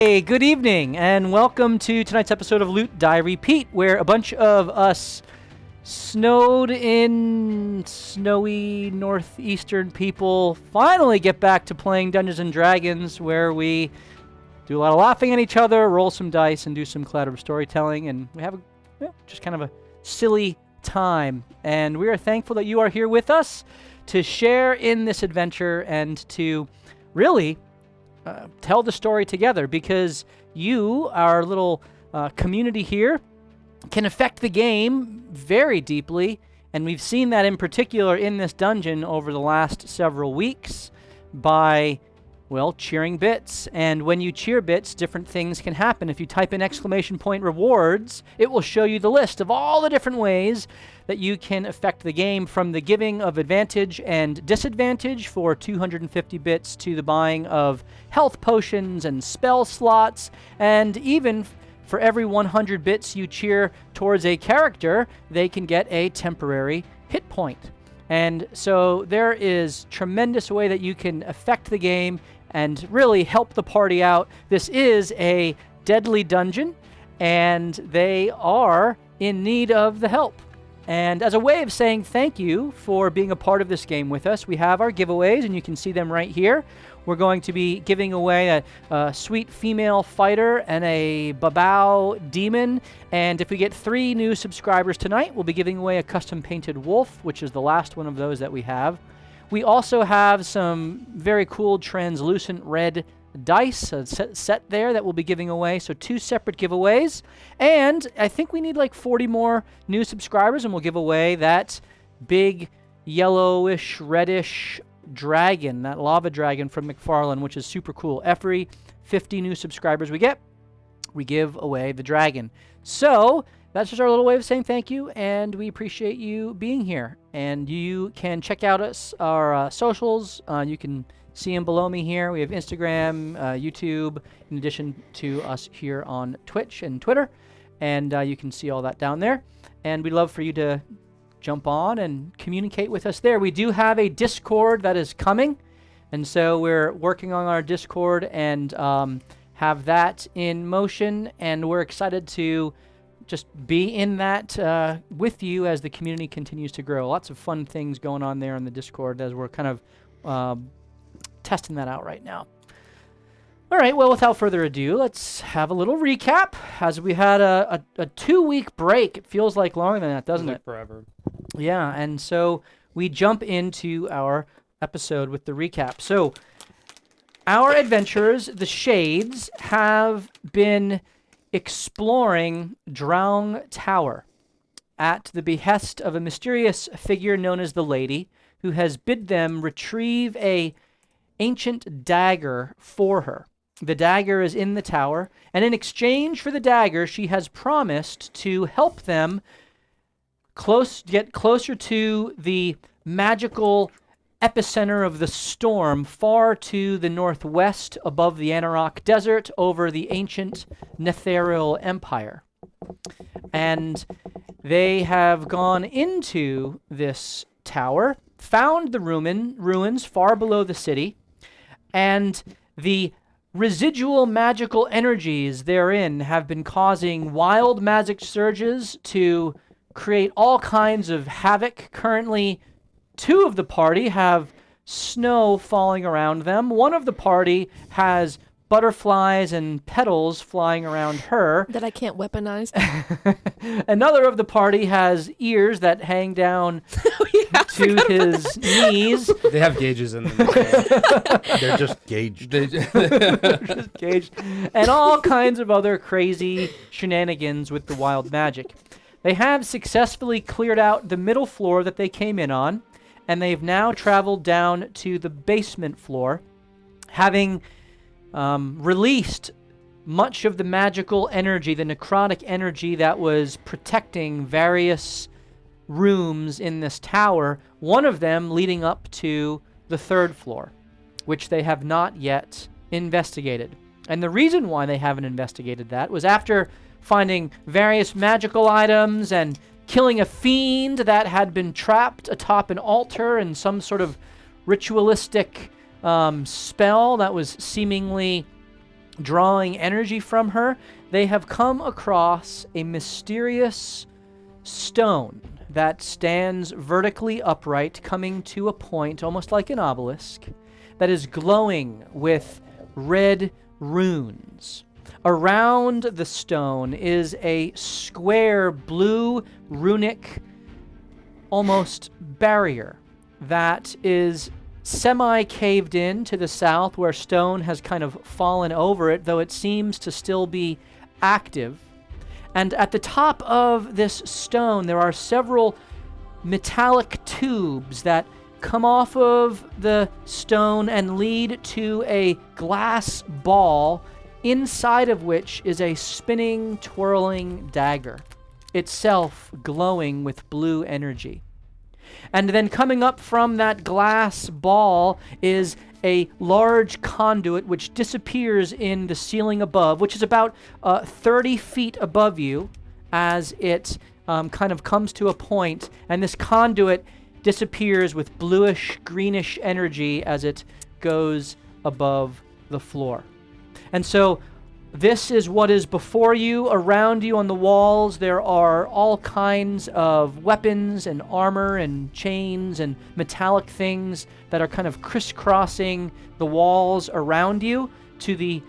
Hey, good evening, and welcome to tonight's episode of Loot Die Repeat, where a bunch of us snowed in snowy northeastern people finally get back to playing Dungeons & Dragons, where we do a lot of laughing at each other, roll some dice, and do some collaborative storytelling, and we have just kind of a silly time. And we are thankful that you are here with us to share in this adventure and to really tell the story together, because you, our little community here, can affect the game very deeply, and we've seen that in particular in this dungeon over the last several weeks by, well, cheering bits. And when you cheer bits, different things can happen. If you type in !rewards, it will show you the list of all the different ways that you can affect the game, from the giving of advantage and disadvantage for 250 bits to the buying of health potions and spell slots, and even for every 100 bits you cheer towards a character, they can get a temporary hit point. And so there is tremendous way that you can affect the game and really help the party out. This is a deadly dungeon, and they are in need of the help. And as a way of saying thank you for being a part of this game with us, we have our giveaways, and you can see them right here. We're going to be giving away a sweet female fighter and a babao demon. And if we get 3 new subscribers tonight, we'll be giving away a custom painted wolf, which is the last one of those that we have. We also have some very cool translucent red dice, a set there that we'll be giving away. So 2 separate giveaways. And I think we need like 40 more new subscribers, and we'll give away that big yellowish, reddish dragon, that lava dragon from McFarlane, which is super cool. Every 50 new subscribers we get, we give away the dragon. So that's just our little way of saying thank you, and we appreciate you being here. And you can check out our socials. You can see them below me here. We have Instagram, YouTube, in addition to us here on Twitch and Twitter. And you can see all that down there. And we'd love for you to jump on and communicate with us there. We do have a Discord that is coming. And so we're working on our Discord and have that in motion. And we're excited to just be in that with you as the community continues to grow. Lots of fun things going on there on the Discord as we're kind of testing that out right now. All right, well, without further ado, let's have a little recap, as we had a 2-week break. It feels like longer than that, doesn't it? Forever. Yeah, and so we jump into our episode with the recap. So our adventurers, the Shades, have been exploring Draung Tower at the behest of a mysterious figure known as the Lady, who has bid them retrieve a ancient dagger for her. The dagger is in the tower, and in exchange for the dagger, she has promised to help them get closer to the magical epicenter of the storm, far to the northwest above the Anarok Desert, over the ancient Netheril Empire. And they have gone into this tower, found the ruins far below the city, and the residual magical energies therein have been causing wild magic surges to create all kinds of havoc. Currently, 2 of the party have snow falling around them. One of the party has butterflies and petals flying around her. That I can't weaponize. Another of the party has ears that hang down to his knees. They have gauges in them. They're just gauged. They're just gauged. And all kinds of other crazy shenanigans with the wild magic. They have successfully cleared out the middle floor that they came in on, and they've now traveled down to the basement floor, having released much of the magical energy, the necrotic energy that was protecting various rooms in this tower, one of them leading up to the 3rd floor, which they have not yet investigated. And the reason why they haven't investigated that was after finding various magical items and killing a fiend that had been trapped atop an altar in some sort of ritualistic spell that was seemingly drawing energy from her, they have come across a mysterious stone that stands vertically upright, coming to a point almost like an obelisk, that is glowing with red runes. Around the stone is a square blue runic almost barrier that is semi-caved in to the south, where stone has kind of fallen over it, though it seems to still be active. And at the top of this stone, there are several metallic tubes that come off of the stone and lead to a glass ball, inside of which is a spinning, twirling dagger, itself glowing with blue energy. And then coming up from that glass ball is a large conduit which disappears in the ceiling above, which is about 30 feet above you as it kind of comes to a point, and this conduit disappears with bluish, greenish energy as it goes above the floor. And so this is what is before you. Around you on the walls, there are all kinds of weapons and armor and chains and metallic things that are kind of crisscrossing the walls around you to the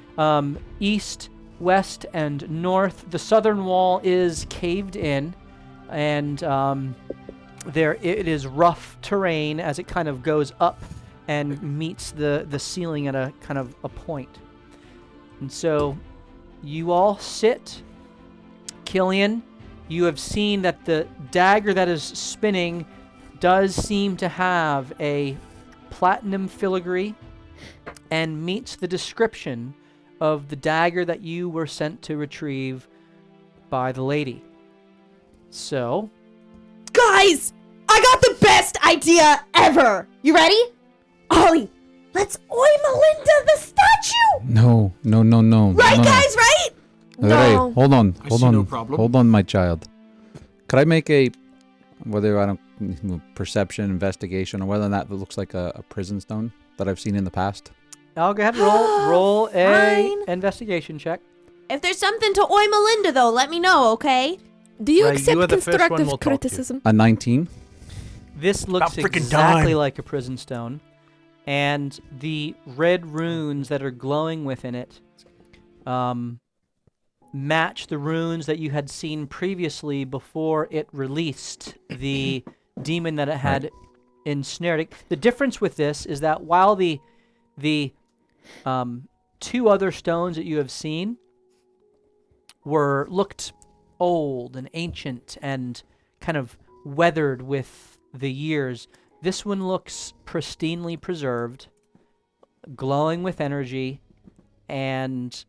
east, west, and north. The southern wall is caved in, and it is rough terrain as it kind of goes up and meets the ceiling at a kind of a point. And so you all sit. Killian, you have seen that the dagger that is spinning does seem to have a platinum filigree and meets the description of the dagger that you were sent to retrieve by the lady. So, Guys, I got the best idea ever. You ready? Ollie, let's Melinda the statue. No. Right, no. guys, right? Hey, No. hold on. no problem. Hold on, my child. Could I make perception, investigation, or whether or not it looks like a prison stone that I've seen in the past? I'll go ahead and roll a Fine. investigation check. If there's something to Melinda, though, let me know, okay? Do you You accept are the first one constructive we'll talk to. criticism? A 19. This looks About freaking exactly time. like a prison stone, and the red runes that are glowing within it match the runes that you had seen previously before it released the demon that it had ensnared it. The difference with this is that while the two other stones that you have seen looked old and ancient and kind of weathered with the years, this one looks pristinely preserved, glowing with energy, and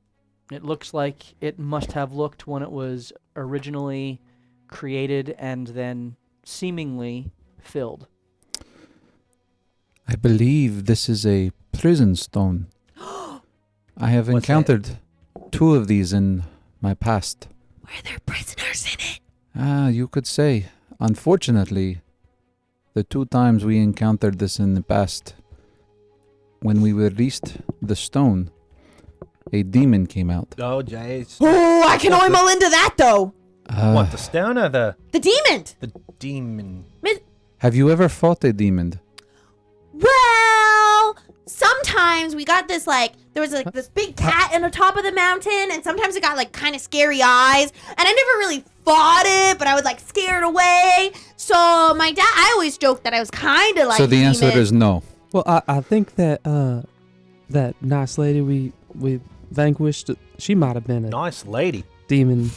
it looks like it must have looked when it was originally created and then seemingly filled. I believe this is a prison stone. I have What's encountered two of these in my past. Were there prisoners in it? You could say. Unfortunately, the two times we encountered this in the past, when we released the stone, a demon came out. Oh, jeez. Oh, I can Melinda that, though. What, the stone or the The demon? Have you ever fought a demon? Well, sometimes we got this, there was this big cat in the top of the mountain, and sometimes it got kind of scary eyes, and I never really fought it, but I was scared away. So my dad, I always joked that I was kind of like So the answer demon. is no. Well, I think that that nice lady we vanquished, she might have been a Nice lady. demon.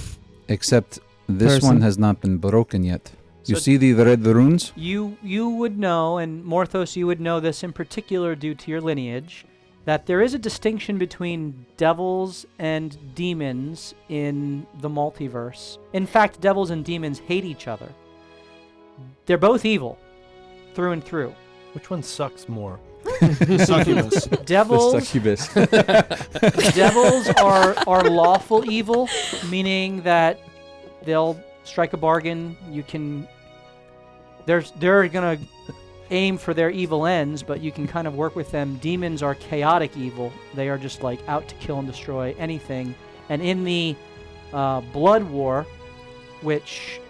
Except this Person. one has not been broken yet. You So- see the red runes? You would know, and Morthos, you would know this in particular due to your lineage, that there is a distinction between devils and demons in the multiverse. In fact, devils and demons hate each other. They're both evil, through and through. Which one sucks more? Succubus. Devils, succubus. devils are lawful evil, meaning that they'll strike a bargain. They're gonna aim for their evil ends, but you can kind of work with them. Demons are chaotic evil. They are just like out to kill and destroy anything. And in the Blood War, which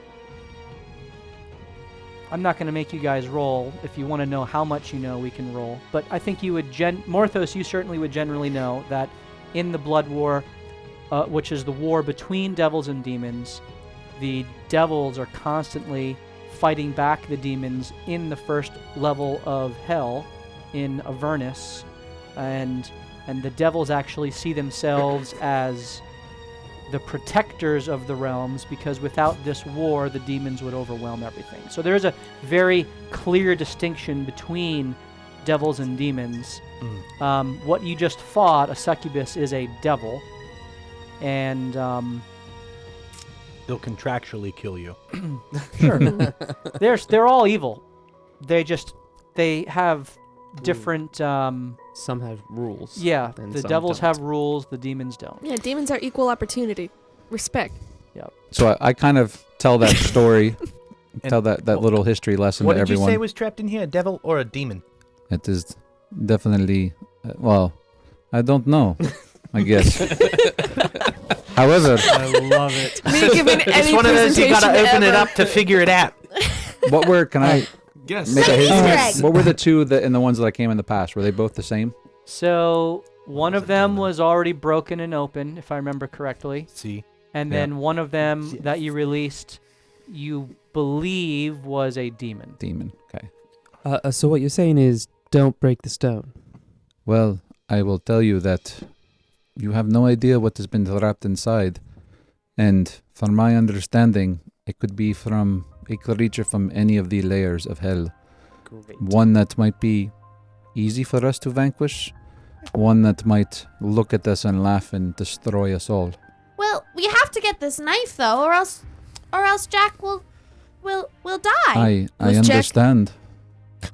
I'm not going to make you guys roll. If you want to know how much you know, we can roll. But I think you would, Morthos, you certainly would generally know that in the Blood War, which is the war between devils and demons, the devils are constantly fighting back the demons in the first level of hell in Avernus, and the devils actually see themselves as the protectors of the realms, because without this war the demons would overwhelm everything. So there is a very clear distinction between devils and demons. What you just fought, a succubus, is a devil, and They'll contractually kill you. sure. They're all evil. They have different Some have rules. yeah, and the some devils don't. have rules, the demons don't. Yeah, demons are equal opportunity. Respect. So I kind of tell that story, And tell that little history lesson What to did you everyone. say was trapped in here? A devil or a demon? It is definitely, well, I don't know, I guess. However, I love it. Me giving It's any one of those you gotta presentation open it ever. up to figure it out. can I Yes. make a Easter egg. hint? What were the two in the ones that I came in the past? Were they both the same? So one of them was already broken and open, if I remember correctly. See? And Yeah. then one of them that you released, you believe was a demon. Demon. Okay. So what you're saying is, don't break the stone. Well, I will tell you that you have no idea what has been trapped inside. And from my understanding, it could be from a creature from any of the layers of hell. Great. One that might be easy for us to vanquish. One that might look at us and laugh and destroy us all. Well, we have to get this knife though, or else Jack will die. I Who's Jack? understand.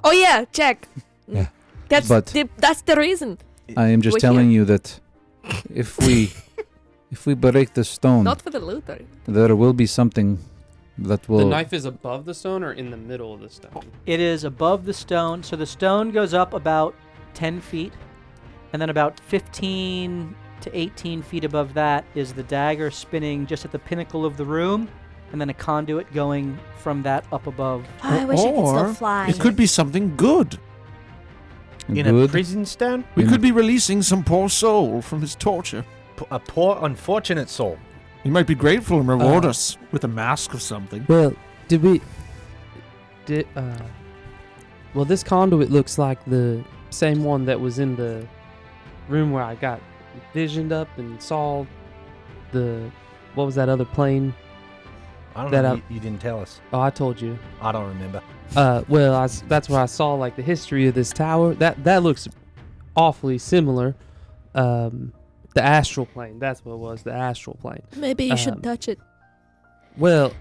Oh yeah, Jack. Yeah. That's But- that's the reason. I am just We're telling you that if we break the stone, Not for the looter. there will be something that will. The knife is above the stone or in the middle of the stone? It is above the stone, so the stone goes up about 10 feet, and then about 15 to 18 feet above that is the dagger spinning just at the pinnacle of the room, and then a conduit going from that up above. Oh, I wish I could still Or fly. It could be something good. In a good. prison stone? We In- could be releasing some poor soul from his torture. A poor, unfortunate soul. He might be grateful and reward Uh, us with a mask of something. Well, well, this conduit looks like the same one that was in the room where I got visioned up and saw what was that other plane? I don't That know. up- You didn't tell us. Oh, I told you. I don't remember. Well, that's where I saw like the history of this tower. That looks awfully similar. The astral plane. That's what it was. The astral plane. Maybe you should Um, touch it. Well,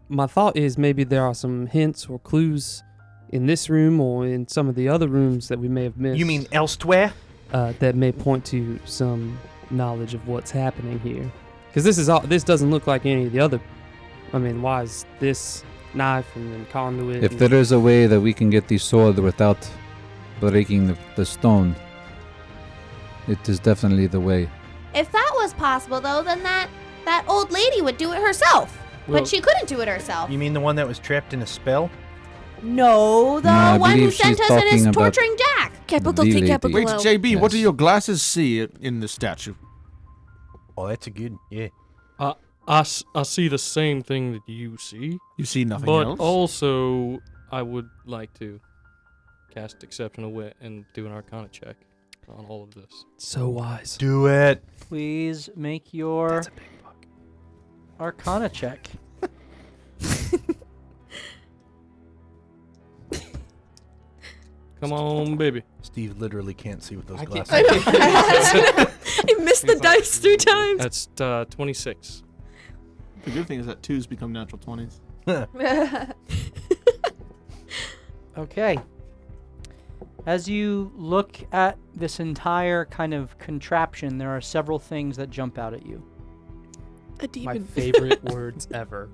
my thought is maybe there are some hints or clues in this room or in some of the other rooms that we may have missed. You mean elsewhere? That may point to some knowledge of what's happening here? Because this doesn't look like any of the other. I mean, why is this knife and then conduit? If and- there is a way that we can get the sword without breaking the stone, it is definitely the way. If that was possible though, then that old lady would do it herself. Well- But she couldn't do it herself. You mean the one that was trapped in a spell? No, the No, I one who believe sent she's us and is talking about- torturing Jack. Capital the T, lady. capital Wait, L. JB, what do Yes. your glasses see in the statue? Oh, that's a good. Yeah. I see the same thing that you see, You see nothing but else? also I would like to cast Exceptional Wit and do an Arcana check on all of this. so wise. Do it. Please make your Arcana check. Come on, baby. Steve literally can't see with those I can't- glasses. I know. I missed the dice 3 times. That's 26. The good thing is that 2s become natural 20s. Okay. As you look at this entire kind of contraption, there are several things that jump out at you. A My demon. favorite words ever.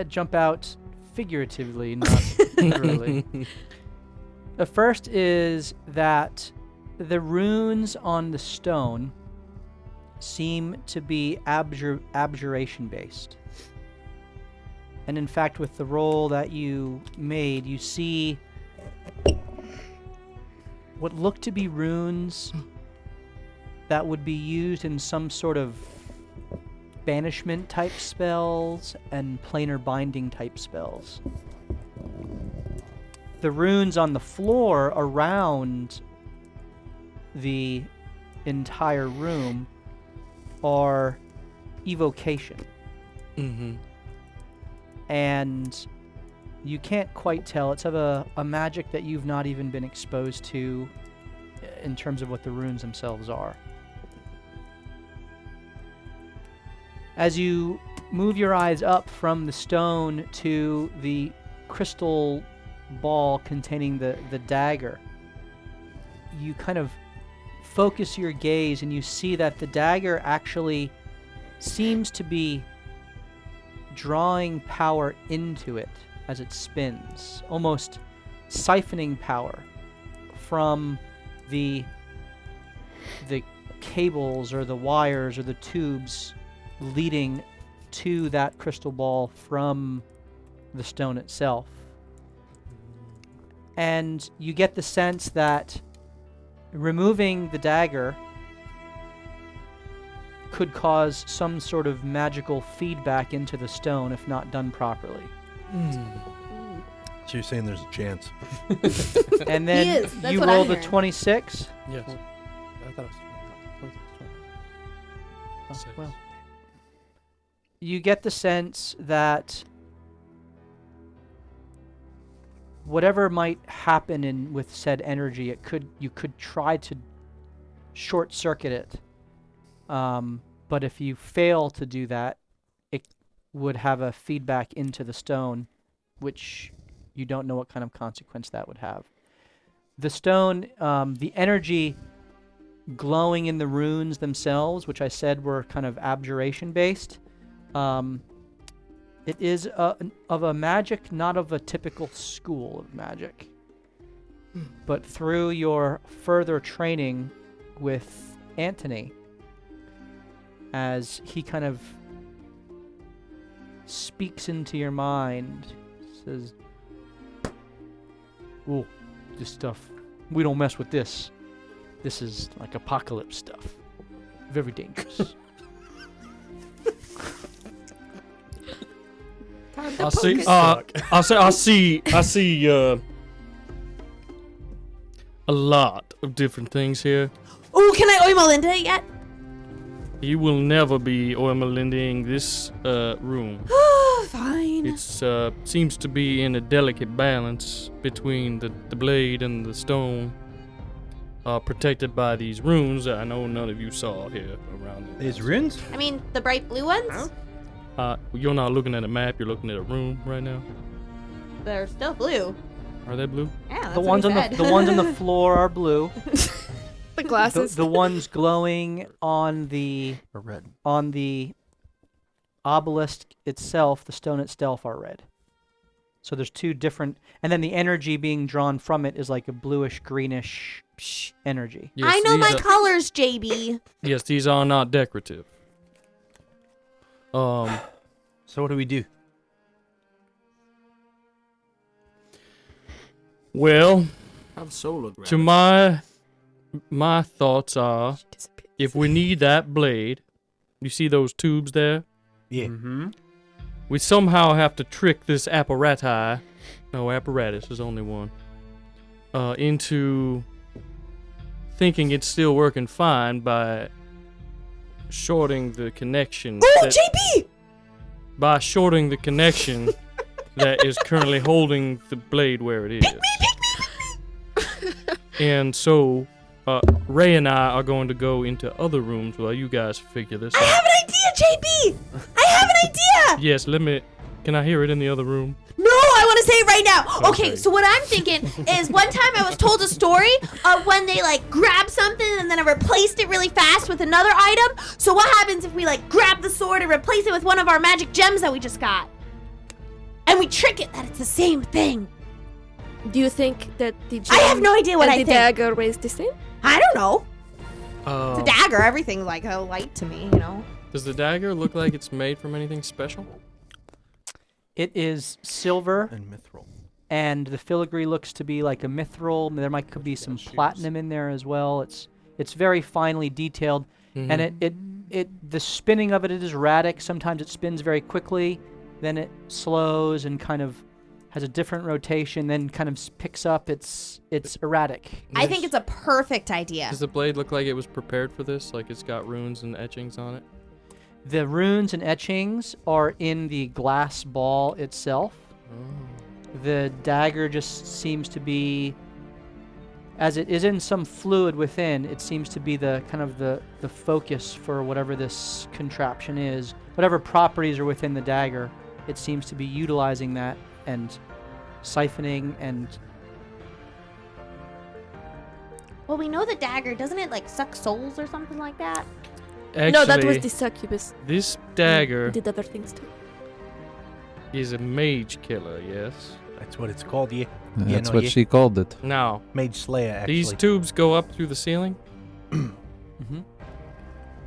jump out figuratively, not literally. The first is that the runes on the stone seem to be abjuration based. And in fact, with the roll that you made, you see what look to be runes that would be used in some sort of banishment type spells and planar binding type spells. The runes on the floor around the entire room are evocation. Mm-hmm. And you can't quite tell. It's of a magic that you've not even been exposed to in terms of what the runes themselves are. As you move your eyes up from the stone to the crystal ball containing the dagger, you kind of focus your gaze and you see that the dagger actually seems to be drawing power into it as it spins, almost siphoning power from the cables or the wires or the tubes leading to that crystal ball from the stone itself. And you get the sense that removing the dagger could cause some sort of magical feedback into the stone if not done properly. So you're saying there's a chance? And then He is. That's you what roll I'm the hearing. 26. Yes. I thought it was 20. Oh, Six. well. You get the sense that whatever might happen with said energy, you could try to short circuit it. But if you fail to do that, it would have a feedback into the stone, which you don't know what kind of consequence that would have. The stone, the energy glowing in the runes themselves, which I said were kind of abjuration based, it is of a magic, not of a typical school of magic. But through your further training with Antony, as he kind of speaks into your mind, says, "Oh, this stuff, we don't mess with this. This is like apocalypse stuff. Very dangerous." I see a lot of different things here. Ooh, can I oil Melinda yet? You will never be oil-melindying this room. Fine. It seems to be in a delicate balance between the blade and the stone, protected by these runes that I know none of you saw here around it. These runes? I mean, the bright blue ones? You're not looking at a map, you're looking at a room right now. They're still blue. Are they blue? Yeah, that's The what ones he on said. the ones on the floor are blue. The glasses. The ones glowing on the Or red? obelisk itself, the stone itself, are red. So there's two different, and then the energy being drawn from it is like a bluish greenish energy. Yes, I know these my are- colors, JB. Yes, these are not decorative. So what do we do? Well, Have solar gravity. to my thoughts are, if we need that blade, you see those tubes there? Yeah. Mm-hmm. We somehow have to trick this apparatus, there's only one, into thinking it's still working fine by shorting the connection. Oh, that- JB! By shorting the connection that is currently holding the blade where it is. And so, Ray and I are going to go into other rooms while you guys figure this I out. have an idea, JB! I have an idea! Yes, can I hear it in the other room? No, I want to say it right now. Okay, Okay. so what I'm thinking is one time I was told a story of when they like grabbed something and then I replaced it really fast with another item. So what happens if we like grab the sword and replace it with one of our magic gems that we just got? and we trick it that it's the same thing. Do you think that the I have no idea what and I the think. dagger is the same? I don't know. It's a dagger. Everything's like a light to me, you know. Does the dagger look like it's made from anything special? It is silver, And mithril. and the filigree looks to be like a mithril. There could be some platinum in there as well. It's very finely detailed, and the spinning of it is erratic. Sometimes it spins very quickly, then it slows and kind of has a different rotation, then kind of picks up. It's erratic. I think it's a perfect idea. Does the blade look like it was prepared for this? Like it's got runes and etchings on it? The runes and etchings are in the glass ball itself. The dagger just seems to be, as it is in some fluid within, it seems to be the kind of the focus for whatever this contraption is. Whatever properties are within the dagger, it seems to be utilizing that and siphoning and... Well, we know the dagger, doesn't it like suck souls or something like that? Actually, No, that was the succubus. this dagger Did other things too. is a mage killer, yes? That's what it's called, yeah. That's no, what yeah. she called it. Now, Mage Slayer, actually. these tubes go up through the ceiling. Mhm.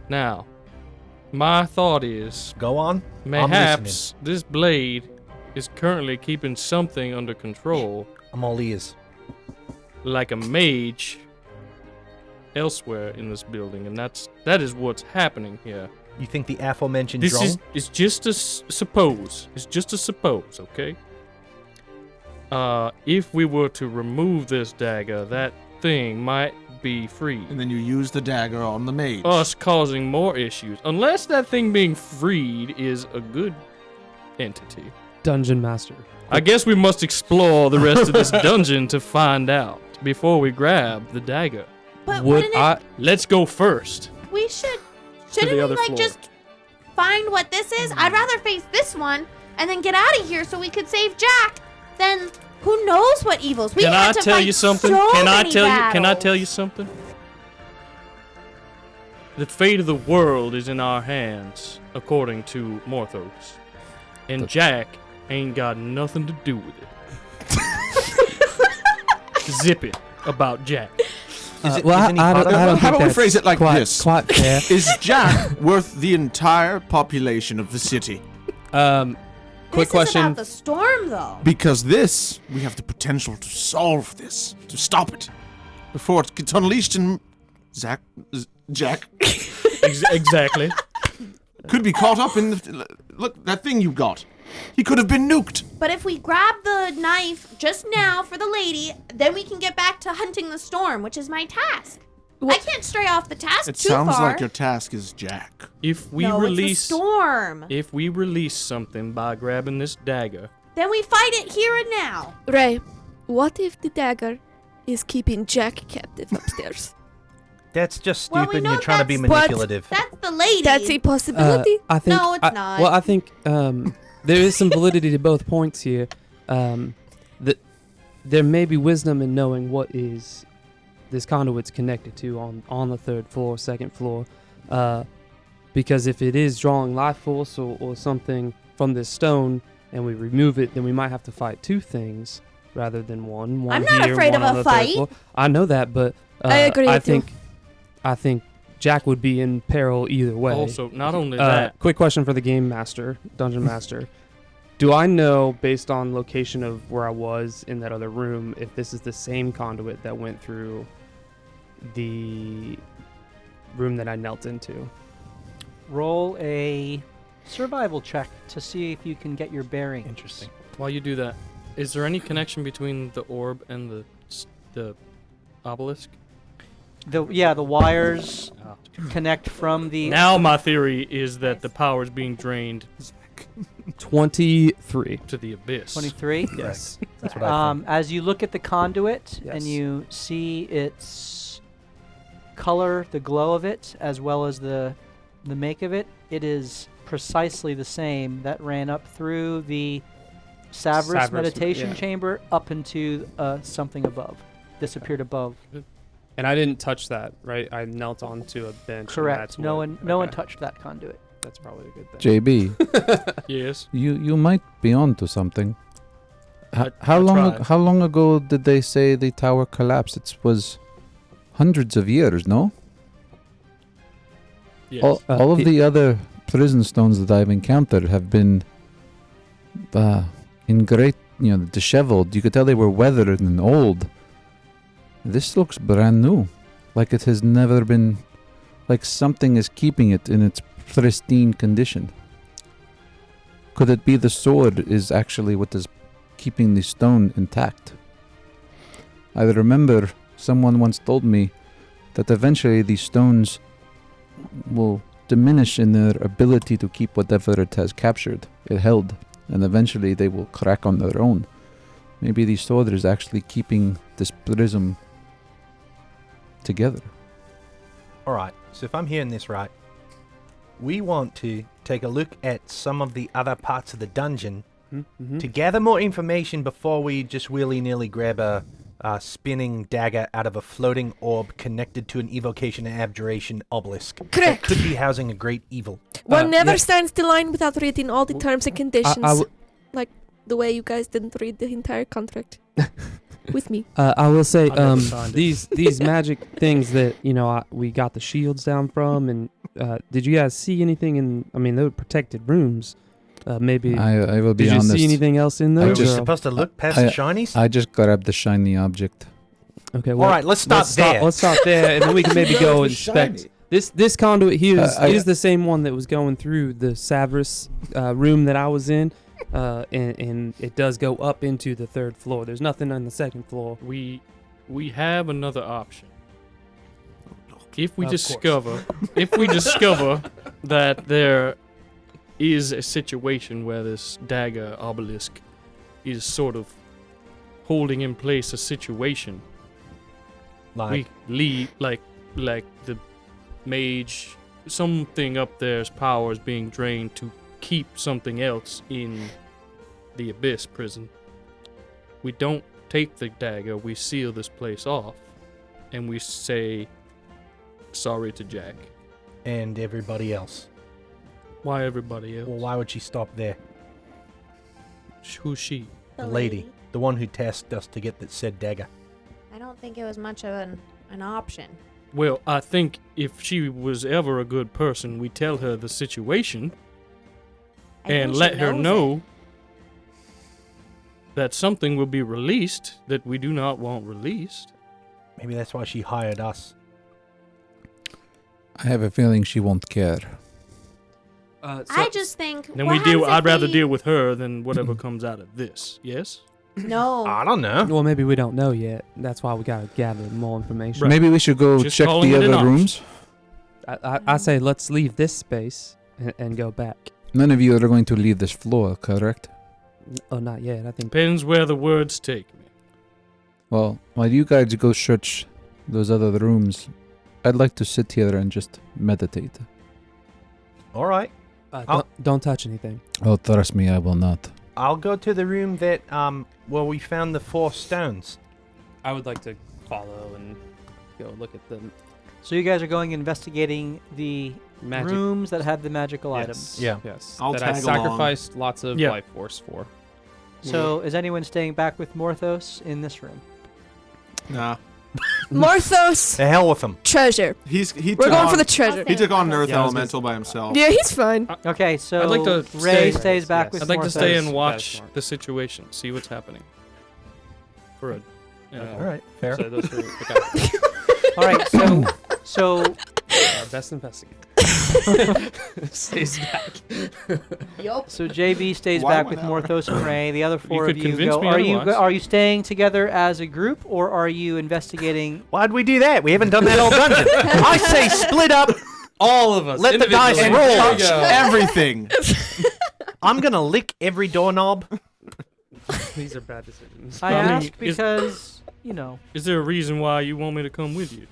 Now, my thought is, Go on. mayhaps this blade is currently keeping something under control, I'm all ears. like a mage elsewhere in this building, and that is what's happening here. You think the aforementioned This Draung? is just a suppose. It's just a suppose, okay? If we were to remove this dagger, that thing might be freed. And then you use the dagger on the mage. Us causing more issues. Unless that thing being freed is a good entity. Dungeon Master. I guess we must explore the rest of this dungeon to find out before we grab the dagger. But Would wouldn't I? it, Let's go first. we shouldn't the we other like floor. just find what this is? I'd rather face this one and then get out of here so we could save Jack than who knows what evils. We Can had I to tell fight you something? so Can I many tell you? Can I battles. tell you something? The fate of the world is in our hands, according to Morthos, and Jack ain't got nothing to do with it. Zip it about Jack. Isn't Well, he I part of don't How think about we that's phrase it like quite, this? Quite fair. Is Jack worth the entire population of the city? Quick This question. is about the storm, though. Because this, we have the potential to solve this, to stop it, before it gets unleashed and Jack Exactly. could be caught up in the... Look, that thing you got. He could have been nuked. But if we grab the knife just now for the lady, then we can get back to hunting the storm, which is my task. I can't stray off the task It too sounds far. like your task is Jack. If we no, release, it's the storm. if we release something by grabbing this dagger, Then we fight it here and now. Ray, what if the dagger is keeping Jack captive upstairs? That's just Well, stupid we and know you're trying to be that's- manipulative. That's the lady. That's a possibility. I think. No, it's not. Well, I think there is some validity to both points here. That there may be wisdom in knowing what is this conduit's connected to on the third floor, second floor, because if it is drawing life force or something from this stone, and we remove it, then we might have to fight two things rather than one. One I'm not here, afraid one of on a the third fight. floor. I know that, but I agree with you. I think Jack would be in peril either way. also not only that, Quick question for the game master, dungeon master. Do I know, based on location of where I was in that other room, if this is the same conduit that went through the room that I knelt into? Roll a survival check to see if you can get your bearing. Interesting. while you do that, is there any connection between the orb and the obelisk? The wires connect from the. Now my theory is that the power is being drained 23. to the abyss. 23. Yes. That's what I think. As you look at the conduit Yes. and you see its color, the glow of it, as well as the make of it, it is precisely the same that ran up through the Savras meditation yeah. chamber up into something above. Disappeared above. And I didn't touch that, right? I knelt onto a bench. and Correct. that's No what- one okay. touched that conduit. That's probably a good thing. JB, Yes. you might be onto something. I How tried. long ago did they say the tower collapsed? It was hundreds of years, no? Yes. All of the other prison stones that I've encountered have been in great, disheveled. You could tell they were weathered and old. This looks brand new, like it has never been, like something is keeping it in its pristine condition. Could it be the sword is actually what is keeping the stone intact? I remember someone once told me that eventually these stones will diminish in their ability to keep whatever it has captured, it held, and eventually they will crack on their own. Maybe the sword is actually keeping this prism together. All right. So if I'm hearing this right, we want to take a look at some of the other parts of the dungeon Mm-hmm. to gather more information before we just willy-nilly grab a spinning dagger out of a floating orb connected to an evocation and abjuration obelisk. That Correct. could be housing a great evil. One never yeah. stands the line without reading all the terms and conditions. I The way you guys didn't read the entire contract with me. I will say, I never signed it. these magic things that we got the shields down from, and did you guys see anything in? I mean, they were protected rooms. Maybe I will be did you honest. see anything else in I those? We're just- or- supposed to look past I- the shinies? I just grabbed the shiny object. Okay, All well, right, let's start there. Let's start there, and then we can maybe go inspect. This conduit here is the same one that was going through the Savris room that I was in, and it does go up into the 3rd floor. There's nothing on the 2nd floor. We have another option. If we Of course. discover that there is a situation where this dagger obelisk is sort of holding in place a situation, Like, we leave like the mage, something up there's power is being drained to keep something else in the abyss prison. We don't take the dagger, we seal this place off, and we say sorry to Jack. and everybody else. Why everybody else? Well, why would she stop there? Who's she? The lady. The one who tasked us to get that said dagger. I don't think it was much of an option. Well, I think if she was ever a good person, we tell her the situation I and think she let her knows know it. that something will be released that we do not want released. Maybe that's why she hired us. I have a feeling she won't care. I just think. Then what we deal. happens if I'd rather we- deal with her than whatever comes out of this. Yes. No. I don't know. Well, maybe we don't know yet. That's why we gotta gather more information. Right. Maybe we should go Just check calling the it an other option. rooms. I say let's leave this space and go back. None of you are going to leave this floor, correct? Oh, not yet. I think. Depends where the words take me. Well, while you guys go search those other rooms, I'd like to sit here and just meditate. All right. Don't touch anything. Oh, trust me, I will not. I'll go to the room that where we found the 4 stones. I would like to follow and go look at them. So you guys are going investigating the Magic. rooms that had the magical items. Yeah. Yes. I'll that I tag along. sacrificed lots of Yeah. life force for. So is anyone staying back with Morthos in this room? Nah. Morthos, The hell with them. treasure. He We're took going on, for the treasure. he took on an Yeah, earth I was gonna elemental by himself. Yeah, he's fine. Okay, so I'd like to Ray stay- stays back Yes. with I'd like to Morthos. stay and That's watch smart. the situation, see what's happening. For a. All right. Fair. So those are okay. All right, so Best investigator. Stays back. So JB stays Why back with went out? Morthos and Ray. The other 4 could of you convince go. me otherwise. Are you staying together as a group, or are you investigating? Why'd we do that? We haven't done that whole dungeon. I say split up. All of us. Let the dice individually. roll. There we go. Everything. I'm gonna lick every doorknob. These are bad decisions. I I mean, ask because Is there a reason why you want me to come with you?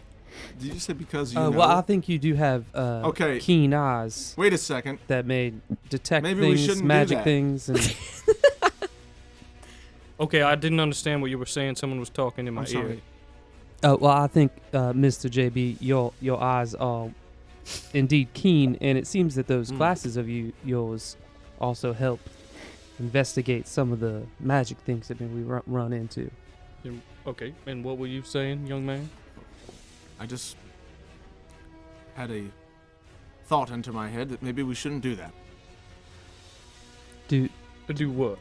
Did you say because you know? Well, I think you do have Okay. keen eyes Wait a second. that may detect Maybe we things, shouldn't do magic that. things, and Okay, I didn't understand what you were saying. Someone was talking in my I'm ear. sorry. well, I think Mr. JB, your eyes are indeed keen, and it seems that those Mm. glasses of yours also help investigate some of the magic things that we run into. Okay, and what were you saying, young man? I just had a thought into my head that maybe we shouldn't do that. Do Do what?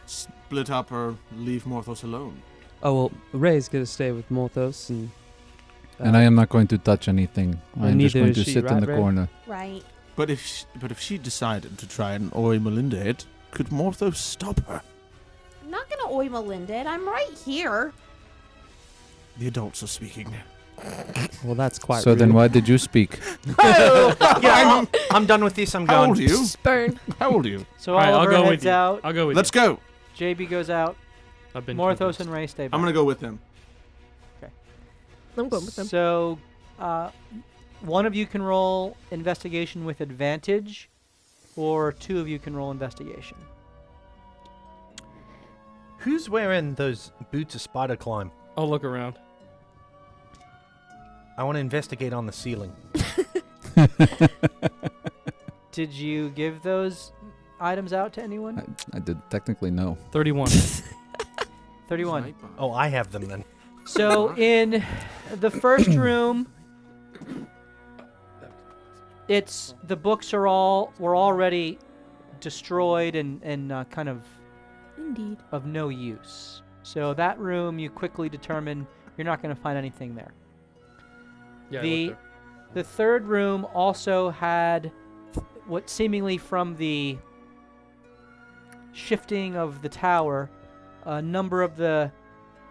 Split up or leave Morthos alone. Oh, well, Ray's going to stay with Morthos, and I am not going to touch anything. I'm just neither going is to she, sit in right, the Ray? corner. Right. But if she decided to try and oi Melinda it, could Morthos stop her? I'm not gonna oi Melinda. I'm right here. The adults are speaking. well, that's quite So then rude. why did you speak? Yeah, I'm done with this. I'm How going. old are you? Burn. How old are you? So All right, I'll Oliver go with heads you. out. I'll go with Let's you. go. JB goes out. I've been Morthos convinced. and Ray stay back. I'm gonna go with him. I'm going with them. So, one of you can roll investigation with advantage, or two of you can roll investigation. Who's wearing those boots of spider climb? I'll look around. I want to investigate on the ceiling. Did you give those items out to anyone? I did technically no. 31. 31. Oh, I have them then. So in the first room, the books were already destroyed and kind of Indeed. of no use. So that room, you quickly determine you're not going to find anything there. Yeah, I The looked the third room also had what seemingly from the shifting of the tower, a number of the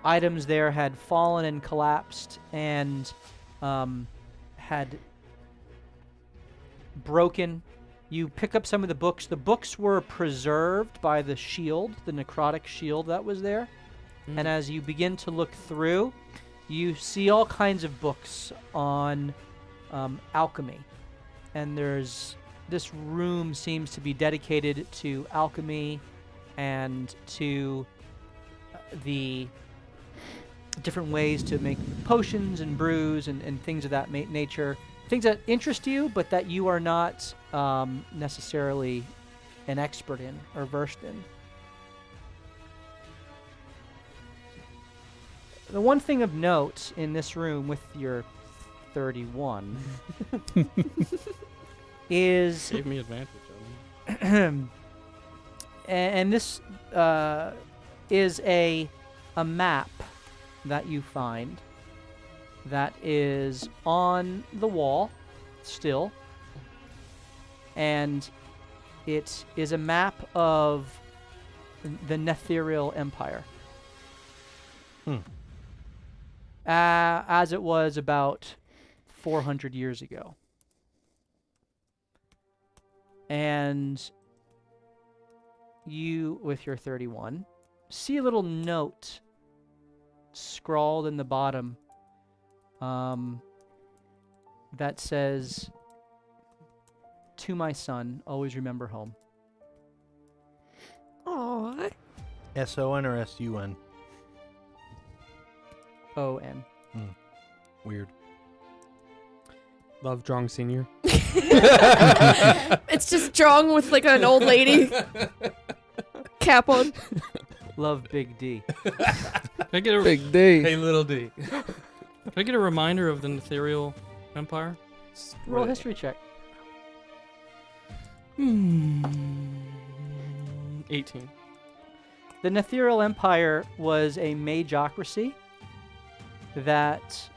items there had fallen and collapsed and had broken. You pick up some of the books. The books were preserved by the shield, the necrotic shield that was there. Mm. And as you begin to look through, you see all kinds of books on alchemy. And this room seems to be dedicated to alchemy and to the different ways to make potions and brews and things of that nature. Things that interest you, but that you are not necessarily an expert in or versed in. The one thing of note in this room with your 31 is Gave me advantage. I mean. and this is a map that you find that is on the wall still, and it is a map of the Netherial Empire. As it was about 400 years ago. And you, with your 31, see a little note scrawled in the bottom that says, "To my son, always remember home." Aww. S-O-N or S-U-N? O-N. Weird. Love Draung Senior. It's just Draung with like an old lady cap on. Love Big D. Can I get a Big day. Hey, little D. Can I get a reminder of the Netherial Empire? Roll a history check. 18. The Netherial Empire was a mageocracy that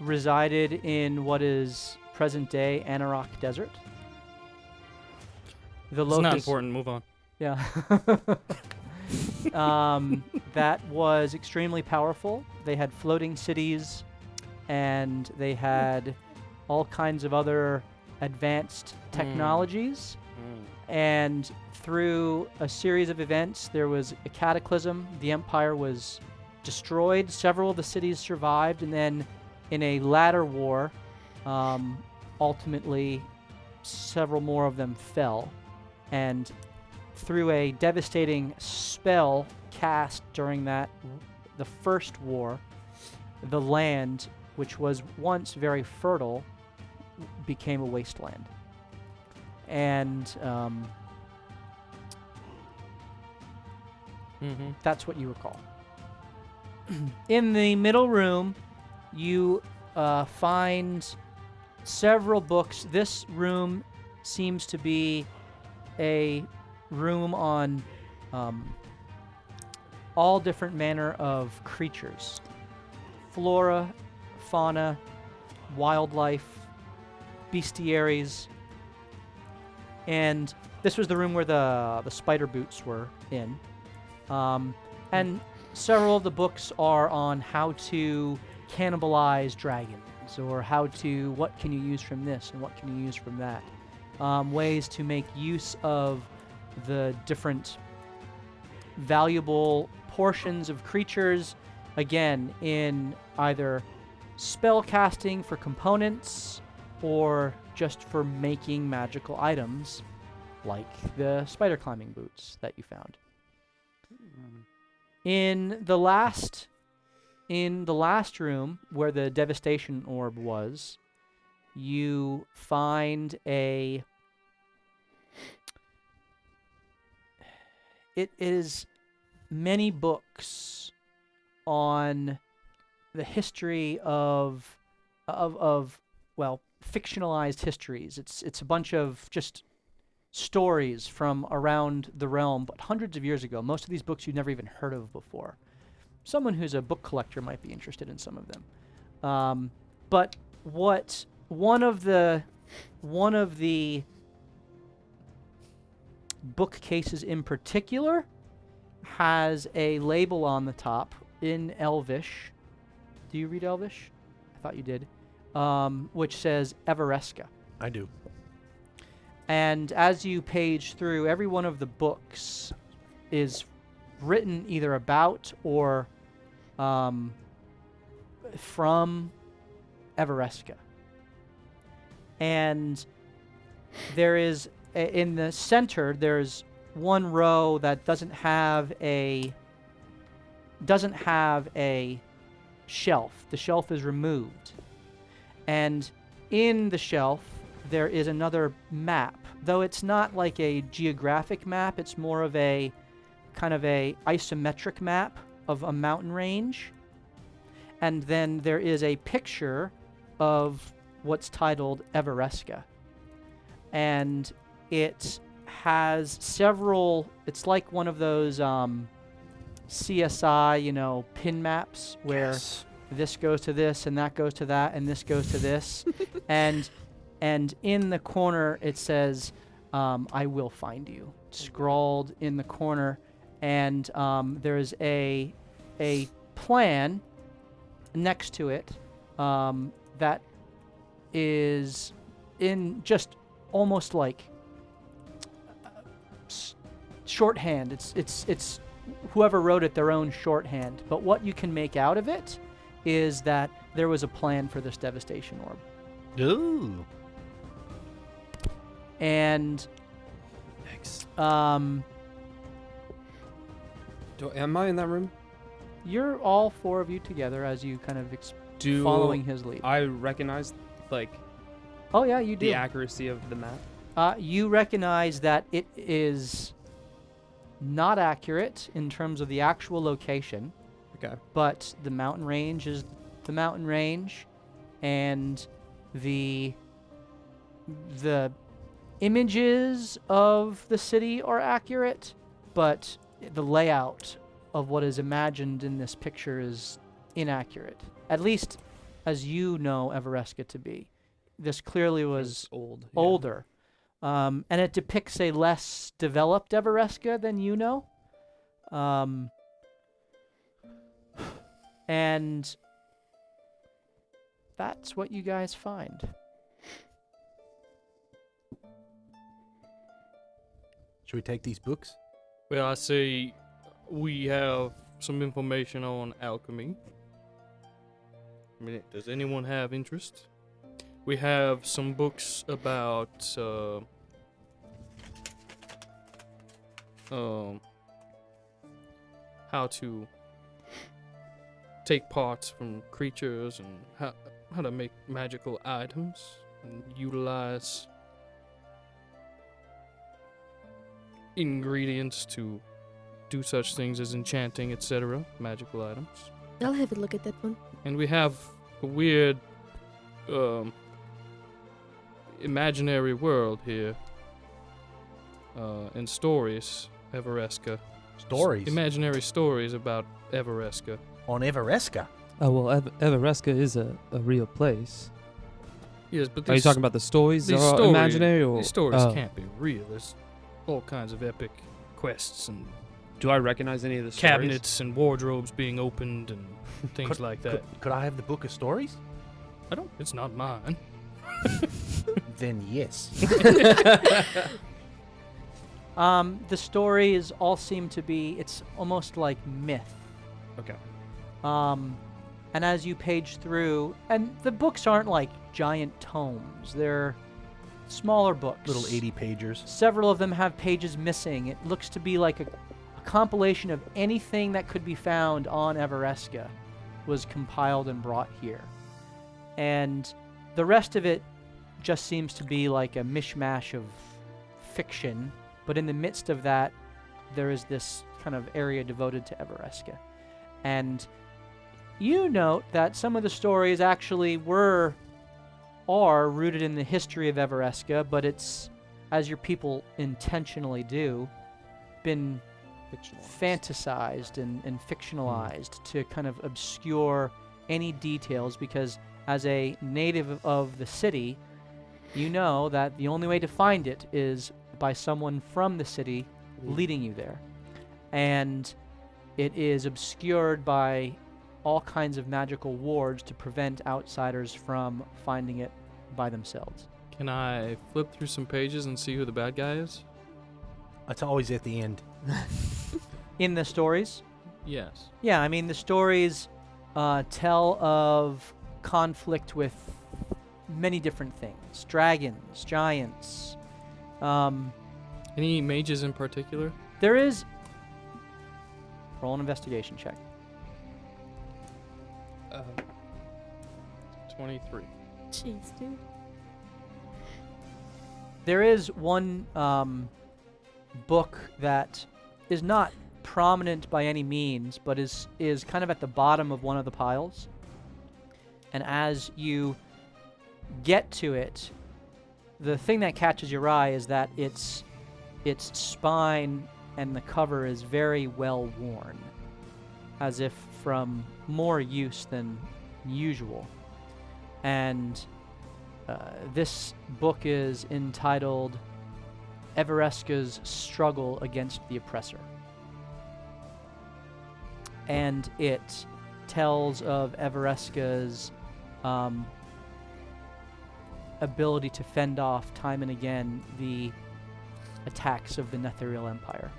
resided in what is present-day Anarok Desert. The It's not locus, important. Move on. yeah, that was extremely powerful. They had floating cities, and they had all kinds of other advanced technologies. And through a series of events, there was a cataclysm. The empire was destroyed. Several of the cities survived, and then in a latter war, ultimately, several more of them fell. And through a devastating spell cast during the first war, the land, which was once very fertile, became a wasteland. And that's what you recall. In the middle room, you find several books. This room seems to be a room on all different manner of creatures. Flora, fauna, wildlife, bestiaries. And this was the room where the spider boots were in. And several of the books are on how to cannibalize dragons, or what can you use from this and what can you use from that. Ways to make use of the different valuable portions of creatures, again, in either spell casting for components or just for making magical items, like the spider climbing boots that you found. In the last room where the devastation orb was, you find it is many books on the history of fictionalized histories. It's a bunch of just stories from around the realm, but hundreds of years ago. Most of these books you've never even heard of before. Someone who's a book collector might be interested in some of them. But what one of the bookcases in particular has a label on the top in Elvish. Do you read Elvish? I thought you did. Which says Evereska. I do. And as you page through, every one of the books is written either about or from Evereska. And there is, in the center, there's one row that doesn't have a shelf. The shelf is removed. And in the shelf, there is another map. Though it's not like a geographic map, it's more of a kind of a isometric map of a mountain range. And then there is a picture of what's titled Evereska. And it has several, it's like one of those CSI, pin maps where this goes to this and that goes to that and this goes to this. and in the corner it says, I will find you, scrawled in the corner. And there's a plan next to it that is in just almost like shorthand. It's whoever wrote it their own shorthand. But what you can make out of it is that there was a plan for this devastation orb. Ooh. And am I in that room? You're all four of you together as you kind of following his lead. I recognize, oh yeah, you do. the accuracy of the map. You recognize that it is not accurate in terms of the actual location. Okay. But the mountain range is the mountain range, and the images of the city are accurate, but the layout of what is imagined in this picture is inaccurate. At least as you know Evereska to be. This clearly was older. And it depicts a less developed Evereska than you know. And that's what you guys find. Should we take these books? Well, I say we have some information on alchemy. I mean, does anyone have interest? We have some books about how to take parts from creatures and how to make magical items. and utilize ingredients to do such things as enchanting, etc., magical items. I'll have a look at that one. And we have a weird imaginary world here in stories, Everesca. Stories Imaginary stories about Everesca. on Everesca. Oh, well, Everesca is a real place. Yes, but Are you talking about the stories? these Are stories, imaginary or? these stories Oh. can't be real. There's all kinds of epic quests and Do I recognize any of the stories? cabinets and wardrobes being opened and things like that. Could I have the book of stories? I don't. It's not mine. Then yes. The stories all seem to be, it's almost like myth. Okay. And as you page through, and the books aren't like giant tomes, they're smaller books. Little 80 pagers. Several of them have pages missing. It looks to be like a compilation of anything that could be found on Everesca was compiled and brought here. And the rest of it just seems to be like a mishmash of fiction, but in the midst of that, there is this kind of area devoted to Everesca. And you note that some of the stories actually are rooted in the history of Everesca, but it's, as your people intentionally do, been fantasized and fictionalized to kind of obscure any details, because as a native of the city, you know that the only way to find it is by someone from the city leading you there. And it is obscured by all kinds of magical wards to prevent outsiders from finding it by themselves. Can I flip through some pages and see who the bad guy is? It's always at the end. In the stories, Yes. yeah, I mean, the stories tell of conflict with many different things. Dragons, giants. Any mages in particular? There is... Roll an investigation check. 23. Jeez, dude. There is one book that is not prominent by any means, but is kind of at the bottom of one of the piles. And as you get to it, the thing that catches your eye is that its spine and the cover is very well worn, as if from more use than usual. And this book is entitled Everesca's Struggle Against the Oppressor. And it tells of Everesca's ability to fend off time and again the attacks of the Netherreal Empire.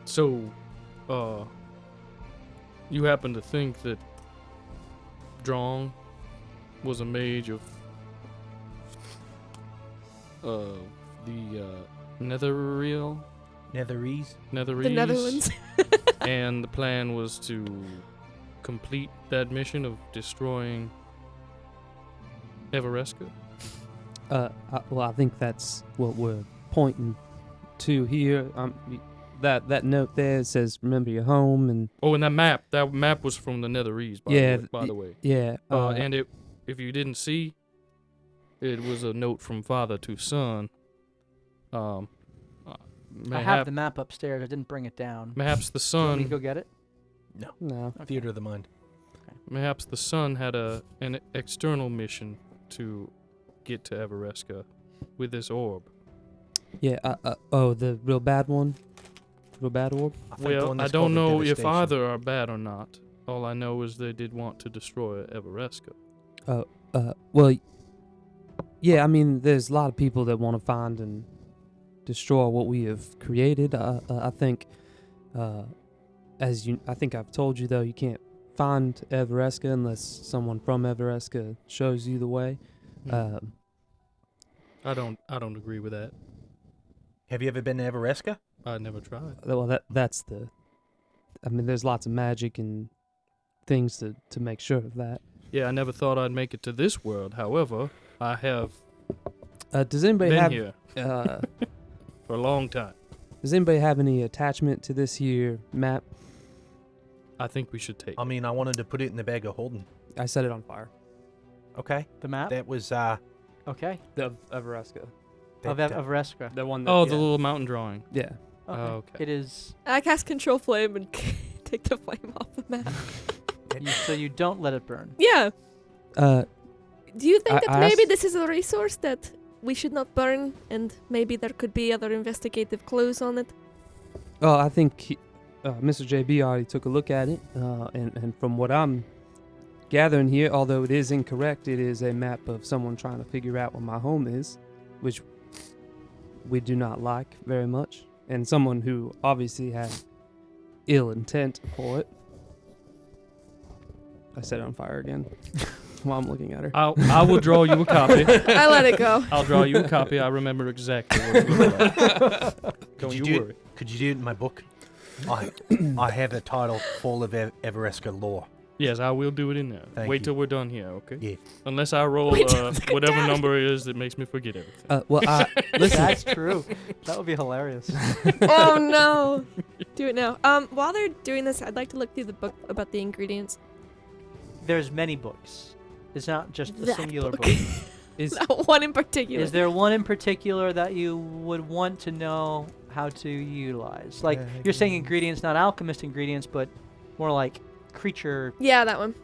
So, you happen to think that Draung was a mage of the Netherreal? Netherese. Netherese? The Netherlands. And the plan was to complete that mission of destroying Everesca? Well, I think that's what we're pointing to here. That note there says, "Remember your home," and Oh, and that map was from the Netherese, by the way. yeah, And if you didn't see, it was a note from father to son. I have the map upstairs. I didn't bring it down. Perhaps the Do you want me to son, go get it? no. Theater of the mind. perhaps the son had an external mission to get to Everesca with this orb. Yeah. The real bad one. Real bad orb. I think the Well, one I that's don't called the know if Devastation. either are bad or not. All I know is they did want to destroy Everesca. Well, yeah. I mean, there's a lot of people that want to find and destroy what we have created. I think, I think I've told you though, you can't find Everesca unless someone from Everesca shows you the way. I don't agree with that. Have you ever been to Everesca? I never tried. Well, that's the. I mean, there's lots of magic and things to make sure of that. Yeah, I never thought I'd make it to this world. However, I have Does anybody been have here for a long time. Does anybody have any attachment to this here map? I think we should take I mean, I wanted to put it in the bag of holding. I set it on fire. Okay. The map? That was, Okay. Of Everesca. Of Reska. The one that, Oh, the little mountain drawing. Yeah. Okay. okay. It is. I cast Control Flame and take the flame off the map. So you don't let it burn. Yeah. Do you think I that maybe asked- this is a resource that we should not burn, and maybe there could be other investigative clues on it? Well, I think Mr. JB already took a look at it, and from what I'm gathering here, although it is incorrect, it is a map of someone trying to figure out where my home is, which we do not like very much, and someone who obviously had ill intent for it. I set it on fire again while I'm looking at her. I will draw you a copy. I let it go. I'll draw you a copy. I remember exactly what it looked like. Don't you worry. Could you do it in my book? I have a title, Fall of Everesca Lore. Yes, I will do it in there. Thank Wait you. till we're done here, okay? Yeah. Unless I roll Wait till it's whatever done. number it is that makes me forget everything. Listen. That's true. That would be hilarious. Oh no! Do it now. While they're doing this, I'd like to look through the book about the ingredients. There's many books. It's not just a That singular book. book. Is Not one in particular. Is there one in particular that you would want to know how to utilize? Like, you're saying ingredients, not alchemist ingredients, but more like creature. Yeah, that one.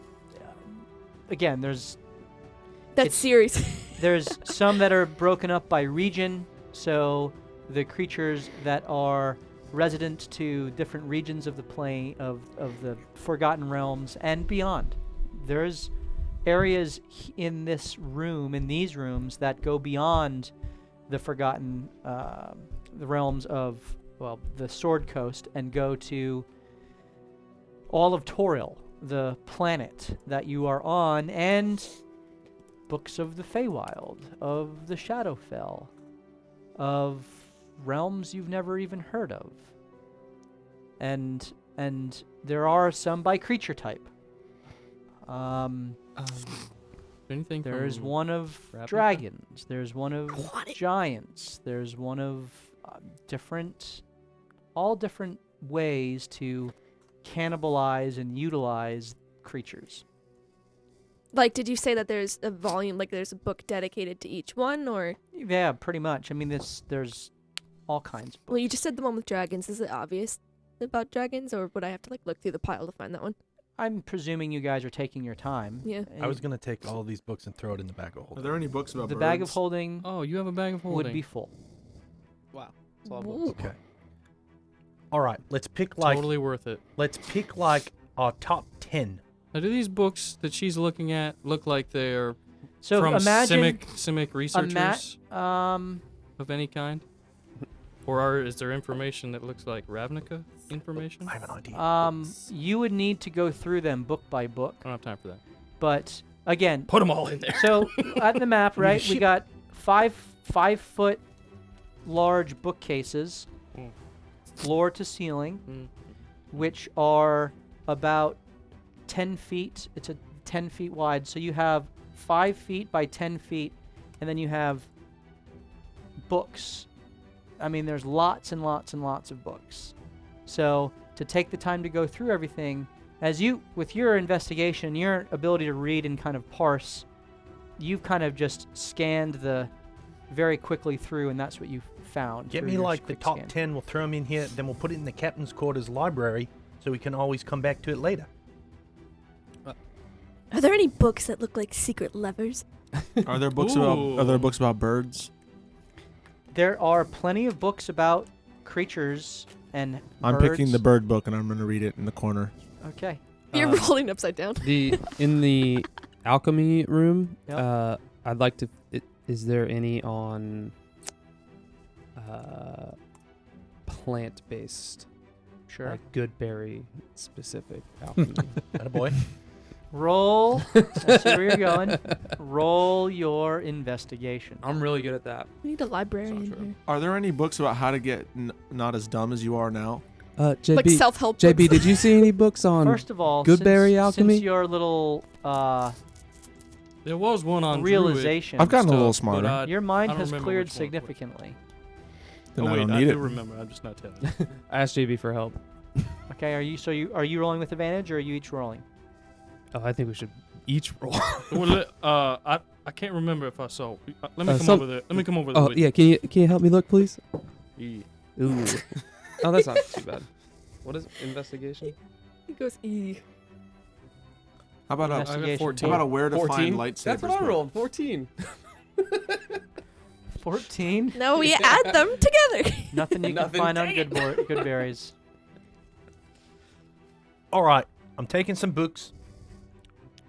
Again, there's That's series. there's some that are broken up by region, so the creatures that are resident to different regions of the plane of the Forgotten Realms and beyond. There's areas in this room, in these rooms, that go beyond the Forgotten the realms of, well, the Sword Coast, and go to all of Toril, the planet that you are on, and books of the Feywild, of the Shadowfell, of realms you've never even heard of. And there are some by creature type. Anything There's from one of Ravnica? dragons. There's one of giants. There's one of all different ways to cannibalize and utilize creatures. Like, did you say that there's a volume, like there's a book dedicated to each one, or? Yeah, pretty much. I mean, there's all kinds of books. Well, you just said the one with dragons. Is it obvious about dragons, or would I have to like look through the pile to find that one? I'm presuming you guys are taking your time. Yeah. I was going to take all these books and throw it in the bag of Are holding. there any books about The birds? bag of holding Oh, you have a bag of holding. would be full. wow. Ooh. Okay. All right, let's pick like Totally worth it. our top 10. Now, do these books that she's looking at look like they're So from imagine Simic researchers um of any kind? Or is there information that looks like Ravnica information? I have an idea. you would need to go through them book by book, I don't have time for that. but again, Put them all in there. so at the map, right, we got 5-foot large bookcases, Mm. floor to ceiling, Mm. which are about 10 feet. It's a 10 feet wide. So you have 5 feet by 10 feet, and then you have books. I mean, there's lots and lots and lots of books. So to take the time to go through everything, with your investigation, your ability to read and kind of parse, you've kind of just scanned very quickly through, and that's what you found. Get through me your like the quick top scan. 10, we'll throw them in here, then we'll put it in the captain's quarters library so we can always come back to it later. Are there any books that look like secret levers? Are there books Ooh. about birds? There are plenty of books about creatures and I'm birds. picking the bird book and I'm going to read it in the corner. Okay. You're Uh, rolling upside down. In the alchemy room, Yep. I'd like to. Is there any on plant-based, Sure. like good berry specific alchemy? Attaboy. Roll. I see where you're going. Roll your investigation. I'm really good at that. We need a librarian true. here. Are there any books about how to get not as dumb as you are now? JB, Like self-help JB, books. did you see any books on First of all, Goodberry alchemy? since your little There was one on realization, I've gotten a little stuff, but smarter. your mind I don't has remember cleared which one it was. significantly. Then oh, I wait, don't need do it. remember. I'm just not telling you. I asked JB for help. Okay, are you rolling with advantage or are you each rolling? Oh, I think we should each roll. Well, I can't remember if I saw. Let me come some- over there. Let me come over there. Oh with yeah, can you help me look, please? you. Ooh. Oh, that's not too bad. What is it? Investigation? He goes E. How about a Investigation. 14. how about a where to 14? find lightsabers? That's what I book? rolled. 14. 14. No, we add them together. Nothing you can Nothing. find on Dang it. good berries. All right, I'm taking some books.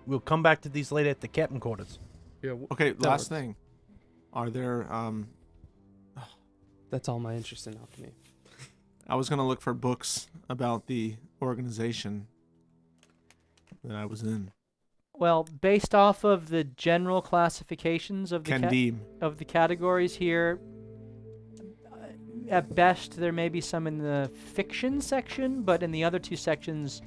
We'll come back to these later at the captain quarters. Yeah. Okay, That last works. thing. Are there That's all my interest in alchemy. I was gonna look for books about the organization that I was in. Well, based off of the general classifications of the Candim. of the categories here, at best there may be some in the fiction section, but in the other two sections,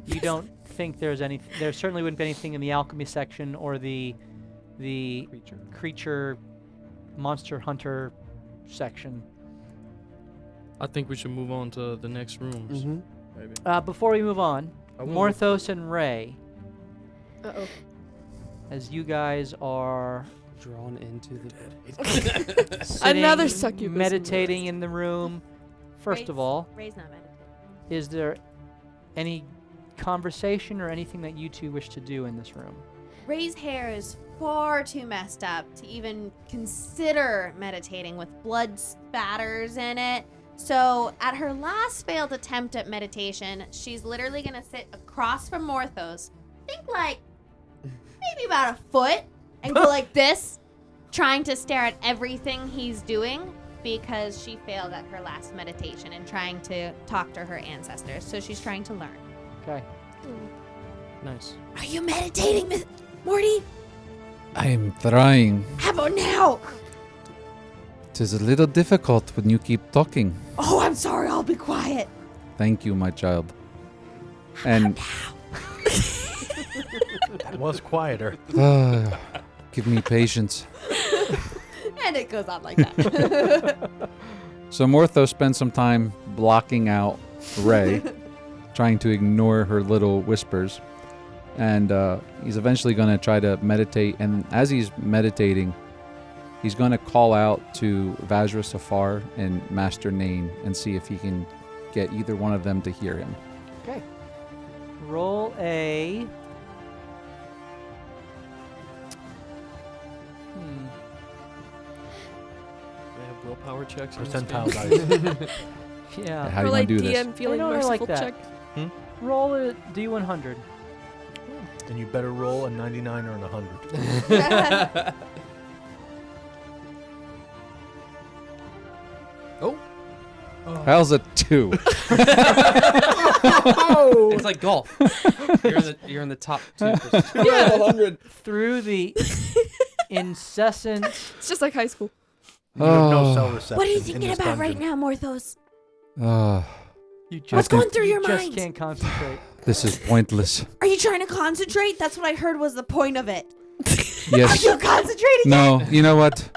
you don't think there's any. There certainly wouldn't be anything in the alchemy section or the creature monster hunter section. I think we should move on to the next rooms. Mm-hmm. Maybe. Before we move on, I will- Morthos and Ray, Uh-oh. as you guys are Drawn into the bed. sitting, Another succubus. meditating in the room, first of all, Ray's not meditating. is there any conversation or anything that you two wish to do in this room? Ray's hair is far too messed up to even consider meditating with blood spatters in it. So at her last failed attempt at meditation, she's literally gonna sit across from Morthos, think like maybe about a foot, and go like this, trying to stare at everything he's doing because she failed at her last meditation and trying to talk to her ancestors. So she's trying to learn. Okay. Nice. Are you meditating, Miss Morty? I am trying. How about now? It is a little difficult when you keep talking. Oh, I'm sorry. I'll be quiet. Thank you, my child. And That was quieter. give me patience. And it goes on like that. So Mortho spends some time blocking out Ray, trying to ignore her little whispers. And he's eventually going to try to meditate. And as he's meditating, he's going to call out to Vajra Safar and Master Nain and see if he can get either one of them to hear him. Okay. Roll a. They have willpower checks. in this Percentile game? dice. Yeah. How Or do you like want to do DM this? feeling I know, I like merciful that. check. Roll a D100. And you better roll a 99 or an 100. How's a 2? It's like golf. You're in the top 2%. Yeah. 100. Through the incessant. It's just like high school. You have no Oh. cell reception. What are you in thinking this about right dungeon. now, Morthos? You just, What's going through your you just mind? can't concentrate. This is pointless. Are you trying to concentrate? That's what I heard was the point of it. Are Yes. you concentrating? No, you know what?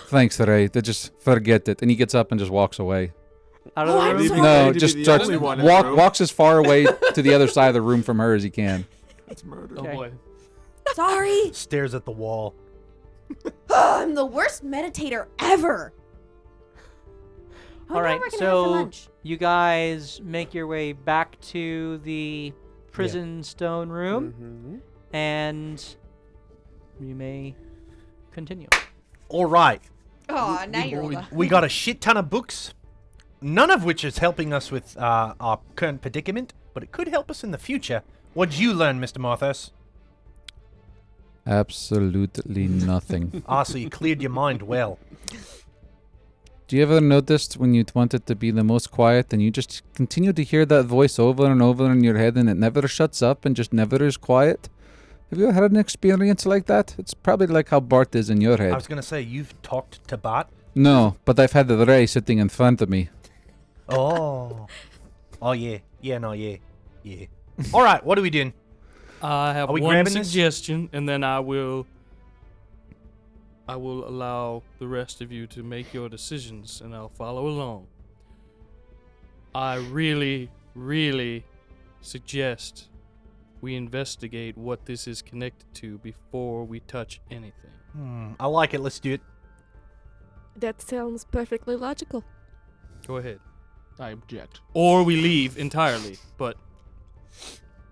Thanks, Ray. Just forget it. And he gets up and just walks away. Out of Oh, the I'm room. sorry. No, Need to just be the starts only one in the room. walks as far away to the other side of the room from her as he can. That's murder. Oh Okay. boy. Sorry. Stares at the wall. I'm the worst meditator ever. All right, we're gonna have for so lunch. you guys make your way back to the prison stone room, Mm-hmm. and you may continue. All right. Oh, now you're older. We got a shit ton of books, none of which is helping us with our current predicament, but it could help us in the future. What'd you learn, Mr. Morthos? Absolutely nothing. So you cleared your mind well. Do you ever noticed when you wanted to be the most quiet and you just continue to hear that voice over and over in your head and it never shuts up and just never is quiet? Have you ever had an experience like that? It's probably like how Bart is in your I head. was going to say, you've talked to Bart? No, but I've had the Ray sitting in front of me. Oh. Oh, yeah. Yeah, no, yeah. Yeah. All right, what are we doing? I have Are we one grabbing this? suggestion, and then I will allow the rest of you to make your decisions, and I'll follow along. I really, really suggest we investigate what this is connected to before we touch anything. I like it. Let's do it. That sounds perfectly logical. Go ahead. I object. Or we leave entirely, but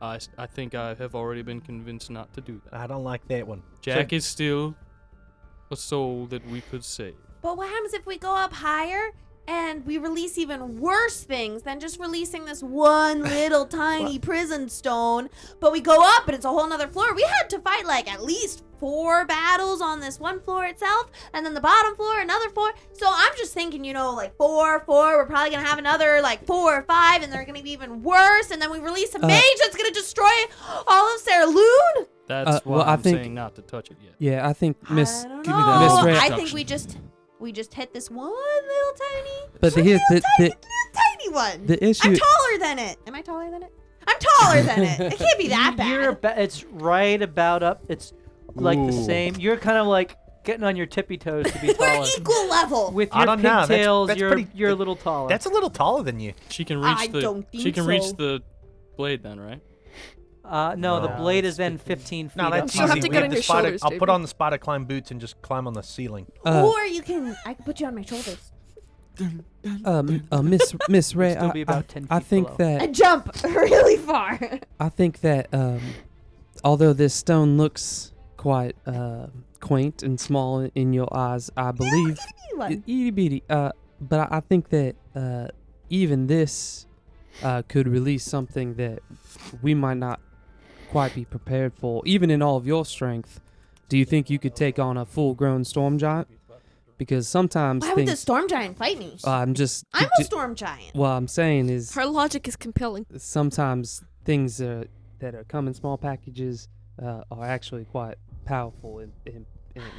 I think I have already been convinced not to do that. I don't like that one. Jack is still a soul that we could save. But what happens if we go up higher and we release even worse things than just releasing this one little tiny prison stone? But we go up and it's a whole nother floor. We had to fight like at least 4 battles on this one floor itself, and then the bottom floor, another 4. So I'm just thinking, like 4, we're probably gonna have another like 4 or 5, and they're gonna be even worse. And then we release a mage that's gonna destroy all of Serloon. That's why I I'm think- saying not to touch it yet. Yeah, I think Miss. I don't give me know. that Miss whole Ray- I think instruction. we just hit this one little tiny. But one here's little the tiny one. the issue. I'm taller than it. Am I taller than it? I'm taller than it. It can't be that bad. It's right about up. It's like the Ooh. same. You're kind of like getting on your tippy toes to be We're taller. equal level. With I your don't know. That's- pigtails, that's you're pretty- you're a little taller. That's a little taller than you. She can I reach the don't think she can reach so. the blade then, right? No, the No, blade is then 15 feet No, that's You'll have easy. to We get have on the your spider. shoulders, I'll put JB. on the spider climb boots and just climb on the ceiling. Or I can put you on my shoulders. Miss Ray, still be about 10 I feet think below. that I jump really far. I think that although this stone looks quite quaint and small in your eyes, I believe itty bitty. But I think that even this could release something that we might not quite be prepared for. Even in all of your strength, do you think you could take on a full-grown storm giant? Because sometimes Why would the things. storm giant fight me? I'm just. I'm a storm giant. What I'm saying is, Her logic is compelling. sometimes things that come in small packages are actually quite powerful and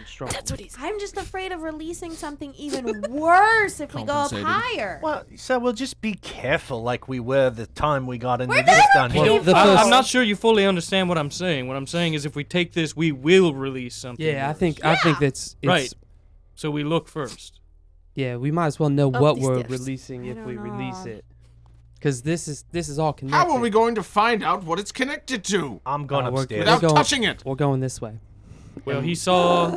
strong. That's what he's. I'm just afraid of releasing something even worse if we go up Compensated. higher. Well, so we'll just be careful like we were the time we got into We're this never dungeon. Well, the I'm first- not sure you fully understand what I'm saying. What I'm saying is if we take this, we will release something. Yeah, I worse. think that's Right. So we look first. Yeah, we might as well know Up what the we're stairs. releasing I if don't we know. release it. Because this is all connected. How are we going to find out what it's connected to I'm going we're- upstairs. without going- touching it? We're going this way. Well, he saw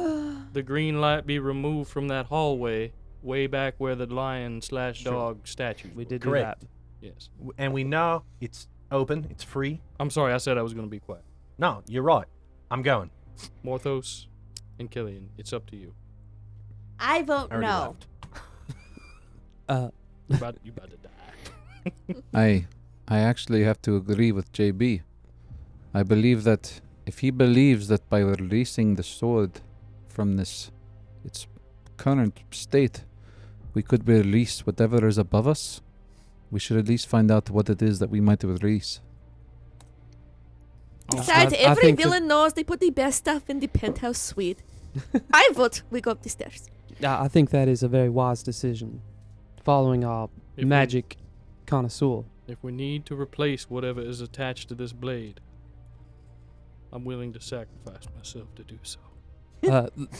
the green light be removed from that hallway way back where the lion/dog statue. We did Correct. do that. Yes. And we know it's open, it's free. I'm sorry, I said I was going to be quiet. No, you're right. I'm going. Morthos and Killian, it's up to you. I vote I already no. left. You about to die. I actually have to agree with JB. I believe that if he believes that by releasing the sword from its current state, we could release whatever is above us, we should at least find out what it is that we might release. Besides, I every think that- villain knows they put the best stuff in the penthouse suite. I vote we go up the stairs. I think that is a very wise decision, following our If we- magic connoisseur. If we need to replace whatever is attached to this blade, I'm willing to sacrifice myself to do so.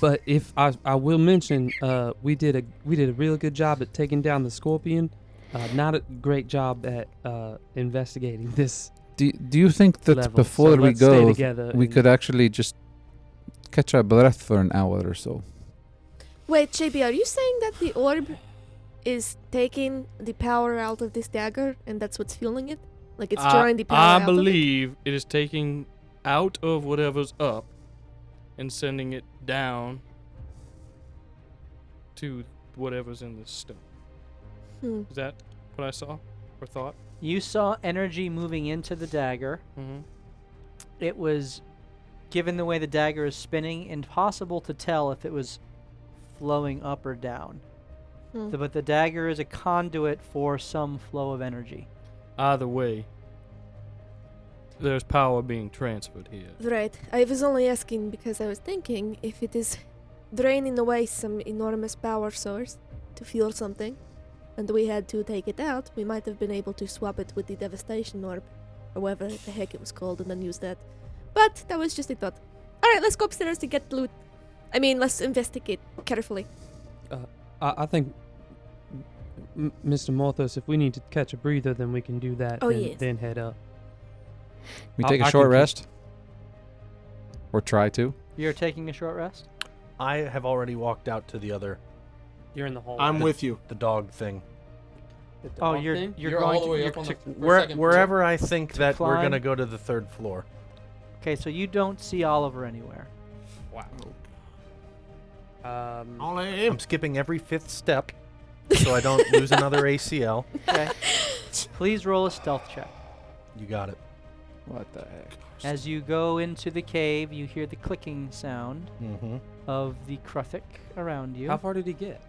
But if I will mention, we did a real good job at taking down the scorpion. Not a great job at investigating this Do you think that level. before So we let's stay go, together we and- could actually just catch our breath for an hour or so? Wait, JB, are you saying that the orb is taking the power out of this dagger and that's what's fueling it? Like it's drawing the power I out of it? believe it is taking out of whatever's up and sending it down to whatever's in the stone. Hmm. Is that what I saw or thought? You saw energy moving into the dagger. Mm-hmm. It was, given the way the dagger is spinning, impossible to tell if it was flowing up or down. Hmm. But the dagger is a conduit for some flow of energy. Either way, there's power being transferred here. Right. I was only asking because I was thinking if it is draining away some enormous power source to fuel something, and we had to take it out, we might have been able to swap it with the Devastation Orb, or whatever the heck it was called, and then use that. But that was just a thought. Alright, let's go upstairs to get loot. I mean, let's investigate carefully. I think, Mr. Morthos, if we need to catch a breather, then we can do that. Oh, then, yes. then head up. We I- take a I short can keep- rest? Or try to? You're taking a short rest? I have already walked out to the other, You're in the hall. I'm with you. the dog thing. Oh, you're going all the to, way you're up on to- the Wherever I think that we're climb? gonna go to the 3rd floor. Okay, so you don't see Oliver anywhere. Wow. All aim. I'm skipping every 5th step, so I don't lose another ACL. Okay. Please roll a stealth check. You got it. What the heck? As you go into the cave, you hear the clicking sound Mm-hmm. of the Kruthic around you. How far did he get?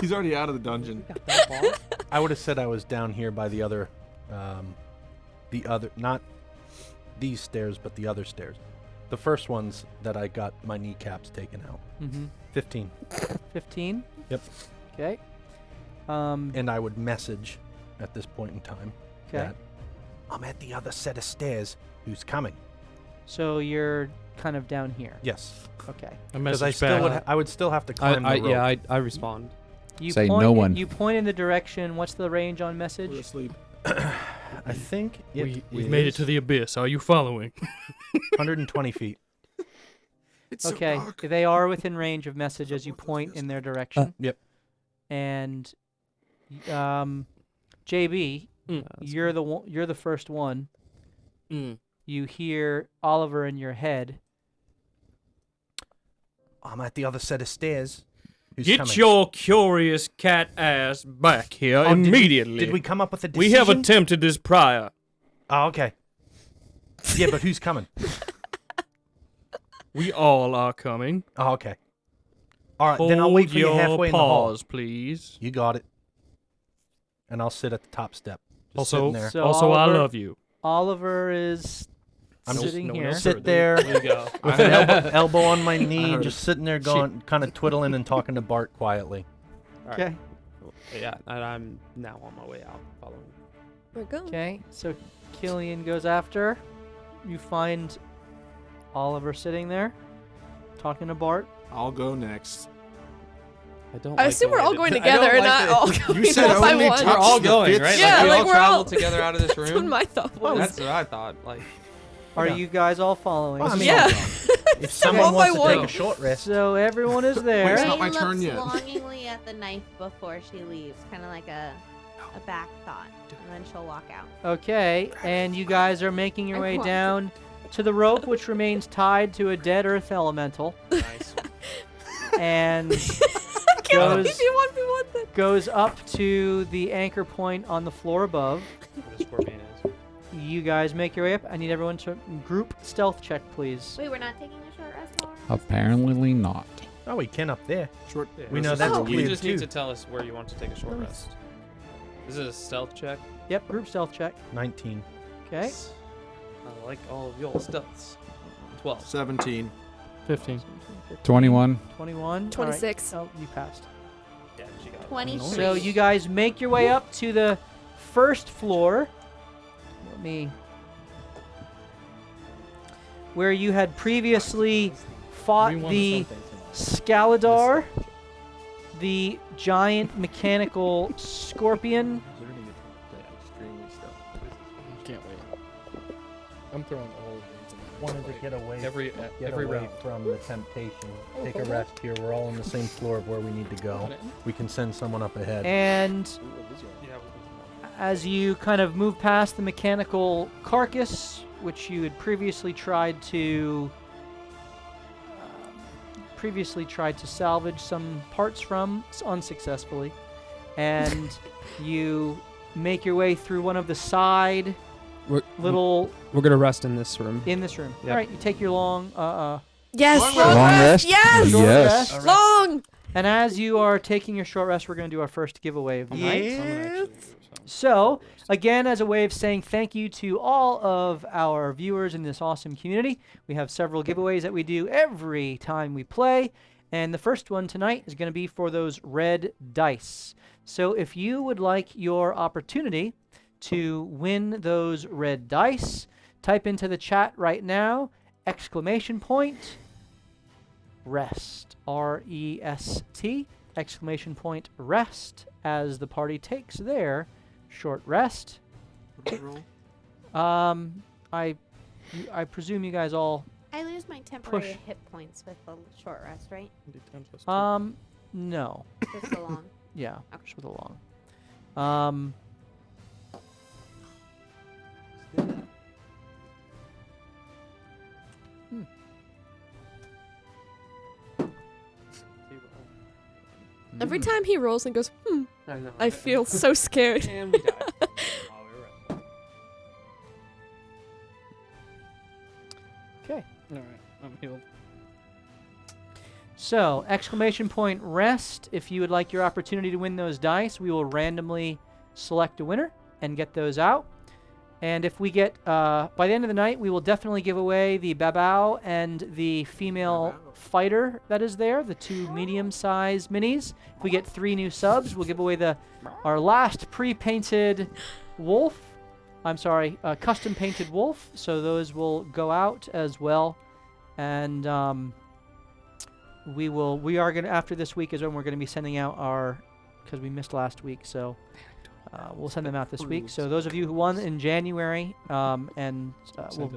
He's already out of the dungeon. Got that far? I would have said I was down here by the other, not these stairs, but the other stairs. The first ones that I got my kneecaps taken out. Mm-hmm. 15. 15? Yep. Okay. And I would message at this point in time Okay. that I'm at the other set of stairs. Who's coming? So you're kind of down here. Yes. Okay. A Because I message still back. would. I would still have to climb the rope. I respond. You Say point no one. You point in the direction. What's the range on We're message? asleep. I think We've made it to the abyss. Are you following? 120 feet. It's Okay. a rock. They are within range of message as you point in their direction. Yep. And JB, you're the first one. Mm. You hear Oliver in your head. I'm at the other set of stairs. Who's Get coming? your curious cat ass back here Oh, immediately. Did we come up with a decision? We have attempted this prior. Oh, okay. Yeah, but who's coming? We all are coming. Oh, okay. All right, Hold then I'll wait for you your halfway in the hall. paws, please. You got it. And I'll sit at the top step. Just Also, sitting there. So also, Oliver, I love you. Oliver is I'm just- sitting no one here. else Sit heard that. there There you go. with an elbow on my knee, heard just sitting there going, kind of twiddling and talking to Bart quietly. Okay. Yeah, and I'm now on my way out following. We're going. Okay. So Killian goes after. You find Oliver sitting there, talking to Bart. I'll go next. I don't. I like assume the we're way all that- going I don't together and like not that- all You going said one by only one. touch We're all the going, fifth right? Yeah, we like all we're travel all- together out of this That's what room. my thought was. That's what I thought. Like, Are Yeah. you guys all following? Well, I mean, Yeah. if someone one by wants to take one. a short rest, So everyone is Wait, there. it's Ray not my looks turn yet. longingly at the knife before she leaves, kind of like a back thought, and then she'll walk out. Okay, and you guys are making your I way want down to the rope, which remains tied to a dead earth elemental, nice. and I can't Goes- believe you want me want that. goes up to the anchor point on the floor above. The scorpion is. You guys make your way up. I need everyone to group stealth check, please. Wait, we're not taking a short rest, Laura? Apparently not. oh, we can up there. Short. Yeah, We this know is- that's You clear just too. need to tell us where you want to take a short rest. This is a stealth check. Yep, group stealth check. 19. Okay. I like all of your stealths. 12. 17. 15. 21. 21. All right. 26. Oh, you passed. Yeah, she got it. 23. So you guys make your way up to the first floor. Let me. Where you had previously fought the Scaladar, the giant mechanical scorpion. Can't wait. I'm throwing all of these in the Wanted to get away, Every get every away round. from the temptation. Take a rest here. We're all on the same floor of where we need to go. We can send someone up ahead. And Yeah, as you kind of move past the mechanical carcass, which you had previously tried to salvage some parts from unsuccessfully, and you make your way through one of the side We're gonna rest in this room. in this room. Yep. All right, you take your long Yes, Long long, Long rest. rest? Yes, short Yes. rest. long. And as you are taking your short rest, we're going to do our first giveaway of the night. Yes. So, again, as a way of saying thank you to all of our viewers in this awesome community, we have several giveaways that we do every time we play. And the first one tonight is going to be for those red dice. So if you would like your opportunity to win those red dice, type into the chat right now, ! Rest. R-E-S-T, ! Rest, as the party takes their short rest. What do we roll? I presume you guys all. I lose my temporary hit points with the short rest, right? No. Just so long. Yeah, Okay. just with a long. Every time he rolls and goes, I know. I feel so scared. And we died. Okay. All right, I'm healed. So, ! Rest. If you would like your opportunity to win those dice, we will randomly select a winner and get those out. And if we get, by the end of the night, we will definitely give away the Babao and the female fighter that is there, the two medium-sized minis. If we get 3 new subs, we'll give away our last pre-painted wolf. I'm sorry, custom-painted wolf. So those will go out as well. And we are going to, after this week is when we're going to be sending out our, because we missed last week, so we'll send them out this week. So those of you who won in January, we'll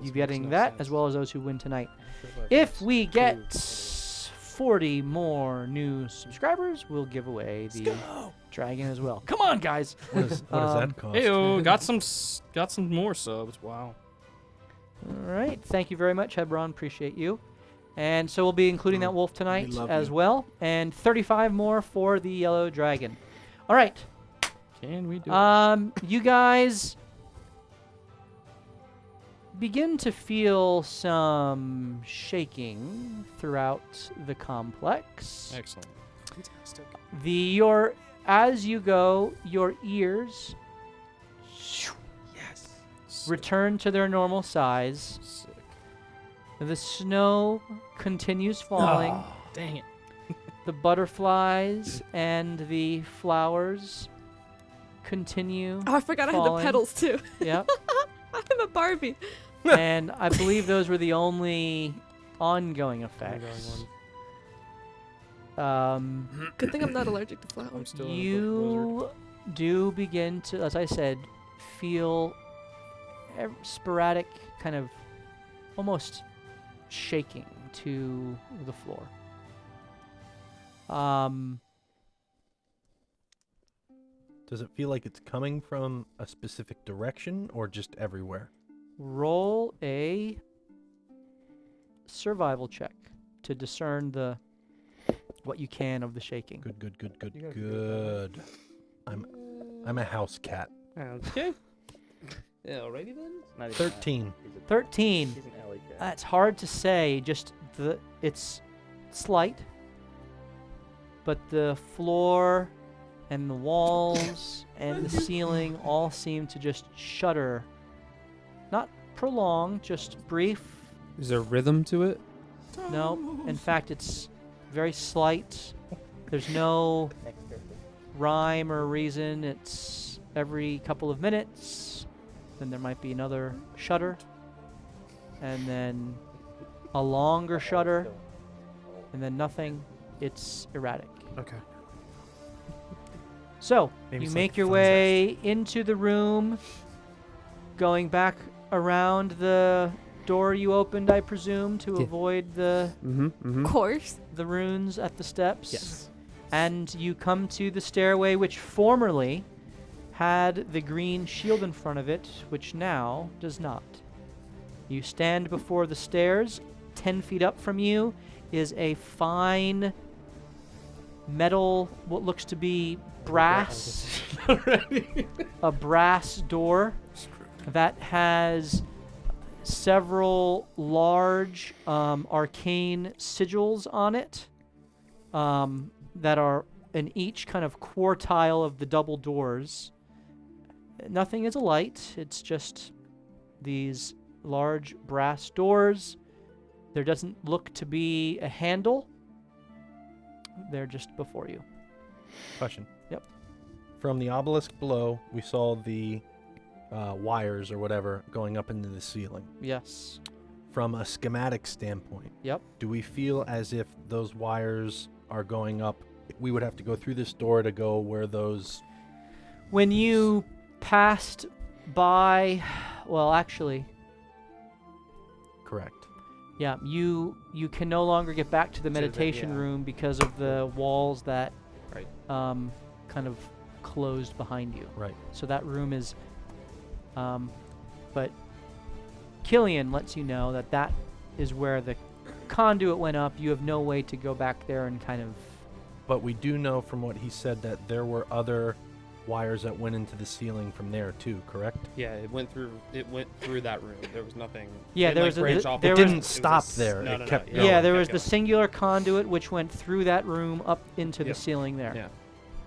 be getting that, as well as those who win tonight. If we get 40 more new subscribers, we'll give away the dragon as well. Come on, guys! What does that cost? Heyo, got some more subs. Wow. All right. Thank you very much, Hebron. Appreciate you. And so we'll be including that wolf tonight love as you. well. And 35 more for the yellow dragon. All right. Can we do it? You guys begin to feel some shaking throughout the complex. Excellent. Fantastic. As you go, your ears Yes. return to their normal size. Sick. The snow continues falling. Oh, dang it. The butterflies and the flowers continue. Oh, I forgot I had the falling. pedals too. Yep. I'm a Barbie. And I believe those were the only ongoing effects. Good thing I'm not allergic to I'm flowers. still in a You do begin to, as I said, feel sporadic kind of almost shaking to the floor. Does it feel like it's coming from a specific direction or just everywhere? Roll a survival check to discern what you can of the shaking. Good. You guys are good. I'm a house cat. Okay. Yeah, alrighty then. 13. 13. He's an alley cat. It's hard to say. Just it's slight, but the floor and the walls and the ceiling all seem to just shudder. Not prolonged, just brief. Is there rhythm to it? No, in fact, it's very slight. There's no rhyme or reason. It's every couple of minutes. Then there might be another shudder, and then a longer shudder, and then nothing. It's erratic. Okay. So, Maybe you it's make like your fun way into the room, going back around the door you opened, I presume, to Yeah. avoid the Of course. runes at the steps. Yes. And you come to the stairway, which formerly had the green shield in front of it, which now does not. You stand before the stairs. 10 feet up from you is a fine metal, what looks to be brass, a brass door that has several large arcane sigils on it that are in each kind of quartile of the double doors. Nothing is alight. It's just these large brass doors. There doesn't look to be a handle. there just before you. Question. Yep. From the obelisk below, we saw the wires or whatever going up into the ceiling. Yes. From a schematic standpoint, Yep. do we feel as if those wires are going up? We would have to go through this door to go where those... When you passed by, well, actually, Correct. yeah, you can no longer get back to the To the- meditation yeah. room because of the walls that Right. kind of closed behind you. Right. So that room is, but Killian lets you know that that is where the conduit went up. You have no way to go back there and kind of. But we do know from what he said that there were other wires that went into the ceiling from there too, correct? Yeah, it went through that room. There was nothing. Yeah, it there like was a- branched th- off there of was- it. Didn't It was stop a there. No, It no, kept no, going. Yeah, it there kept was the going. singular conduit which went through that room up into the Yep. ceiling there. Yeah.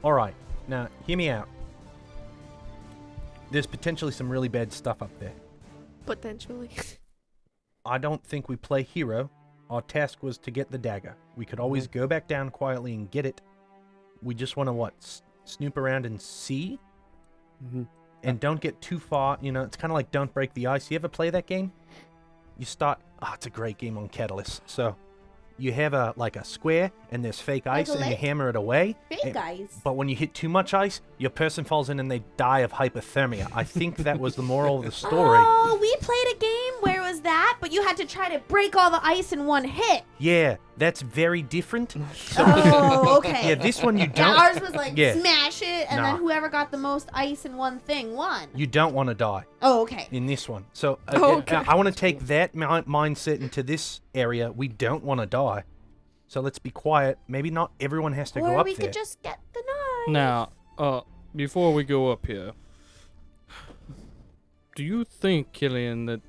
All right. Now, hear me out. There's potentially some really bad stuff up there. Potentially. I don't think we play hero. Our task was to get the dagger. We could always go back down quietly and get it. We just want to, snoop around and see? Mm-hmm. And don't get too far. You know, it's kind of like Don't Break the Ice. You ever play that game? You start... it's a great game on Catalyst. So, you have a square, and there's fake Like ice, a and you lake? hammer it away. Big and- guys. But when you hit too much ice, your person falls in and they die of hypothermia. I think that was the moral of the story. Oh, we played a game where it was that, but you had to try to break all the ice in one hit. Yeah, that's very different. So, Oh, okay. yeah, this one you Yeah, don't. ours was like Yeah. smash it, and Nah. then whoever got the most ice in one thing won. You don't want to die Oh, okay. in this one. So Okay. I want to take that mindset into this area. We don't want to die. So let's be quiet. Maybe not everyone has to go Or up we there. could just get the knife. Now, before we go up here, do you think, Killian,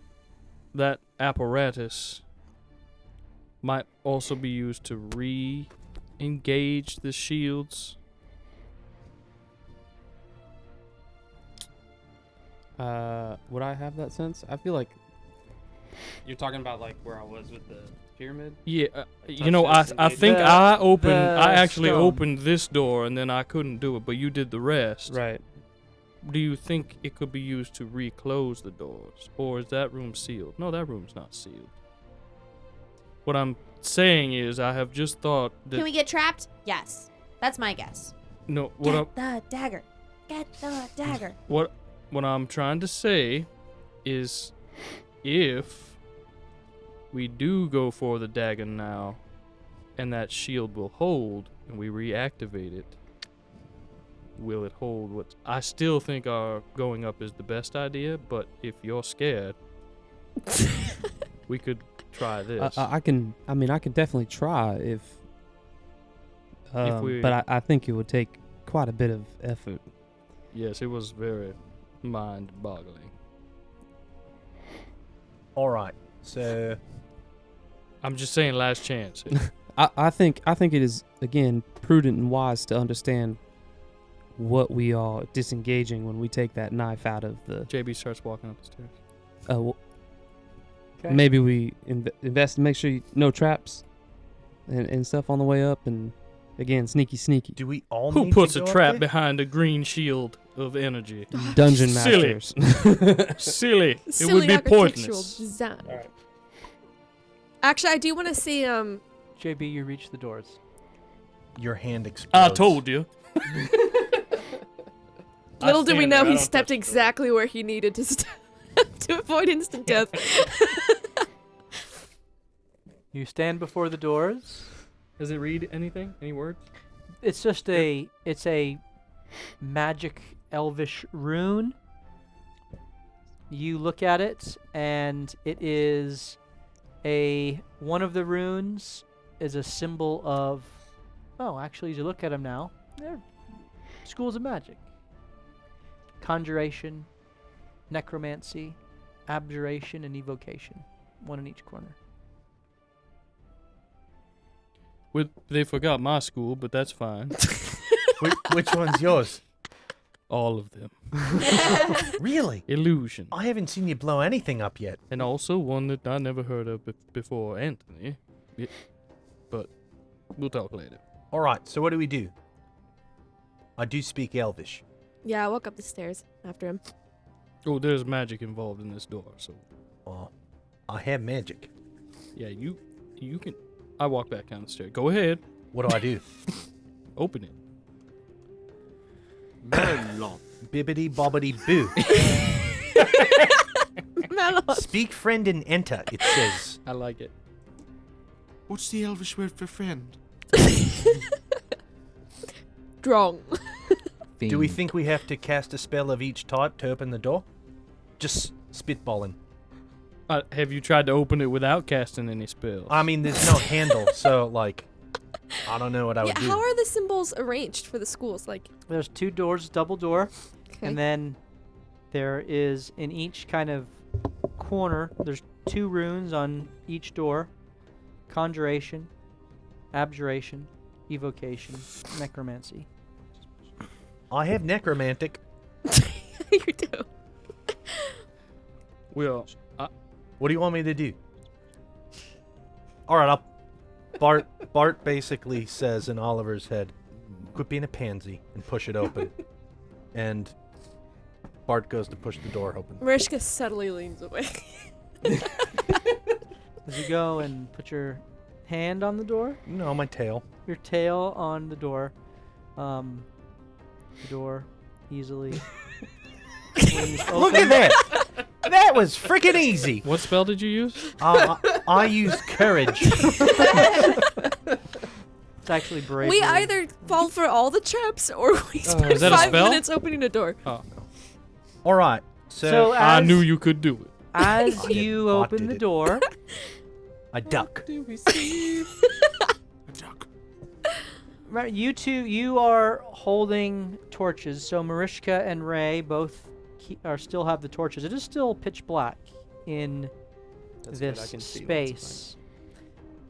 that apparatus might also be used to re-engage the shields? Would I have that sense? I feel like you're talking about like where I was with the pyramid. Yeah, Touch you know, this I and think the- I actually stone. opened this door and then I couldn't do it, but you did the rest. Right. Do you think it could be used to reclose the doors, or is that room sealed? No, that room's not sealed. What I'm saying is, I have just thought that Can we get trapped? Yes. That's my guess. no. What Get the dagger. Get the dagger. what I'm trying to say is, if we do go for the dagger now, and that shield will hold, and we reactivate it, will it hold? What I still think our going up is the best idea, but if you're scared, we could try this. I can definitely try if we- but I think it would take quite a bit of effort. Yes, it was very mind-boggling. All right. So I'm just saying, last chance. I think it is again prudent and wise to understand what we are disengaging when we take that knife out of the. JB starts walking up the stairs. Okay. Maybe we invest, make sure no traps and stuff on the way up, and again sneaky do we all Who need puts to a go up trap there? behind a green shield of energy? dungeon Silly. masters. Silly. It Silly would be architectural pointless. design. Alright. Actually, I do want to see JB, you reach the doors. Your hand explodes. I told you. Little did we stand know there, I he don't stepped touch the door. exactly where he needed to step to avoid instant death. You stand before the doors. Does it read anything? Any words? It's just it's a magic elvish rune. You look at it, and it is one of the runes is a symbol of. Oh, actually, as you look at them now, they're schools of magic. Conjuration, necromancy, abjuration, and evocation. One in each corner. They forgot my school, but that's fine. Which one's yours? All of them. Really? Illusion. I haven't seen you blow anything up yet. And also one that I never heard of before, Anthony. But we'll talk later. All right, so what do we do? I do speak Elvish. Yeah, I walk up the stairs after him. Oh, there's magic involved in this door, so I have magic. yeah, you can. I walk back down the stairs. Go ahead, What do I do? open it. Melon. Bibbity bobbity boo. Melon. Speak friend and enter, it says. I like it. What's the Elvish word for friend? Draung. Do we think we have to cast a spell of each type to open the door? Just spitballing. Have you tried to open it without casting any spells? I mean, there's no handle, so, like, I don't know what I would do. How are the symbols arranged for the schools? Like, There's 2 doors, double door, okay. and then there is in each kind of corner, there's 2 runes on each door. Conjuration, abjuration, evocation, necromancy. I have necromantic. you do. Well, What do you want me to do? All right, Bart basically says in Oliver's head, quit being a pansy and push it open. And Bart goes to push the door open. Mariska subtly leans away. As you go and put your hand on the door, No, my tail. your tail on the door, the door easily swings open. Look at that! That was freaking easy. what spell did you use? I use courage. It's actually bravery. We either fall for all the traps or we spend is that a 5 spell? minutes opening a door. Oh, All right, So I as- knew you could do it. As did. you Bart open did the it. door, I duck. A duck. remember, you two, you are holding torches. So Mariska and Ray both still have the torches. It is still pitch black in That's good, I this can see, that's space.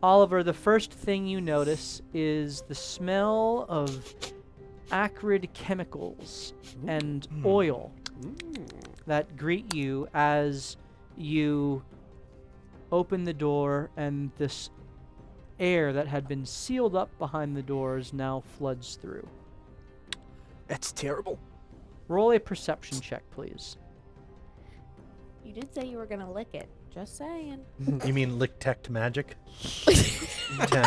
Oliver, the first thing you notice is the smell of acrid chemicals and oil that greet you as you open the door, and this air that had been sealed up behind the doors now floods through. That's terrible. Roll a perception check, please. You did say you were gonna lick it. Just saying. You mean lick tech magic? 10.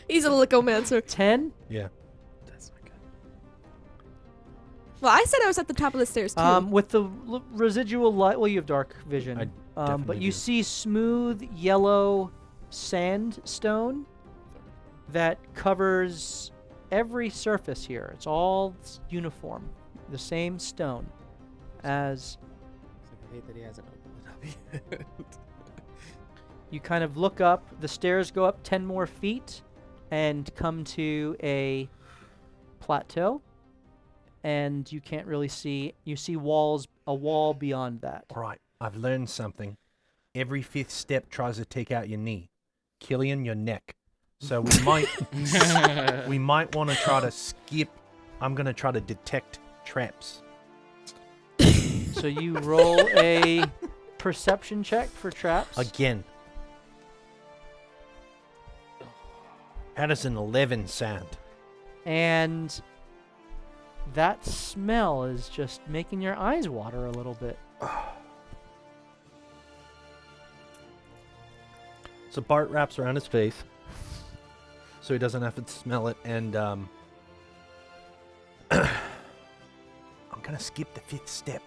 He's a lickomancer. 10? Yeah. That's not good. Well, I said I was at the top of the stairs too. With the residual light, well, you have dark vision. But definitely you do. see smooth yellow sandstone that covers every surface here. It's all uniform, the same stone as I hate that he hasn't opened it up yet. you kind of look up. The stairs go up 10 more feet and come to a plateau, and you can't really see. You see a wall beyond that. All right, I've learned something. Every 5th step tries to take out your knee, killing your neck. So we might want to try to skip. I'm gonna try to detect traps. So you roll a perception check for traps. Again. How does an 11 sound? And that smell is just making your eyes water a little bit. So Bart wraps around his face so he doesn't have to smell it, and I'm gonna skip the 5th step.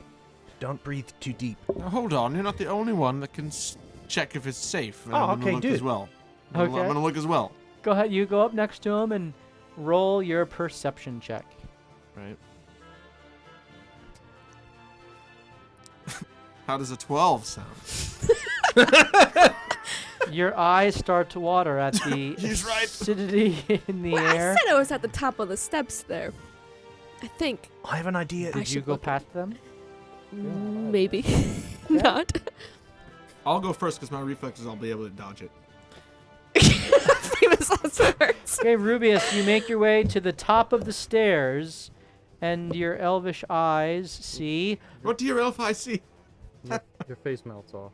Don't breathe too deep. Now, hold on, you're not the only one that can check if it's safe. And Oh, I'm gonna okay, look dude. as well. I'm Okay. gonna look as well. Go ahead, you go up next to him and roll your perception check. Right. How does a 12 sound? Your eyes start to water at the He's right. acidity in the Well, I air. said I was at the top of the steps there. I think. I have an idea. I Did you should go look past them? Maybe. Not. I'll go first because my reflexes, I'll be able to dodge it. Famous last words. Okay, Rubius, you make your way to the top of the stairs, and your elvish eyes see What do your elf eye see? Your face melts off.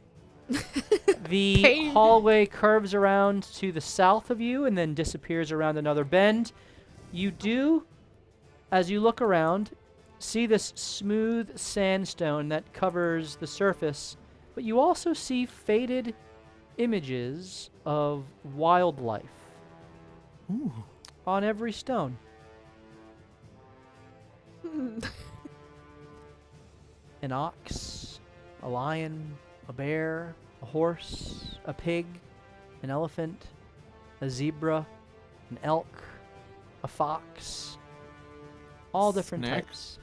The Pain. hallway curves around to the south of you and then disappears around another bend. You do, as you look around, see this smooth sandstone that covers the surface, but you also see faded images of wildlife Ooh. on every stone. An ox, a lion, a bear, a horse, a pig, an elephant, a zebra, an elk, a fox, all different Snake. types.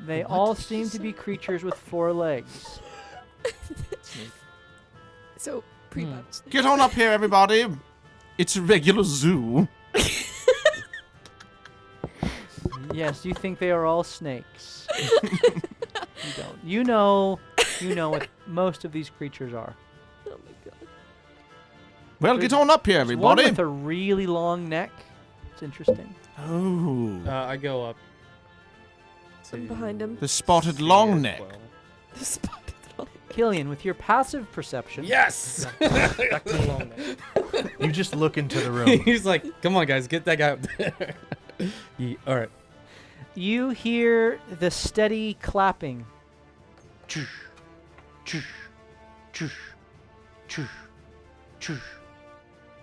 They all seem to be creatures with 4 legs. So, pretty much. Get on up here, everybody. It's a regular zoo. Yes, you think they are all snakes. You don't. You know what most of these creatures are. Oh my god. Well, get on up here, There's one everybody. with a really long neck. It's interesting. Oh. I go up. I'm behind him. The spotted long neck. The spotted long. Killian, with your passive perception, Yes! Back to the long neck. You just look into the room. He's like, come on, guys, get that guy up there. All right. you hear the steady clapping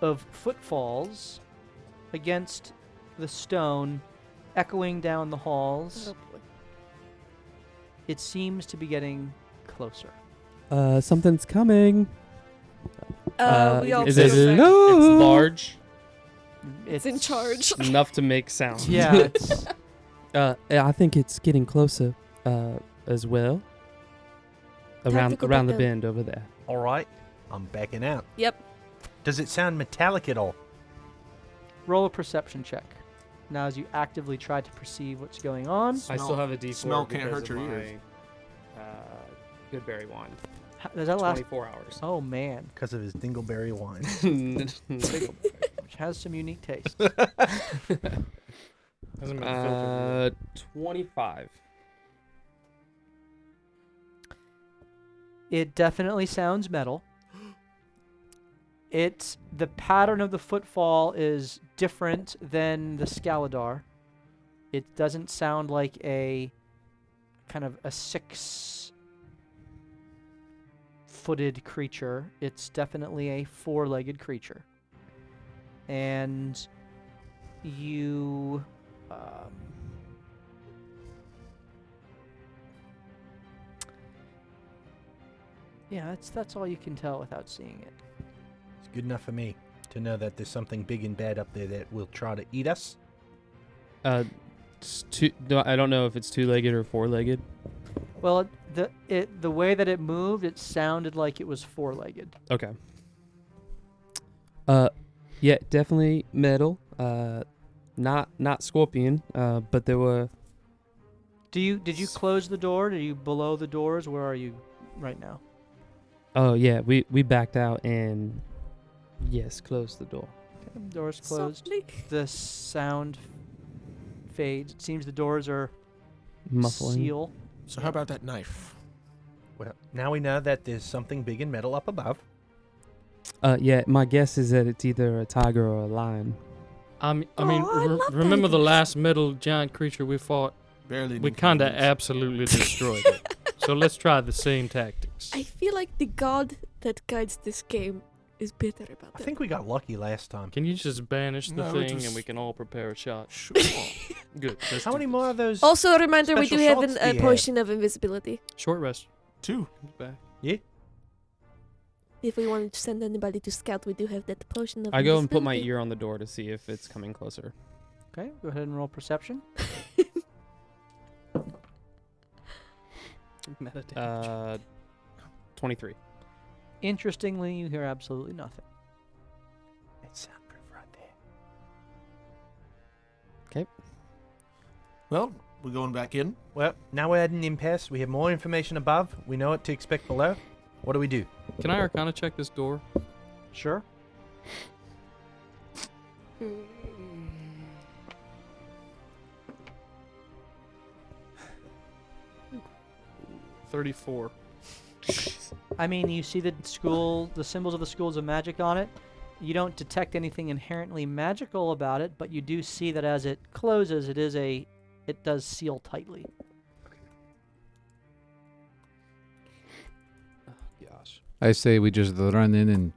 of footfalls against the stone, echoing down the halls. Oh boy. It seems to be getting closer. Something's coming. We all is feel it that. low? It's large, It's in charge. enough to make sound. Yeah, it's I think it's getting closer as well. Tactical Around the backdown. bend over there. All right, I'm backing out. Yep. Does it sound metallic at all? roll a perception check. Now, as you actively try to perceive what's going on, I still have a D4 Smell can't because hurt of your my, ears. Good berry wine. does that last? 24 hours. Oh man, Because of his dingleberry wine. which has some unique taste. Hasn't been filtered. 25. It definitely sounds metal. The pattern of the footfall is different than the Scaladar. It doesn't sound like a kind of a 6-footed creature. It's definitely a 4-legged creature. And you yeah, that's all you can tell without seeing it. It's good enough for me to know that there's something big and bad up there that will try to eat us. I don't know if it's 2-legged or 4-legged. Well, the way that it moved, it sounded like it was 4-legged. Okay. Yeah, definitely metal. Not scorpion. But there were. Did you close the door? Are you below the doors? Where are you right now? Oh yeah, we backed out and yes, closed the door. Okay, doors closed. Softly. The sound fades. It seems the doors are Muffling. seal. So how about that knife? Well, now we know that there's something big and metal up above. Yeah, my guess is that it's either a tiger or a lion. I mean, Oh, I love remember the tigers. last metal giant creature we fought? Barely. We need kind of convenience. absolutely destroyed it. So let's try the same tactics. I feel like the god that guides this game is bitter about I that. think we got lucky last time. Can you just banish the No, it thing was- and we can all prepare a shot? Sure. Good. let's How do many this. more of those? Also, a reminder, we Special do have shots a do you potion of invisibility. Short rest. 2. Comes back. If we wanted to send anybody to scout, we do have that potion of I go and put my invisibility. ear on the door to see if it's coming closer. Okay, go ahead and roll perception. Meditate. 23. Interestingly, you hear absolutely nothing. It's soundproof right there. Well, we're going back in. Well, now we're at an impasse. We have more information above. We know what to expect below. What do we do? Can I Arcana check this door? Sure. 34. I mean, you see the symbols of the schools of magic on it. You don't detect anything inherently magical about it, but you do see that as it closes, it does seal tightly. Oh, gosh. I say we just run in and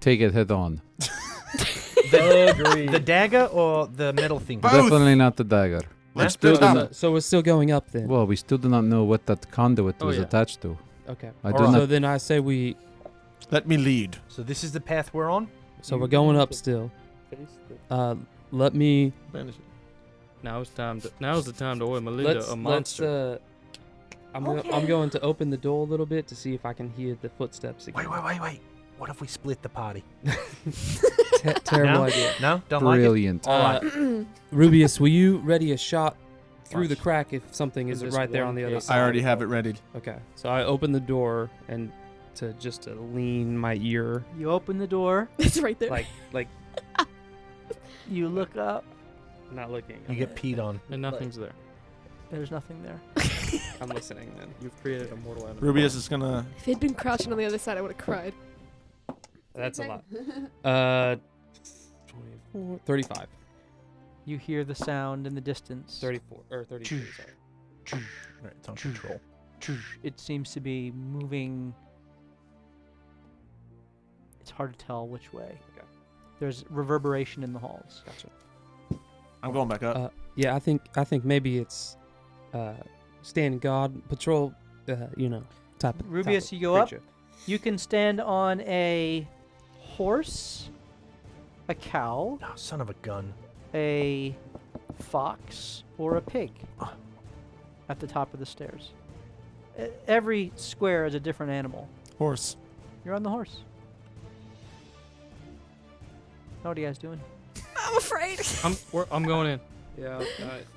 take it head on. The dagger or the metal thing? Both. Definitely not the dagger. Let's still do do that. not- So we're still going up then. Well, we still do not know what that conduit Oh, was yeah. attached to. Okay. I do Alright. So not. then I say we. Let me lead. So this is the path we're on? So we're going up still. Let me. Now's the time to order Melinda a monster. I'm Okay. going to open the door a little bit to see if I can hear the footsteps again. Wait. What if we split the party? Terrible No? idea. No? Don't like it? Brilliant. Rubius, will you ready a shot through the Watch. crack if something is There's right there on one the other gate. side? I already have it ready. Okay. So I open the door and to lean my ear You open the door. It's right there. like You look up. not looking. You get peed on. And nothing's there. There's nothing there. I'm listening then. You've created a mortal enemy. Rubius is gonna. If he'd been crouching on the other side, I would have cried. That's a lot. 24, 35, You hear the sound in the distance. 34 or 33. Sorry. Right, it's on control. It seems to be moving. It's hard to tell which way. Okay. There's reverberation in the halls. Gotcha. I'm going back up. Yeah, I think maybe it's stand guard patrol. Type of Rubius, you go up. You can stand on a horse, a cow, Oh, son of a gun. a fox, or a pig at the top of the stairs. Every square is a different animal. Horse. You're on the horse. What are you guys doing? I'm afraid. I'm going in. Yeah,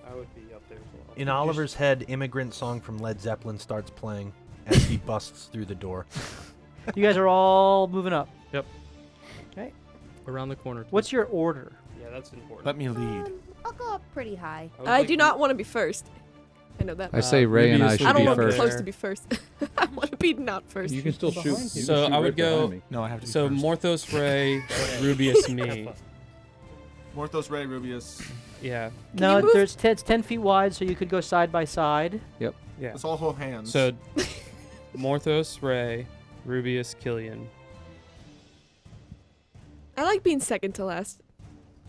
I would be up there as well. In Oliver's head, Immigrant Song from Led Zeppelin starts playing as he busts through the door. You guys are all moving up. Around the corner. What's your order? Yeah, that's important. Let me lead. I'll go up pretty high. I do not want to be first. I know that. I say Ray and I Rubius should I don't be want to be first. close to be first. I want to be not first. You can still shoot. So I would go. No, I have to be So first. Morthos, Ray, Rubius, me. Morthos, Ray, Rubius. Yeah. No, you move? it's 10 feet wide, so you could go side by side. Yeah. Let's all hold hands. So Morthos, Ray, Rubius, Killian, I like being second to last.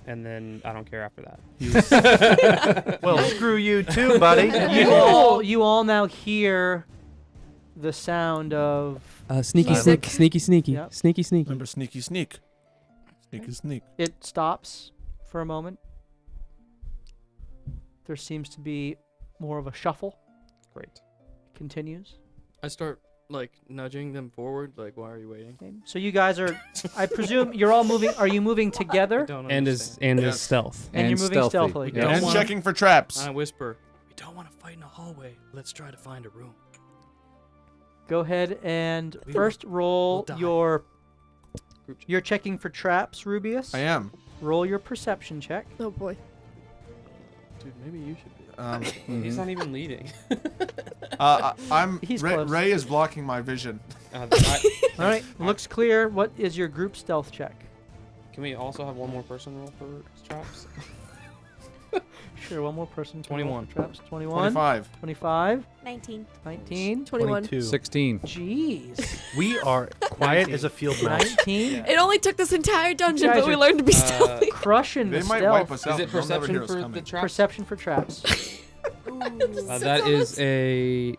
and then I don't care after that. Well, screw you too, buddy. You all now hear the sound of Sneaky, Music. sneaky, Yep. sneaky. remember, sneaky sneak. Sneaky sneak. it stops for a moment. There seems to be more of a shuffle. Great. Continues. I start nudging them forward. Like, why are you waiting? Okay. So you guys are, I presume you're all moving. Are you moving together? Don't And understand. is stealth. And you're moving stealthily. Yeah. And wanna- checking for traps. I whisper. We don't want to fight in a hallway. Let's try to find a room. Go ahead and We first roll we'll die. your. Group check. You're checking for traps, Rubius. I am. Roll your perception check. Oh boy. Dude, maybe you should be. He's not even leading. I'm. He's Ray, close. Ray is blocking my vision. All right. Looks clear. What is your group stealth check? Can we also have one more person roll for traps? Sure. One more person. can roll 21. for Traps. 21. 25. 25. 19. 19. 21. 22. 16. Jeez. We are quiet as a field mouse. 19. Yeah. It only took this entire dungeon, guys but we are, learned to be stealthy. Crushing They the might stealth. wipe us out. Is it They'll never hear perception us for the coming. traps? Perception for traps. That is a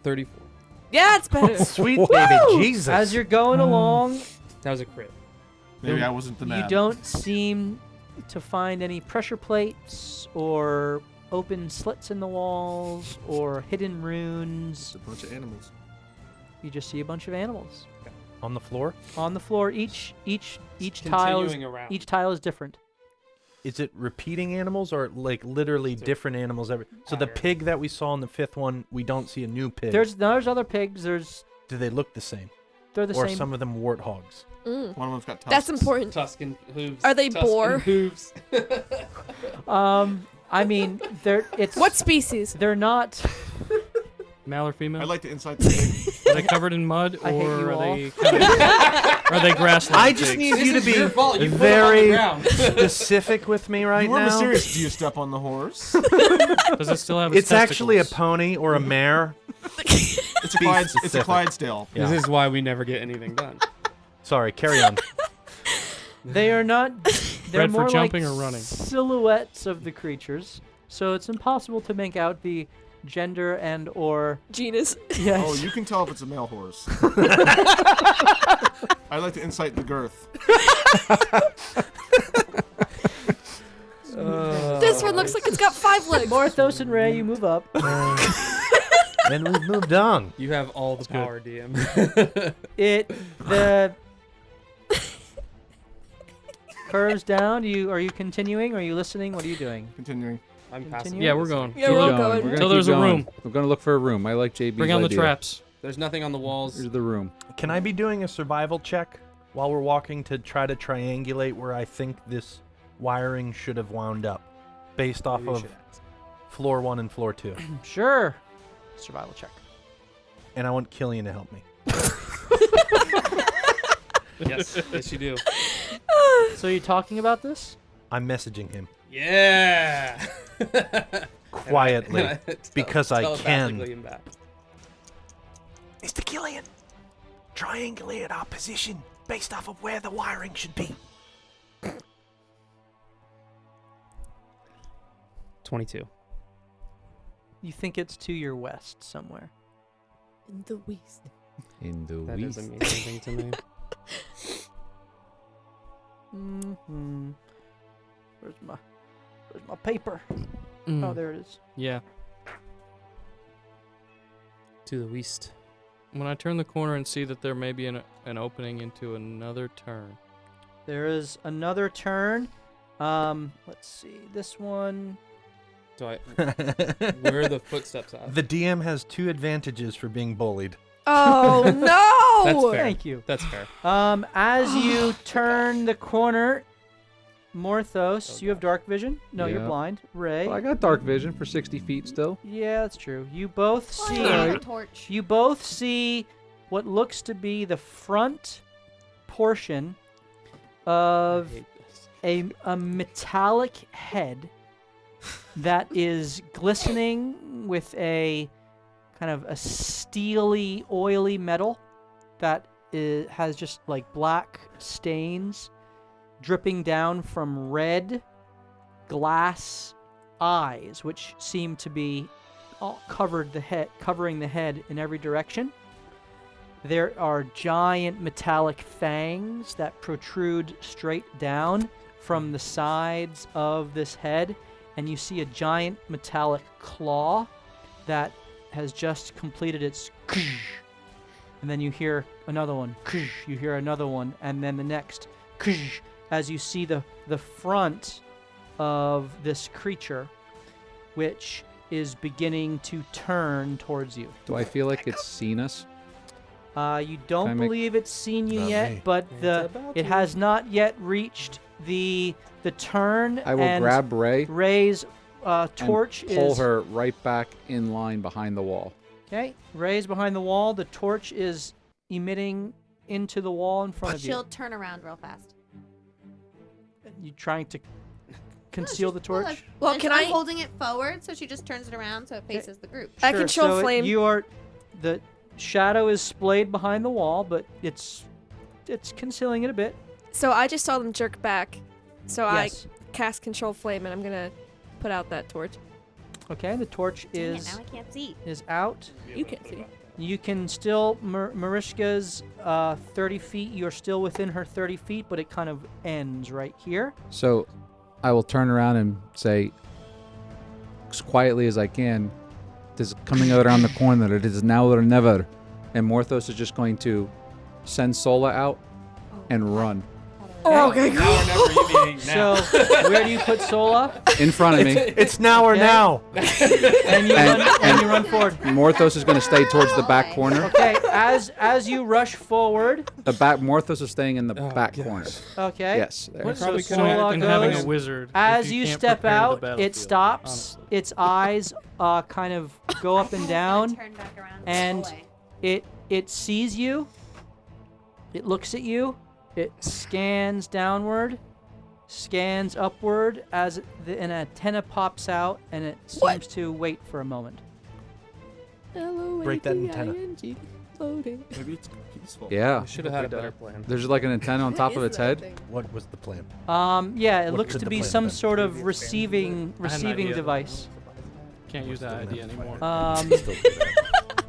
34. Yeah, it's better. Sweet baby Jesus. As you're going along, That was a crit. Maybe I wasn't the man. you don't seem to find any pressure plates or open slits in the walls or hidden runes. It's a bunch of animals. You just see a bunch of animals On the floor? on the floor. Each tile is, Continuing around. each tile is different. Is it repeating animals or literally different animals every? So the pattern. pig that we saw in the fifth one, we don't see a new pig. There's other pigs. Do they look the same? They're the or same. some of them warthogs? Mm. One of them's got tusks. That's important. Tuscan hooves. Are they Tuscan boar? hooves. I mean, it's What species? They're not. Male or female? I'd like to insight the pig. Are they covered in mud, I hate or you are all. they are they grassland I just pigs? need you to be fault. You very put it on the ground. specific with me right You were now. mysterious. Do you step on the horse? Does it still have its It's actually a testicles? pony or a mare. It's a specific. Clydesdale. Yeah. This is why we never get anything done. Sorry, carry on. They are not. They're Bred for more jumping like or running? silhouettes of the creatures, so it's impossible to make out the gender and or Genus. yes. Oh, you can tell if it's a male horse. I'd like to insight the girth. This one looks like it's got 5 legs. Morthos and Ray, you move up. And we've moved on. You have all the power, DM. The curves down. Are you continuing? Are you listening? What are you doing? Continuing. I'm Continue. passing. Yeah, we're going. Yeah, we're all going. We're gonna Till keep there's a going. room. We're gonna look for a room. I like JB's Bring on the idea. traps. There's nothing on the walls. Here's the room. Can I be doing a survival check while we're walking to try to triangulate where I think this wiring should have wound up, based off Maybe you of should ask. floor 1 and floor 2? Sure. Survival check. And I want Killian to help me. Yes, yes, you do. So you're talking about this? I'm messaging him Yeah. quietly because I can. telepathically and back. Mr. Killian, triangulate our position based off of where the wiring should be. 22. You think it's to your west somewhere. In the west. In the That west. doesn't mean anything to me. Mm-hmm. Where's my paper? Mm. Oh, there it is. Yeah. To the west. When I turn the corner and see that there may be an opening into another turn. There is another turn. Let's see. This one. Do I? Where are the footsteps at? The DM has 2 advantages for being bullied. Oh no! That's fair. Thank you. That's fair. As you turn the corner, Morthos, Oh, you have dark vision. No, you're Yeah. blind. Ray. Well, I got dark vision for 60 feet still. Yeah, that's true. You both Why see. not a torch? You both see what looks to be the front portion I of hate this. a metallic head that is glistening with a kind of a steely, oily metal that has just like black stains dripping down from red glass eyes, which seem to be all covering the head in every direction. There are giant metallic fangs that protrude straight down from the sides of this head, and you see a giant metallic claw that has just completed its and then you hear another one, you hear another one, and then the next as you see the front of this creature, which is beginning to turn towards you. Do I feel like it's seen us? You don't Can I make- believe it's seen you Not yet, me. but It's about it to. has not yet reached the turn. I will and grab Ray Ray's torch and pull is her right back in line behind the wall. okay. Ray's behind the wall. The torch is emitting into the wall in front of you. She'll turn around real fast. You trying to conceal the torch? Look, Well, and can I'm I- holding it forward, so she just turns it around so it faces the group. I Sure, control so flame. You are the shadow is splayed behind the wall, but it's concealing it a bit. So I just saw them jerk back. So Yes. I cast control flame and I'm gonna put out that torch. Okay. The torch Dang it, is now I can't see. out. You can't see. You can still Marishka's 30 feet. You're still within her 30 feet, but it kind of ends right here. So I will turn around and say, as quietly as I can, this is coming out around the corner. It is now or never. And Morthos is just going to send Sola out and run Oh, okay, Now or never, you meaning now. So where do you put Sola? in front of me. It's now or Okay. now. And you run forward. Morthos is going to stay towards the back corner. Okay. As you rush forward. The back Morthos is staying in the Oh, back gosh. corner. Okay. Yes. There. What So probably Sola than having a goes- wizard. if As you you can't step prepare the out, it battlefield, stops. honestly. Its eyes kind of go up and down, Turn back around. and Away. it sees you. It looks at you. It scans downward, scans upward as an antenna pops out, and it seems to wait for a moment. Break that antenna. L-O-A-D-I-N-G, Floating. Maybe it's peaceful. Yeah. We should have had a better plan. There's like an antenna on top of its head. What was the plan? Yeah, it What looks could to the be plan some have been? sort of receiving I had an idea. device. Can't use that idea anymore. Um, Still do that.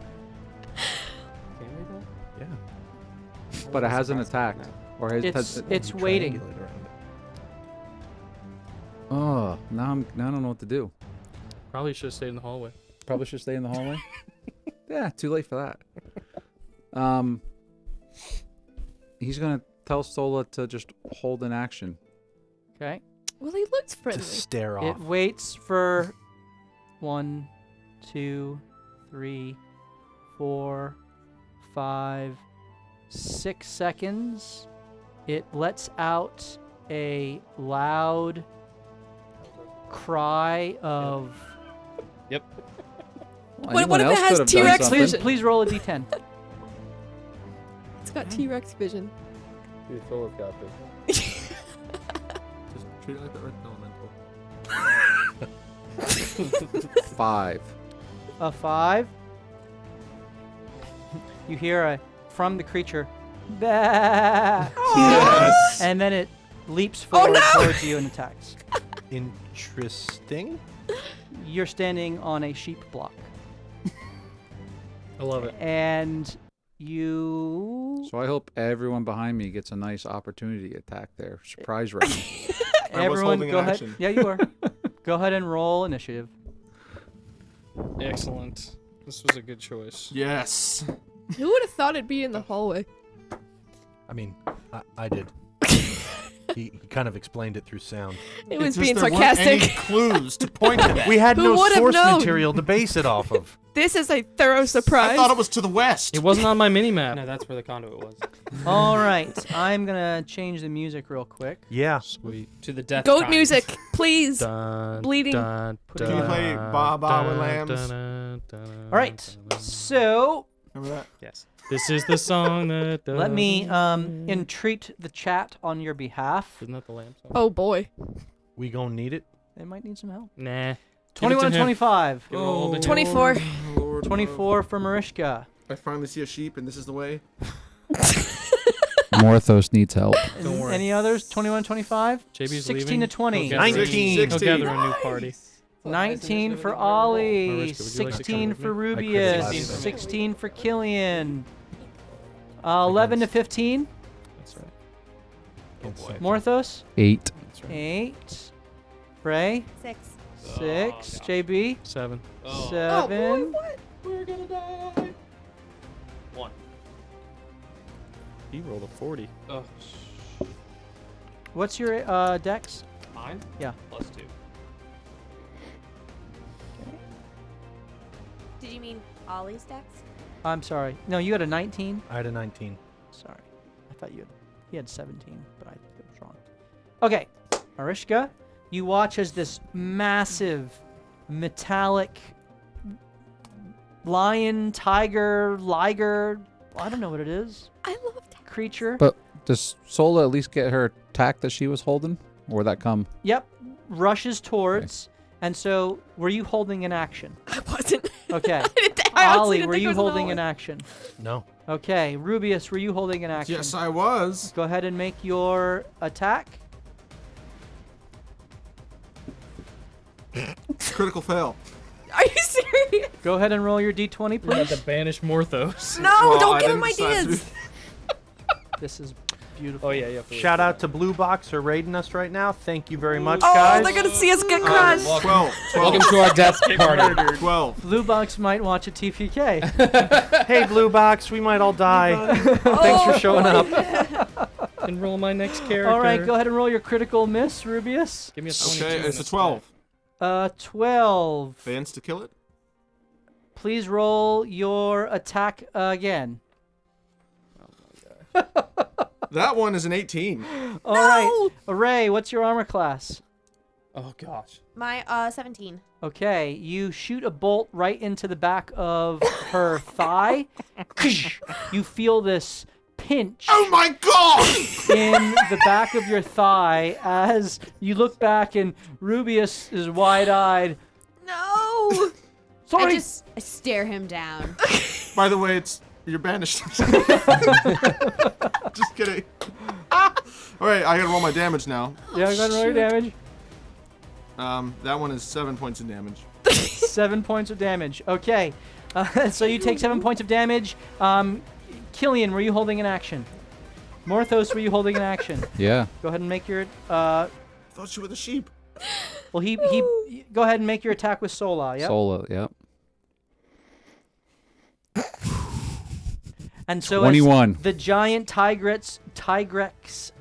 Yeah. But it hasn't attacked. Or it's waiting. Triangulate around it. Oh, now I don't know what to do. Probably should have stayed in the hallway. Probably should stay in the hallway. Yeah, too late for that. He's gonna tell Sola to just hold an action. Okay. Well, he looks To friendly. stare off. It waits for 1, 2, 3, 4, 5, 6 seconds. It lets out a loud cry of. Well, What if anyone it else has could have done T-Rex something. vision? Please roll a d10. It's got T-Rex vision. Dude, Solo's got this. Just treat it like the Earth Elemental. 5. A 5. You hear from the creature. Bah! Yes. And then it leaps forward towards you and attacks. Interesting. You're standing on a sheep block. I love it. And you. So I hope everyone behind me gets a nice opportunity attack there. Surprise round. I was Everyone, holding go an ahead. action. Yeah, you are. Go ahead and roll initiative. Excellent. This was a good choice. Yes. Who would have thought it'd be in the hallway? I mean, I did. He kind of explained it through sound. It was It's just being there weren't any sarcastic. clues to point to that. We had Who no would have source known? material to base it off of. This is a thorough surprise. I thought it was to the west. It wasn't on my mini map. No, that's where the conduit was. All right. I'm going to change the music real quick. Yeah. Sweet. To the death. Goat kind. music, please. Dun, Bleeding. dun, Can you play dun, Ba Ba with dun, Lambs? dun, dun, All right. dun. So Remember that? Yes. This is the song that. let me entreat the chat on your behalf. Isn't that the lamp song? Oh boy. We gonna need it. They might need some help. Nah. 21, 25. Give it all to him. 24. Lord 24 for Marishka. I finally see a sheep, and this is the way. Morthos needs help. Don't worry. Any others? 21, 25? JB's 16 leaving. to 20. He'll gather a new- 19. He'll gather a new party. 19 for Ollie. Marishka, would you like to 16 come for with me? Rubius. criticized him. 16 for Killian. 11 to 15. That's right. Can't say. Morthos. 8. That's right. 8. Bray. 6. 6. JB. 7. 7. We're gonna die. 1. He rolled a 40. Oh, What's your dex? mine? Yeah. +2. Did you mean Ollie's dex? I'm sorry. No, you had a 19. I had a 19. Sorry. I thought he had 17, but I was wrong. Okay. Marishka, you watch as this massive metallic lion, tiger, liger, I don't know what it is, I love that. creature. But does Sola at least get her attack that she was holding? Or would that come? Yep. Rushes towards. And so, were you holding an action? I wasn't. Okay. I honestly Ollie, didn't were think it you was in the holding an hallway. action? No. Okay. Rubius, were you holding an action? Yes, I was. Go ahead and make your attack. Critical fail. Are you serious? Go ahead and roll your d20, We had please. to banish Morthos. No, Well, don't I give him didn't decide to ideas. This is beautiful. Oh, yeah, you have to Shout out to Blue Box for raiding us right now. Thank you very much, Oh, guys. they're gonna see us get crushed. 12. Welcome to our death party. 12. Blue Box might watch a TPK. Hey, Blue Box, we might all die. Thanks for showing up. Can roll my next character. All right, go ahead and roll your critical miss, Rubius. Give me a 22. Okay, and it's a that's 12. 12. Fans to kill it? Please roll your attack again. That one is an 18. All right. Ray, what's your armor class? Oh gosh. My 17. Okay, you shoot a bolt right into the back of her thigh. You feel this pinch Oh my god! in the back of your thigh as you look back and Rubius is wide-eyed. No! Sorry. I stare him down. By the way, you're banished. Just kidding. All right, I gotta roll my damage now. Yeah, go ahead and roll your damage. That one is 7 points of damage. 7 points of damage. Okay, so you take 7 points of damage. Killian, were you holding an action? Morthos, were you holding an action? Yeah. Go ahead and make your. I thought you were the sheep. Well, he go ahead and make your attack with Sola. Yep. Solo, yep. And so 21. as the giant Tigrex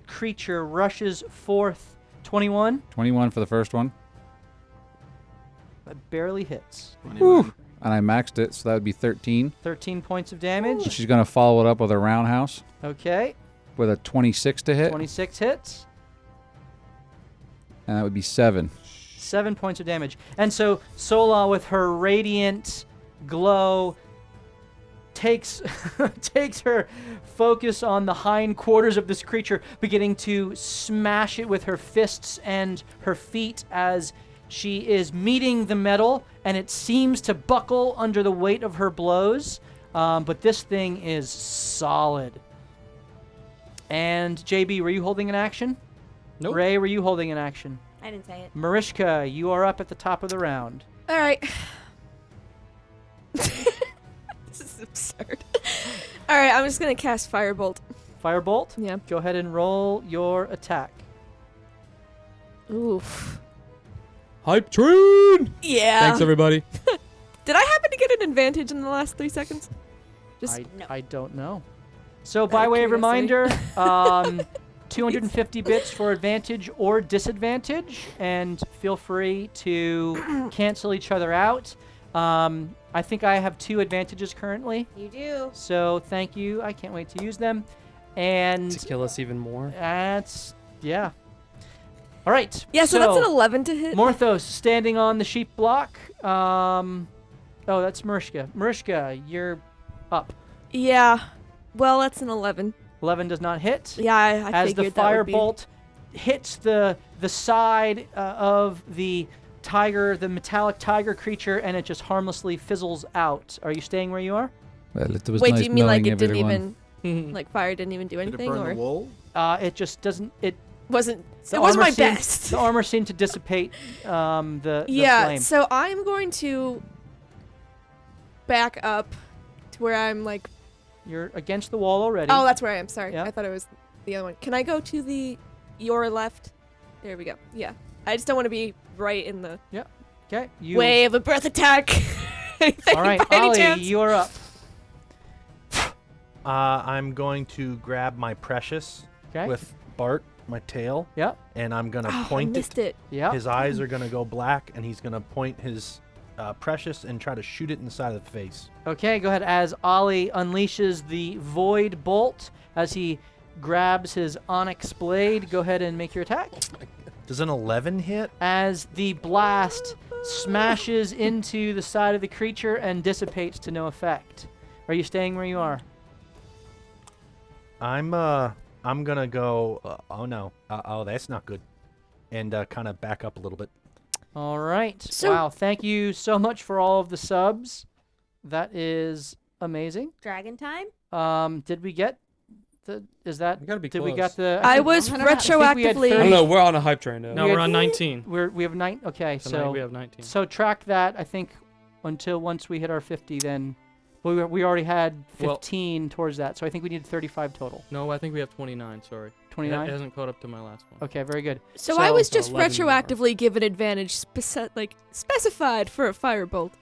creature rushes forth. 21. 21 for the first one. That barely hits. Woo. And I maxed it, so that would be 13. 13 points of damage. She's going to follow it up with a roundhouse Okay. with a 26 to hit, 26 hits. and that would be 7. 7 points of damage. And so Sola, with her radiant glow, takes her focus on the hind quarters of this creature, beginning to smash it with her fists and her feet as she is meeting the metal, and it seems to buckle under the weight of her blows. But this thing is solid. And JB, were you holding an action? Nope. Ray, were you holding an action? I didn't say it. Marishka, you are up at the top of the round. All right. This is absurd. All right, I'm just gonna cast Firebolt. Firebolt? Yeah. Go ahead and roll your attack. Oof. Hype train! Yeah. Thanks, everybody. Did I happen to get an advantage in the last 3 seconds? Just I don't know. So by of way of curiosity. reminder, 250 bits for advantage or disadvantage, and feel free to cancel each other out. I think I have 2 advantages currently, You do. so thank you. I can't wait to use them. And To kill us even more. that's, yeah. All right. yeah. So that's an 11 to hit. Morthos standing on the sheep block. Oh, that's Marishka. Marishka, you're up. Yeah. Well, that's an 11. 11 does not hit. Yeah, I As the figured that would be. firebolt hits the side of the tiger, the metallic tiger creature, and it just harmlessly fizzles out. Are you staying where you are? Well, it was Wait, nice do you mean like knowing it didn't everyone. even like fire didn't even do Did it anything, burn or the wool? It just doesn't. It wasn't? the It wasn't armor my seemed- best. The armor seemed to dissipate the Yeah. flame. So I'm going to back up to where I'm like. You're against the wall already. Oh, that's where I am. Sorry, Yeah. I thought it was the other one. Can I go to your left? There we go. Yeah. I just don't want to be right in the Okay. You. way of a breath attack. Anything All right, by any Ollie, chance? you are up. I'm going to grab my precious Okay. with Bart, my tail, Yep. and I'm gonna Oh, I point it. missed it. Yep. His eyes are gonna go black, and he's gonna point his precious and try to shoot it in the side of the face. Okay, go ahead. As Ollie unleashes the void bolt, as he grabs his onyx blade, go ahead and make your attack. Does an 11 hit? As the blast smashes into the side of the creature and dissipates to no effect. Are you staying where you are? I'm gonna go. Oh no. Oh, that's not good. And kind of back up a little bit. All right. So- Wow. Thank you so much for all of the subs. That is amazing. Dragon time? Did we get the? Is that? We gotta be Did we close. got the? I think- was I don't know. I think we had retroactively. I don't know. We're on a hype train now. No, We we're had- on 19. we have 9. Okay, Tonight so we have 19. so track that. I think until once we hit our 50, then we already had Well- 15 towards that. So I think we need 35 total. No, I think we have 29. Sorry. 29. It hasn't caught up to my last one. Okay, very good. So I was just 11 more. retroactively given advantage specified for a firebolt.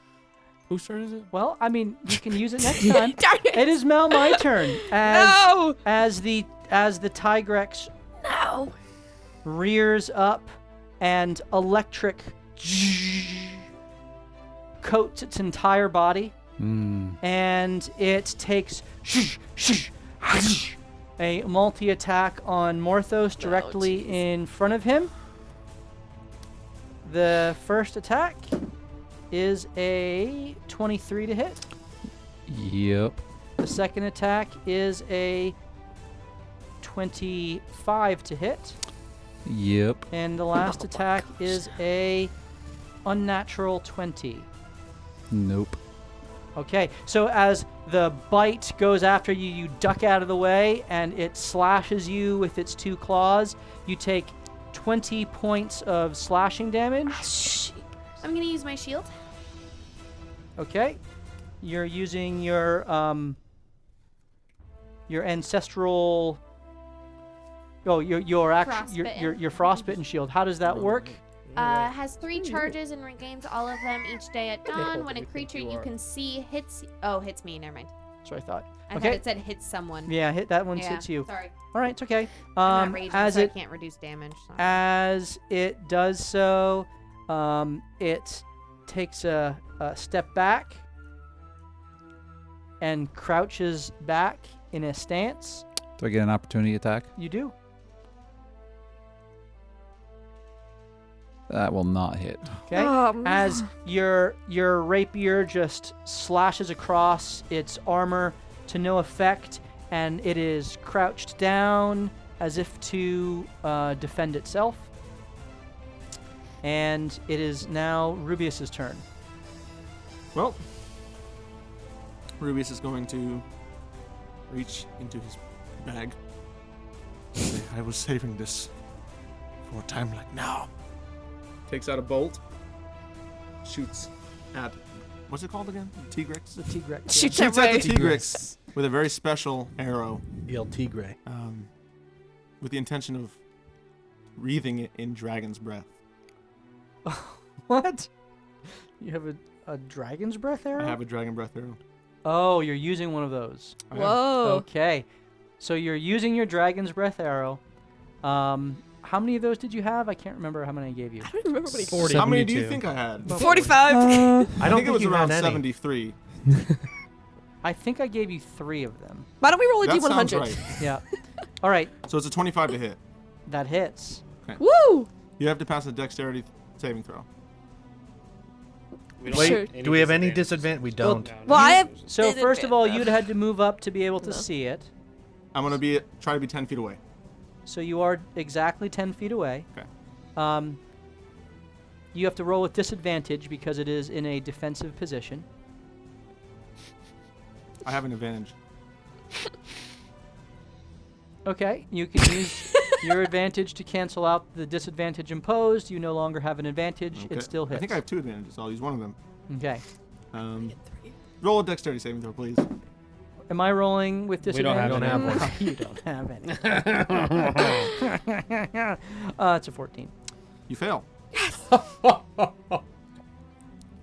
Whose turn is it? Well, I mean, you can use it next time. Darn it! It is now my turn. No! As the Tigrex No! rears up and electric coats its entire body, and it takes a multi-attack on Morthos directly in front of him. The first attack is a 23 to hit. Yep. The second attack is a 25 to hit. Yep. And the last attack is a unnatural 20. Nope. Okay, so as the bite goes after you, you duck out of the way, and it slashes you with its 2 claws. You take 20 points of slashing damage. I'm gonna use my shield. Okay. You're using your ancestral... Oh, your frostbitten shield. How does that work? Has 3 charges and regains all of them each day at dawn. When a creature you can see hits me. Never mind. That's what I thought. I thought Okay. it said hit someone. Yeah, hit that one. Yeah, Hits you. Sorry. All right, it's okay. I'm not raging, As so it I can't reduce damage. Sorry. as it does so, it takes a step back and crouches back in a stance. Do I get an opportunity attack? You do. That will not hit. Okay. As your rapier just slashes across its armor to no effect, and it is crouched down as if to defend itself. And it is now Rubius's turn. Well, Rubius is going to reach into his bag. Say, I was saving this for a time like now. Takes out a bolt. Shoots at... What's it called again? Tigrex? The Tigrex. Shoots Shoots away. at the Tigrex with a very special arrow. El Tigre. With the intention of breathing it in dragon's breath. What? You have a dragon's breath arrow? I have a dragon breath arrow. Oh, you're using one of those. I am. Whoa. Okay. So you're using your dragon's breath arrow. How many of those did you have? I can't remember how many I gave you. I don't remember what he 40. How many do you 72. think I had? 45. I don't think it was you around had any. 73. I think I gave you 3 of them. Why don't we roll a That sounds D100? right. Yeah. All right. So it's a 25 to hit. That hits. Woo! You have to pass a dexterity saving throw. We don't Wait, Sure. have do we have any disadvantage. disadvantage? We don't. Well, I have. So first of all, disadvantage. you'd had to move up to be able to No. see it. I'm going to try to be 10 feet away. So you are exactly 10 feet away. Okay. You have to roll with disadvantage because it is in a defensive position. I have an advantage. Okay, you can use your advantage to cancel out the disadvantage imposed. You no longer have an advantage. Okay. It still hits. I think I have 2 advantages. I'll use one of them. Okay. Roll a dexterity saving throw, please. Am I rolling with We don't have disadvantage? any. You don't have any. It's a 14. You fail.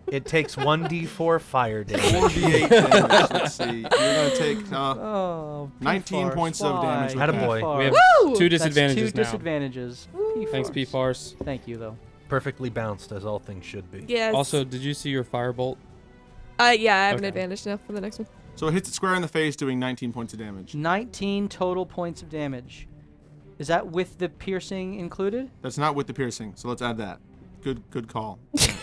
It takes 1d4 fire damage. 4d8 damage. Let's see. You're going to take Oh, 19 P-Farce, points of damage with why? that. Attaboy. P-Farce. We have Woo! 2 That's disadvantages 2 now. disadvantages. Thanks, P-Farce. P-Farce. Thank you, though. Perfectly bounced, as all things should be. Yes. Also, did you see your firebolt? Yeah, I have an Okay. advantage now for the next one. So it hits it square in the face, doing 19 points of damage. 19 total points of damage. Is that with the piercing included? That's not with the piercing, so let's add that. Good call. It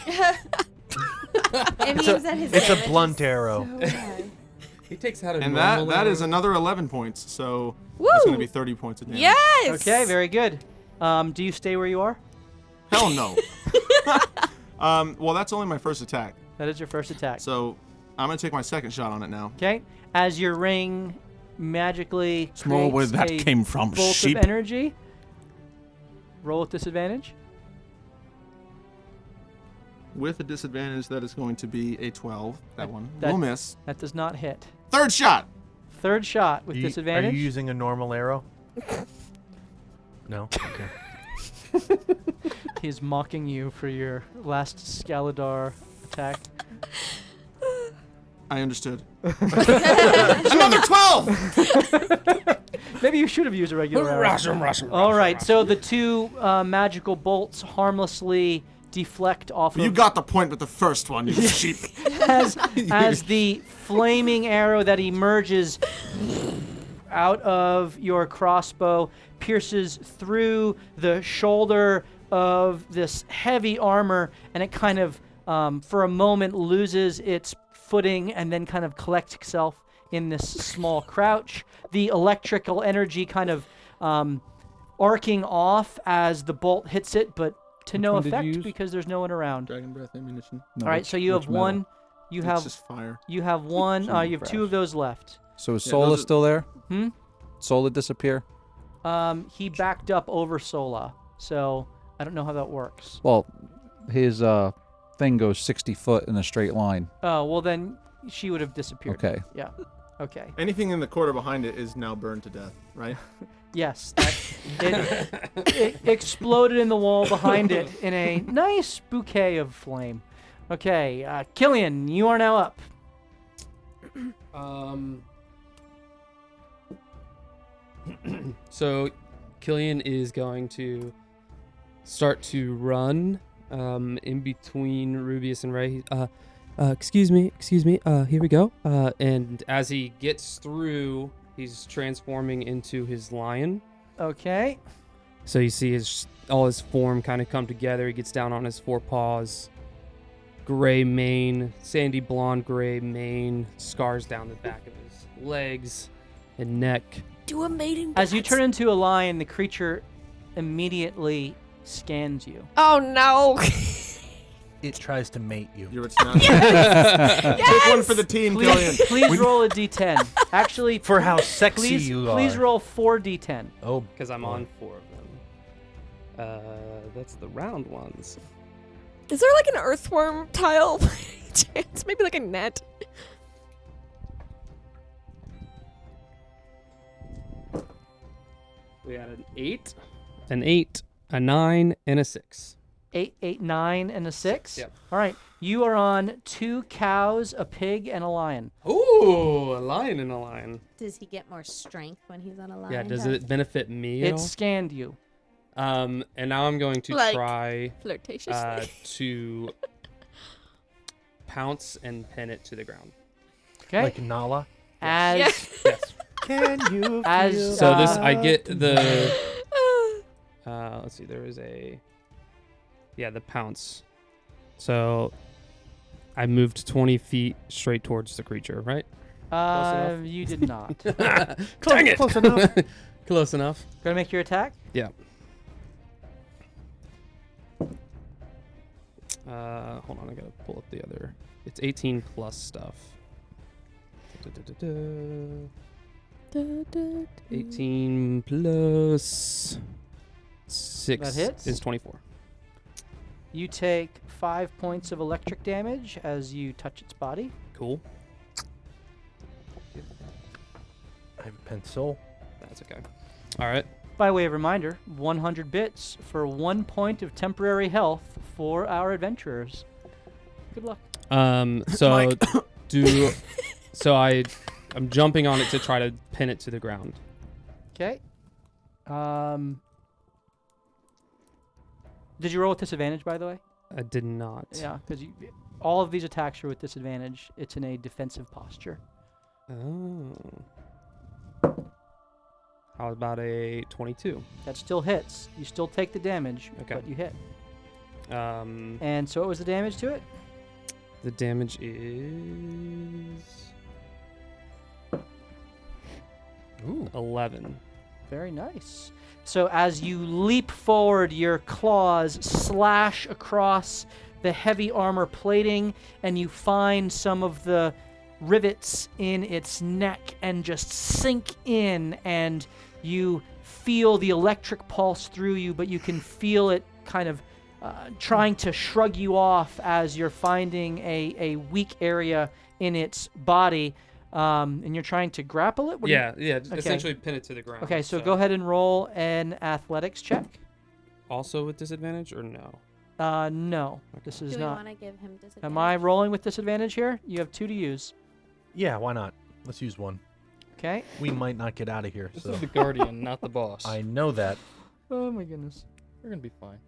means that his It's a damage blunt is arrow. so high. He takes out a And normal that is arrow. another 11 points, so that's going to Woo! be 30 points of damage. Yes. Okay, very good. Do you stay where you are? Hell no. Well, that's only my first attack, That is your first attack. so I'm going to take my second shot on it now. Okay. As your ring magically Small where creates that a came from, bolt sheep. of energy. Roll with disadvantage. With a disadvantage, that is going to be a 12. That one that- will miss. That does not hit. Third shot. Thard shot with Are disadvantage. you using a normal arrow? No? Okay. He's mocking you for your last Scaladar attack. I understood. Another 12! Maybe you should have used a regular arrow. All right, so the 2 magical bolts harmlessly deflect off You of got the point with the first one, you sheep. as the flaming arrow that emerges out of your crossbow pierces through the shoulder of this heavy armor, and it kind of, for a moment, loses its footing and then kind of collects itself in this small crouch. The electrical energy kind of arcing off as the bolt hits it, but to no one did you effect use? because there's no one around. Dragon breath ammunition. No, All right, which- so you which have metal? one. You It's have just fire. you have one. Shouldn't You have two crash. of those left. So is Yeah, Sola those are- still there? Hmm. Sola disappear? He backed up over Sola, so I don't know how that works. Well, his thing goes 60 foot in a straight line. Oh, well then she would have disappeared. Okay. Yeah. Okay. Anything in the quarter behind it is now burned to death, right? Yes. It exploded in the wall behind it in a nice bouquet of flame. Okay, Killian, you are now up. So Killian is going to start to run in between Rubius and Ray. Excuse me. Here we go. And as he gets through, he's transforming into his lion. Okay. So you see all his form kind of come together. He gets down on his forepaws. Gray mane, sandy blonde gray mane, scars down the back of his legs and neck. Do a mating As you dance. turn into a lion, the creature immediately scans you. Oh no! It tries to mate you. You're its not. Take one for the team, Killian. Please roll a d10. Actually, For how sexy please, you are. please roll 4d10. Oh, Because I'm on 4 of them. That's the round ones. Is there like an earthworm tile by any chance? Maybe like a net. We had an 8, a 9, and a 6. 8, 8, 9, and a 6. Yep. All right. You are on 2 cows, a pig, and a lion. Ooh, a lion and a lion. Does he get more strength when he's on a lion? Yeah, does it benefit me at It all? scanned you. And now I'm going to Like- try Flirtatiously. to pounce and pin it to the ground. Okay. like Nala. as Yes. Can you As- feel So this, I that? get the. Let's see. There is the pounce. So I moved 20 feet straight towards the creature, right? enough? you did not. Dang it! Close enough. Close enough. Gonna make your attack. Hold on, I gotta pull up the other. It's 18 plus stuff. 18 plus 6 That hits? is 24. You take 5 points of electric damage as you touch its body. Cool. I have a pencil. That's okay. All right. By way of reminder, 100 bits for 1 point of temporary health for our adventurers. Good luck. So I'm jumping on it to try to pin it to the ground. Okay. Did you roll with disadvantage, by the way? I did not. Yeah, because all of these attacks are with disadvantage. It's in a defensive posture. Oh. How about a 22? That still hits. You still take the damage, Okay. but you hit. Um, And so what was the damage to it? the damage is Ooh. 11. Very nice. So as you leap forward, your claws slash across the heavy armor plating, and you find some of the rivets in its neck and just sink in, and you feel the electric pulse through you, but you can feel it kind of trying to shrug you off as you're finding a weak area in its body, and you're trying to grapple it? What do you- Okay. Essentially pin it to the ground. Okay, so go ahead and roll an athletics check. Also with disadvantage or no? No, this Do is we not. want to give him disadvantage? Am I rolling with disadvantage here? You have 2 to use. Yeah, why not? Let's use one. Okay. We might not get out of here. This So is the guardian, not the boss. I know that. Oh my goodness. We're gonna be fine.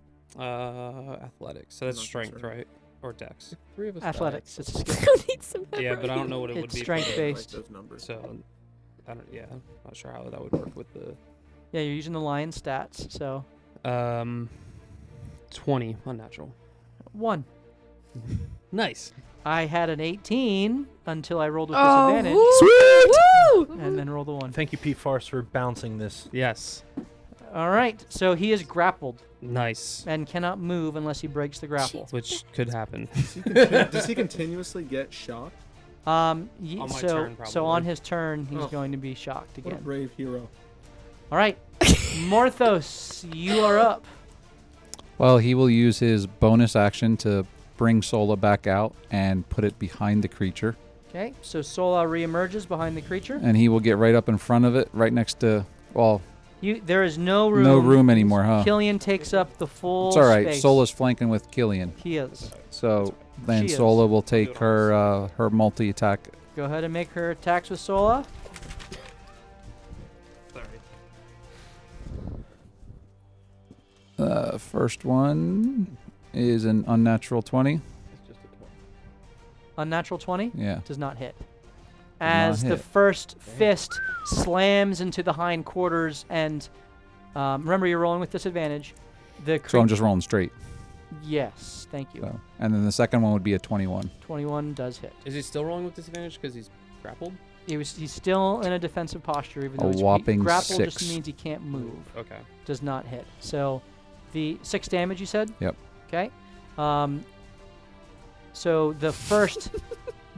Athletics. So that's Not strength, concerned. right? Or dex. Three of us. Athletics. It's a skill. I need some Yeah, but I don't know what it would It's be. for strength the- based. Like those numbers. So, not sure how that would work with the. Yeah, you're using the lion stats, so. 20 unnatural. 1. Nice. I had an 18 until I rolled with Oh, disadvantage, woo! and then rolled a 1. Thank you, Pete Farce, for bouncing this. Yes. All right, so he is grappled Nice. and cannot move unless he breaks the grapple. Which could happen. Does he continuously get shocked? On my So turn, on probably. his turn, he's Oh. going to be shocked What a again. brave hero. All right, Morthos, you are up. Well, he will use his bonus action to bring Sola back out and put it behind the creature. Okay, so Sola reemerges behind the creature. And he will get right up in front of it, right next to, well, There is no room. no room anymore, huh? Killian takes up the full It's all right. space. Sola's flanking with Killian. He is. So then She is. Sola will take her her multi-attack. Go ahead and make her attacks with Sola. First one is an unnatural 20. Unnatural 20 Yeah. does not hit. not As the hit. first fist slams into the hindquarters, and remember you're rolling with disadvantage. So I'm just rolling straight. Yes, thank you. So. And then the second one would be a 21. 21 does hit. Is he still rolling with disadvantage because he's grappled? He's still in a defensive posture, even though A he's weak. whopping Grapple 6. just means he can't move. Okay. Does not hit. So the 6 damage you said? Yep. Okay. So the first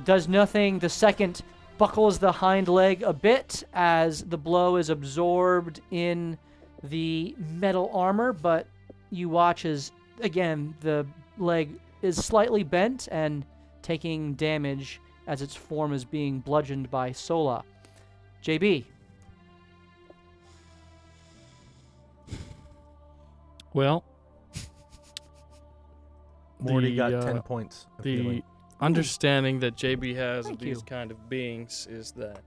does nothing. The second buckles the hind leg a bit as the blow is absorbed in the metal armor, but you watch as, again, the leg is slightly bent and taking damage as its form is being bludgeoned by Sola. JB. Well, Morty The, got 10 points. of the healing. understanding that JB has Thank of these you. kind of beings is that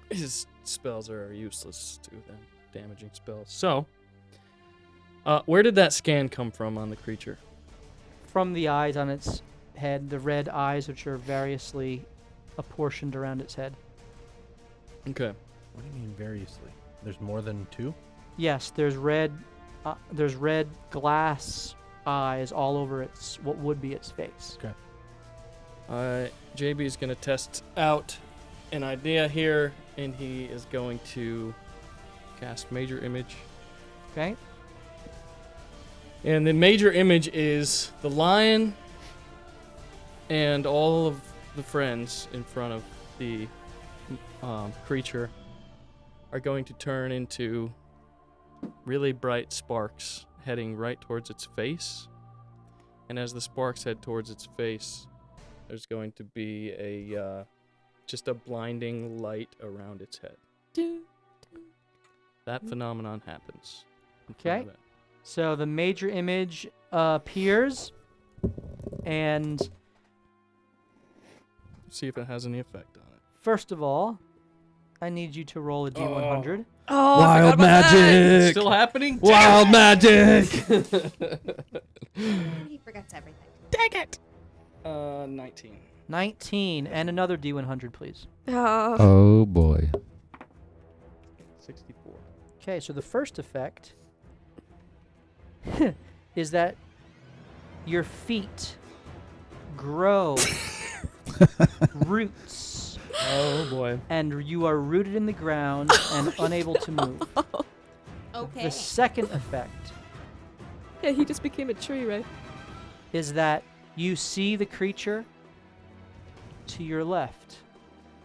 his spells are useless to them, damaging spells. So, where did that scan come from on the creature? From the eyes on its head, the red eyes which are variously apportioned around its head. Okay. What do you mean variously? There's more than 2? Yes, there's red glass eyes all over its what would be its face. JB is going to test out an idea here, and he is going to cast Major Image. Okay. And the Major Image is the lion and all of the friends in front of the creature are going to turn into really bright sparks heading right towards its face. And as the sparks head towards its face, there's going to be a just a blinding light around its head. That phenomenon happens. in front of Okay. it. So the major image appears, and See if it has any effect on it. first of all, I need you to roll a d100. Oh, Wild magic! Still happening? Wild magic! He forgets everything. 19. 19, and another d100, please. Oh boy. 64. Okay, so the first effect is that your feet grow roots, Oh boy. and you are rooted in the ground and unable to move. Okay. The second effect Yeah, he just became a tree, right? is that you see the creature to your left,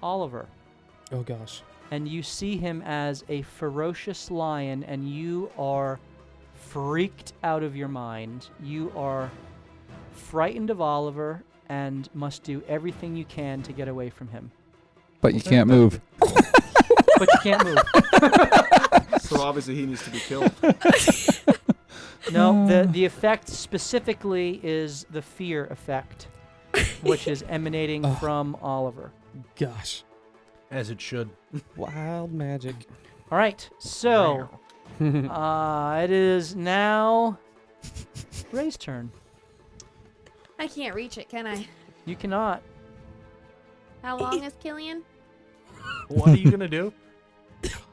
Oliver, Oh gosh. and you see him as a ferocious lion, and you are freaked out of your mind. You are frightened of Oliver and must do everything you can to get away from him. But you can't move. But you can't move. So obviously he needs to be killed. No, the effect specifically is the fear effect, which is emanating from Oliver. Gosh. As it should. Wild magic. All right, so it is now Ray's turn. I can't reach it, can I? You cannot. How long is Killian? What are you going to do?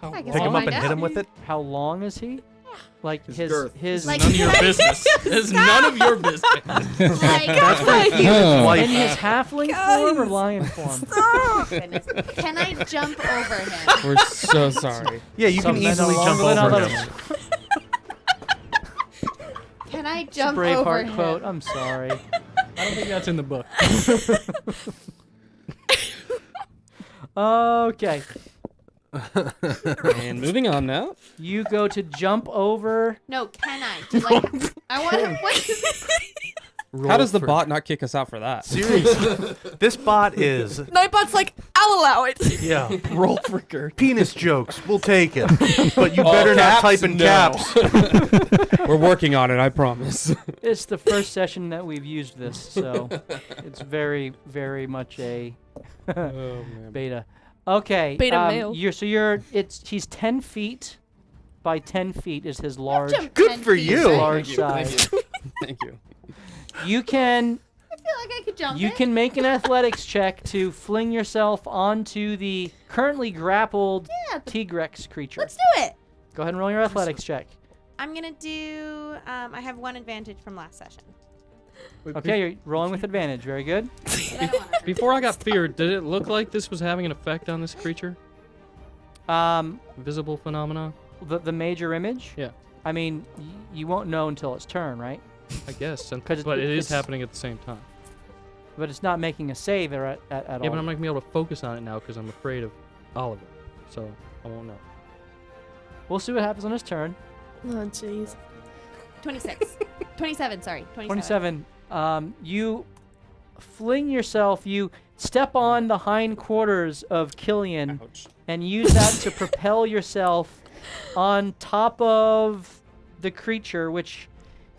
I guess Pick I'll him up find and hit him out. with it? How long is he? Yeah. Like his girth. his Like, None of your can I- business. It's none of your business. Like, Oh. in his halfling form or lion form. goodness. Can I jump over him? We're so sorry. Yeah, you can Some men easily are jump longer than over others. him. Can I It's a jump over Braveheart him? quote. I'm sorry. I don't think that's in the book. Okay. And moving on now. You go to jump over. No, can I? Like, I want to. What? How does the bot not kick us out for that? Seriously, this bot is Nightbot's like, I'll allow it. yeah. Roll for Gert. Penis jokes, we'll take it, but you better not caps? type in No. caps. We're working on it, I promise. It's the first session that we've used this, so it's very, very much a Oh, man. beta. Okay. Beta male. He's 10 feet by 10 feet is his large Jump Good 10 for feet, you. right? large Thank size. you. Thank you. You can I feel like I could jump you it. can make an athletics check to fling yourself onto the currently grappled Yeah, Tigrex creature. let's do it. Go ahead and roll your athletics check. I'm gonna do. I have one advantage from last session. Okay, you're rolling with advantage. Very good. But I don't wanna hurt Before I you. got feared, did it look like this was having an effect on this creature? Visible phenomena? The major image. Yeah. I mean, you won't know until its turn, right? I guess. 'Cause But it is it's- happening at the same time. But it's not making a save at all. Yeah, but I'm not going to be able to focus on it now because I'm afraid of Oliver. So I won't know. We'll see what happens on his turn. Oh, jeez. 26. 27. Sorry. 27. You fling yourself. You step on the hindquarters of Killian Ouch. and use that to propel yourself on top of the creature, which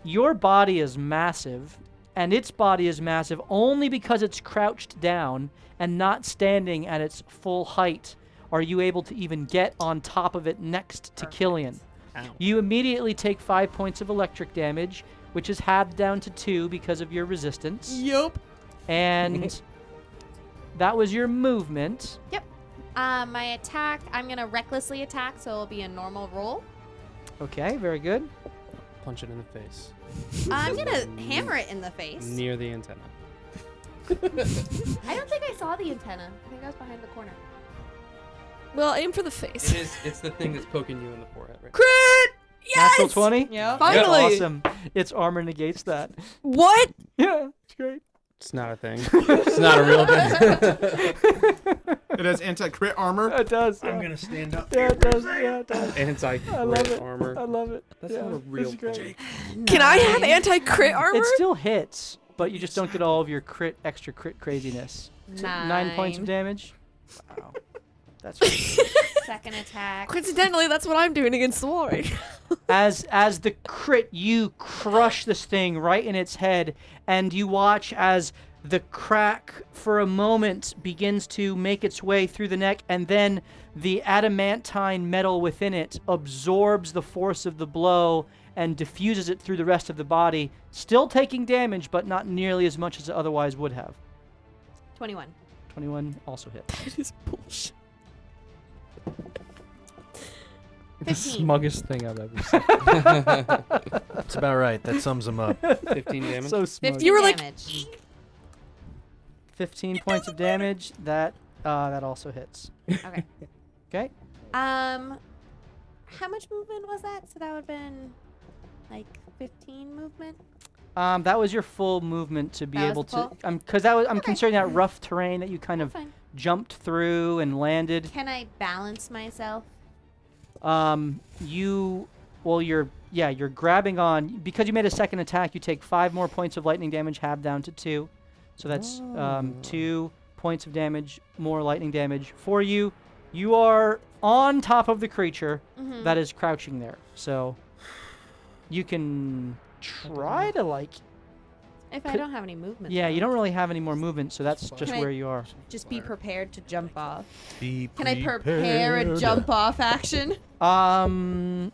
your body is massive, and its body is massive only because it's crouched down and not standing at its full height. Are you able to even get on top of it next to Killian? Ow. You immediately take 5 points of electric damage, which is halved down to 2 because of your resistance. Yup. And that was your movement. My attack. I'm gonna recklessly attack, so it'll be a normal roll. Okay, very good. Punch it in the face. I'm gonna hammer it in the face. Near the antenna. I don't think I saw the antenna. I think I was behind the corner. Well, aim for the face. It's the thing that's poking you in the forehead, right? Crit! Yes! Natural 20? Yeah. Finally! Awesome. Its armor negates that. What? Yeah, it's great. It's not a thing. It's not a real thing. It has anti-crit armor. It does. I'm Yeah. gonna stand up. Yeah, it does. Yeah, it does. Anti-crit I love it. armor. I love it. That's yeah, not a real it's great. thing. Can I have anti-crit armor? It still hits, but you just don't get all of your extra crit craziness. So 9 points of damage. Wow. That's really good. Second attack. Coincidentally, that's what I'm doing against the Warrior. As the crit, you crush this thing right in its head, and you watch as the crack for a moment begins to make its way through the neck, and then the adamantine metal within it absorbs the force of the blow and diffuses it through the rest of the body, still taking damage, but not nearly as much as it otherwise would have. 21. 21 also hit. That is bullshit. The 15. smuggest thing I've ever seen. That's about right. That sums him up. 15 damage. So smug. 15 You were like- damage. 15 points of damage. That also hits. Okay. Okay. How much movement was that? So that would have been like 15 movement. That was your full movement to be That was able the to, full? because I'm Okay. considering that rough terrain that you kind of Fine. jumped through and landed. Can I balance myself? You're grabbing on, because you made a second attack, you take 5 more points of lightning damage, halved down to 2. So that's 2 points of damage, more lightning damage for you. You are on top of the creature Mm-hmm. that is crouching there. So you can try to If I don't have any movement. yeah, though. you don't really have any more movement, so that's just Can I- where you are. Just be prepared to jump off. Be Can I prepare a prepared. jump off action? No.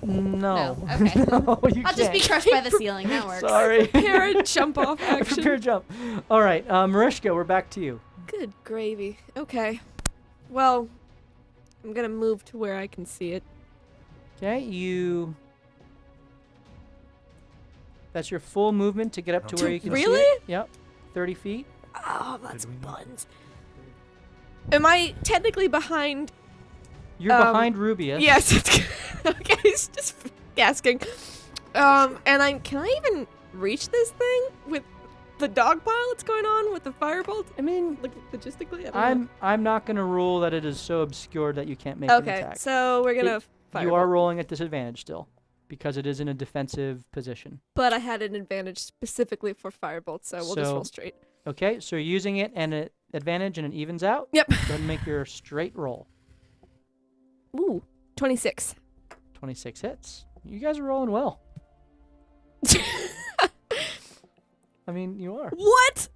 No. Okay. No, you I'll just be can't. crushed by the ceiling. That works. Sorry. Prepare a jump off action. Prepare jump. All right, Marishka, we're back to you. Good gravy. Okay. Well, I'm gonna move to where I can see it. Okay, that's your full movement to get up to where you can see Really? it. Yep, 30 feet. Oh, that's buns. Am I technically behind? You're behind Rubius. Yes. Okay, it's just asking. Can I even reach this thing with the dog pile that's going on with the firebolt? I mean, like logistically, I don't know. I'm not gonna rule that it is so obscured that you can't make an Okay, attack. so we're gonna You are rolling at disadvantage still, because it is in a defensive position. But I had an advantage specifically for firebolt, so we'll just roll straight. Okay, so you're using it and an advantage and it evens out. Yep. Go ahead and make your straight roll. Ooh, 26. 26 hits. You guys are rolling well. I mean, you are. What?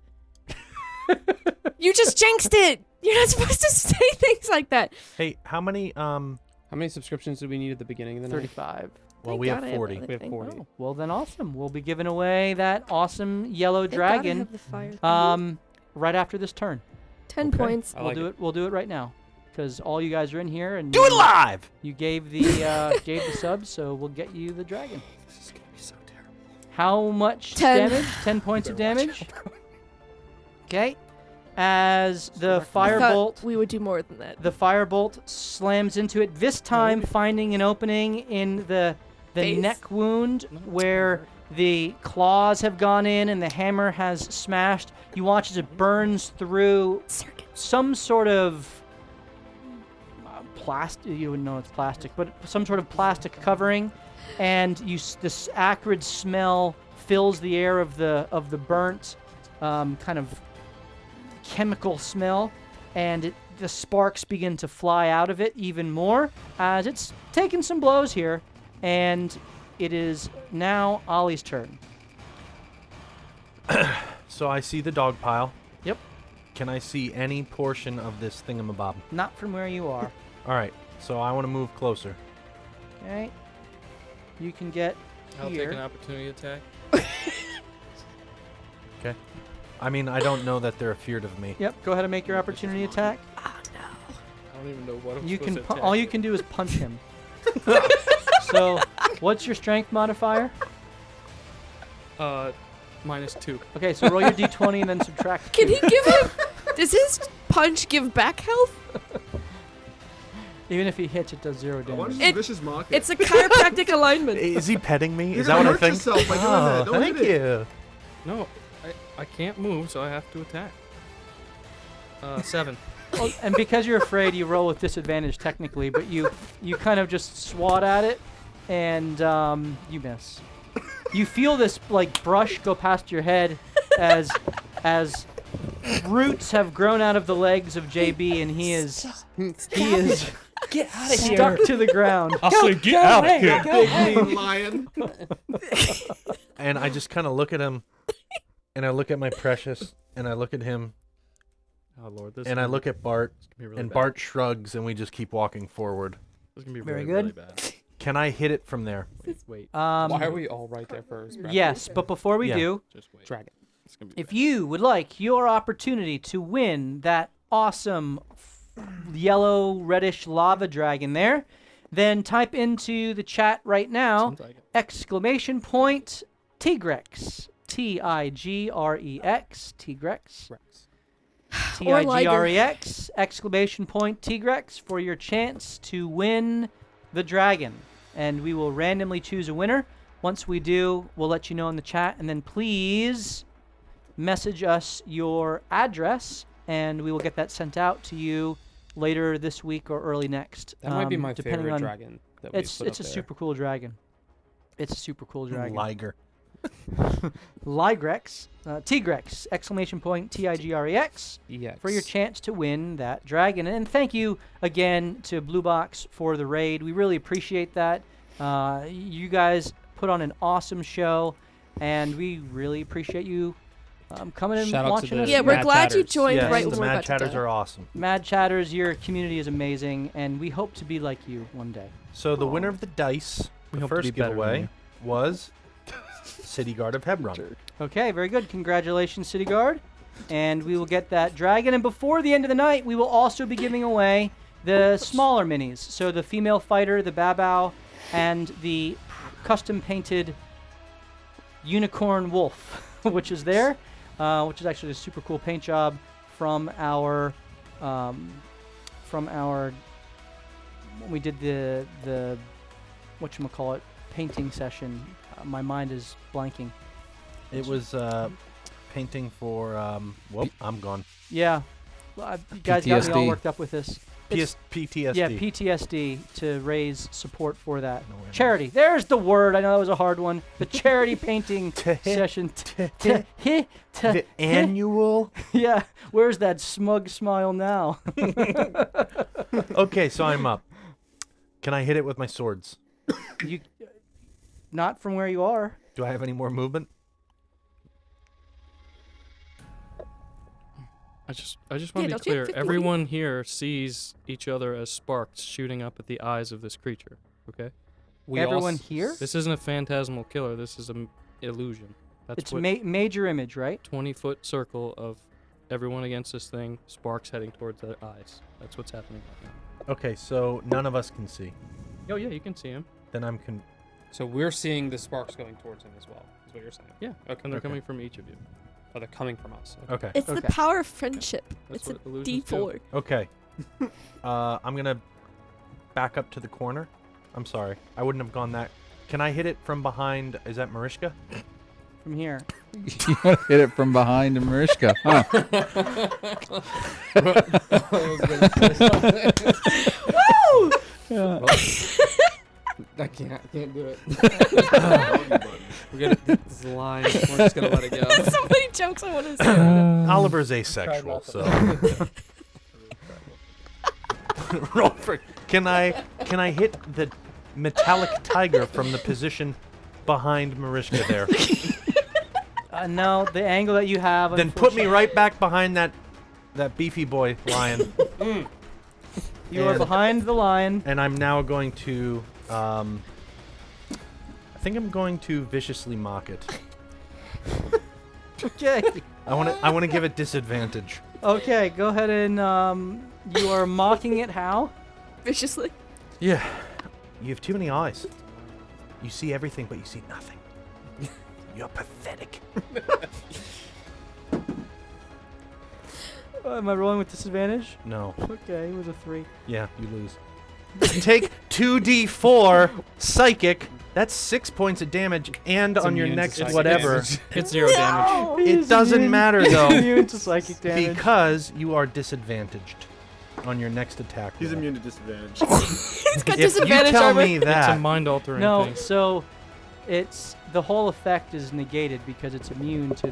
You just jinxed it. You're not supposed to say things like that. Hey, how many? How many subscriptions did we need at the beginning of the night? 35. Well, Thank we have God I 40. another We have thing. 40. Oh, well then awesome. We'll be giving away that awesome yellow Thank God I dragon have the fire thing. right after this turn. 10 okay. points. I like it. We'll do it right now, because all you guys are in here and Do it live. you gave the subs, so we'll get you the dragon. This is gonna be so terrible. How much 10. damage? 10 points of damage. Okay. As the I thought firebolt, we would do more than that. the firebolt slams into it. This time, finding an opening in the Face? neck wound where the claws have gone in and the hammer has smashed. You watch as it burns through some sort of plastic. You wouldn't know it's plastic, but some sort of plastic covering, and this acrid smell fills the air of the burnt kind of chemical smell, and the sparks begin to fly out of it even more as it's taken some blows here, and it is now Ollie's turn. So I see the dog pile. Yep. Can I see any portion of this thingamabob? Not from where you are. All right. So I want to move closer. Okay. You can get I'll here. take an opportunity attack. Okay. I mean, I don't know that they're afeared of me. Yep. Go ahead and make your opportunity attack. I don't even know what I'm You supposed can. to attack. All you can do is punch him. So, what's your strength modifier? -2. Okay, so roll your d20 and then subtract. Can 2. he give him? Does his punch give back health? Even if he hits, it does 0 I damage. want It- vicious market. It's a chiropractic alignment. Is he petting me? You're Is that gonna what I hurt think? yourself by doing that. Don't Thank hit it. you. No, I can't move, so I have to attack. 7. Well, and because you're afraid, you roll with disadvantage technically, but you kind of just swat at it, and you miss. You feel this like brush go past your head as roots have grown out of the legs of JB, and he is Get out of stuck to the ground. I'll say, get out of here. The lion. And I just kind of look at him, and I look at my precious, and I look at him, Oh Lord, this. and I look at Bart, be really and bad. Bart shrugs, and we just keep walking forward. This is gonna be Very really, good. really bad. Can I hit it from there? Wait, Why are we all right there first? Brad? Yes, but before we Yeah. do, just wait. Dragon. It's gonna be if you would like your opportunity to win that awesome yellow reddish lava dragon there, then type into the chat right now Sounds like it. exclamation point Tigrex. Tigrex. Tigrex. Rex. Tigrex. Exclamation point Tigrex for your chance to win the dragon. And we will randomly choose a winner. Once we do, we'll let you know in the chat. And then please message us your address, and we will get that sent out to you later this week or early next. That might be my depending favorite on, dragon. That we It's put a up there. super cool dragon. It's a super cool dragon. Liger. Ligrex, Tigrex, exclamation point Tigrex, EX. for your chance to win that dragon. And thank you again to Blue Box for the raid. We really appreciate that. You guys put on an awesome show, and we really appreciate you coming and Shout out to watching the us. Yeah, we're Mad glad you Chatters. joined Yes, right the when we're Mad about to Chatters die. are awesome. Mad Chatters, your community is amazing, and we hope to be like you one day. So the winner of the dice, We the hope to be first better than giveaway, you. was City Guard of Hebron. Okay, very good. Congratulations, City Guard. And we will get that dragon. And before the end of the night, we will also be giving away the smaller minis. So the female fighter, the Babao, and the custom painted unicorn wolf, which is there, which is actually a super cool paint job from our when we did the whatchamacallit painting session. My mind is blanking. It was painting for. Well, I'm gone. Yeah, you guys got me all PTSD. worked up with this. It's- PTSD. Yeah, PTSD to raise support for that. No way. Charity. There's the word. I know that was a hard one. The charity painting session. The annual. Yeah. Where's that smug smile now? Okay, so I'm up. Can I hit it with my swords? You, not from where you are. Do I have any more movement? I just want Yeah, to be don't you have clear. 50 Everyone here sees each other as sparks shooting up at the eyes of this creature. Okay. Everyone here? This isn't a phantasmal killer. This is an illusion. That's It's what major image, right? 20-foot circle of everyone against this thing. Sparks heading towards their eyes. That's what's happening right now. Okay, so none of us can see. Oh yeah, you can see him. Then I'm So we're seeing the sparks going towards him as well. Is what you're saying? Yeah. Okay. And they're Okay. coming from each of you. Oh, they're coming from us. okay. It's the Okay. power of friendship. That's It's a what illusions do. D4. Okay. I'm gonna back up to the corner. I'm sorry. I wouldn't have gone that. Can I hit it from behind? Is that Marishka? From here. You want to hit it from behind Marishka, huh? I can't do it. We're gonna this is a line. We're just gonna let it go. So many jokes I want to say. Oliver's asexual, so. Roll for. Can I hit the metallic tiger from the position behind Marishka there? No, the angle that you have. Then put me right back behind that beefy boy lion. You are and- behind the lion. And I'm now going to. I think I'm going to viciously mock it. Okay. I want to give it disadvantage. Okay, go ahead and you are mocking it how? Viciously. Yeah. You have too many eyes. You see everything, but you see nothing. You're pathetic. Am I rolling with disadvantage? No. Okay, it was a 3. Yeah, you lose. Take 2d4 psychic. That's 6 points of damage, and It's on your immune to next psychic whatever. damage. It's 0 damage. It doesn't matter though, Immune to psychic damage. because you are disadvantaged on your next attack. He's roll. immune to disadvantage. It's got If you disadvantage tell over. me It's a that, mind-altering No, thing. so it's the whole effect is negated because it's immune to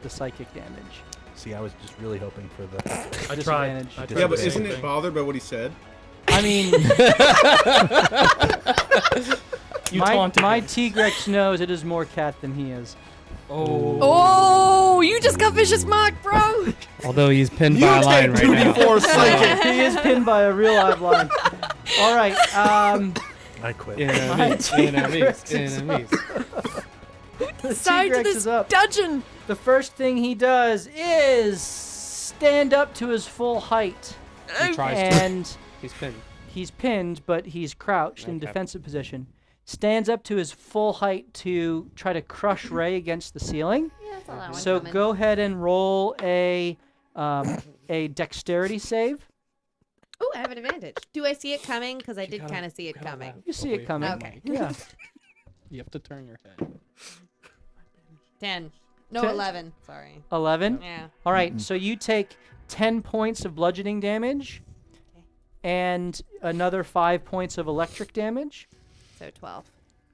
the psychic damage. see, I was just really hoping for the. I tried. disadvantage. I Yeah, tried Yeah, the but same isn't it thing. bothered by what he said? I mean, You my taunted me. T-Rex knows it is more cat than he is. Oh, you just got vicious mock, bro. Although he's pinned by a lion right now. 2d4 psychic. He is pinned by a real live lion. All right. I quit. Enemies, T-Rex enemies, is enemies. The Side to T-Rex this is up. dungeon. The first thing he does is stand up to his full height, He tries to. and He's pinned. he's pinned, but he's crouched in Okay. defensive position. Stands up to his full height to try to crush Ray against the ceiling. Yeah, that's all that one So coming. go ahead and roll a dexterity save. Ooh, I have an advantage. Do I see it coming? Because I did gotta- kind of see it gotta coming. laugh You see it away coming. from the Okay. mic. Yeah. You have to turn your head. 10. No, 10. 11. Sorry. 11. Yeah. All right. So you take 10 points of bludgeoning damage, and another 5 points of electric damage. So 12.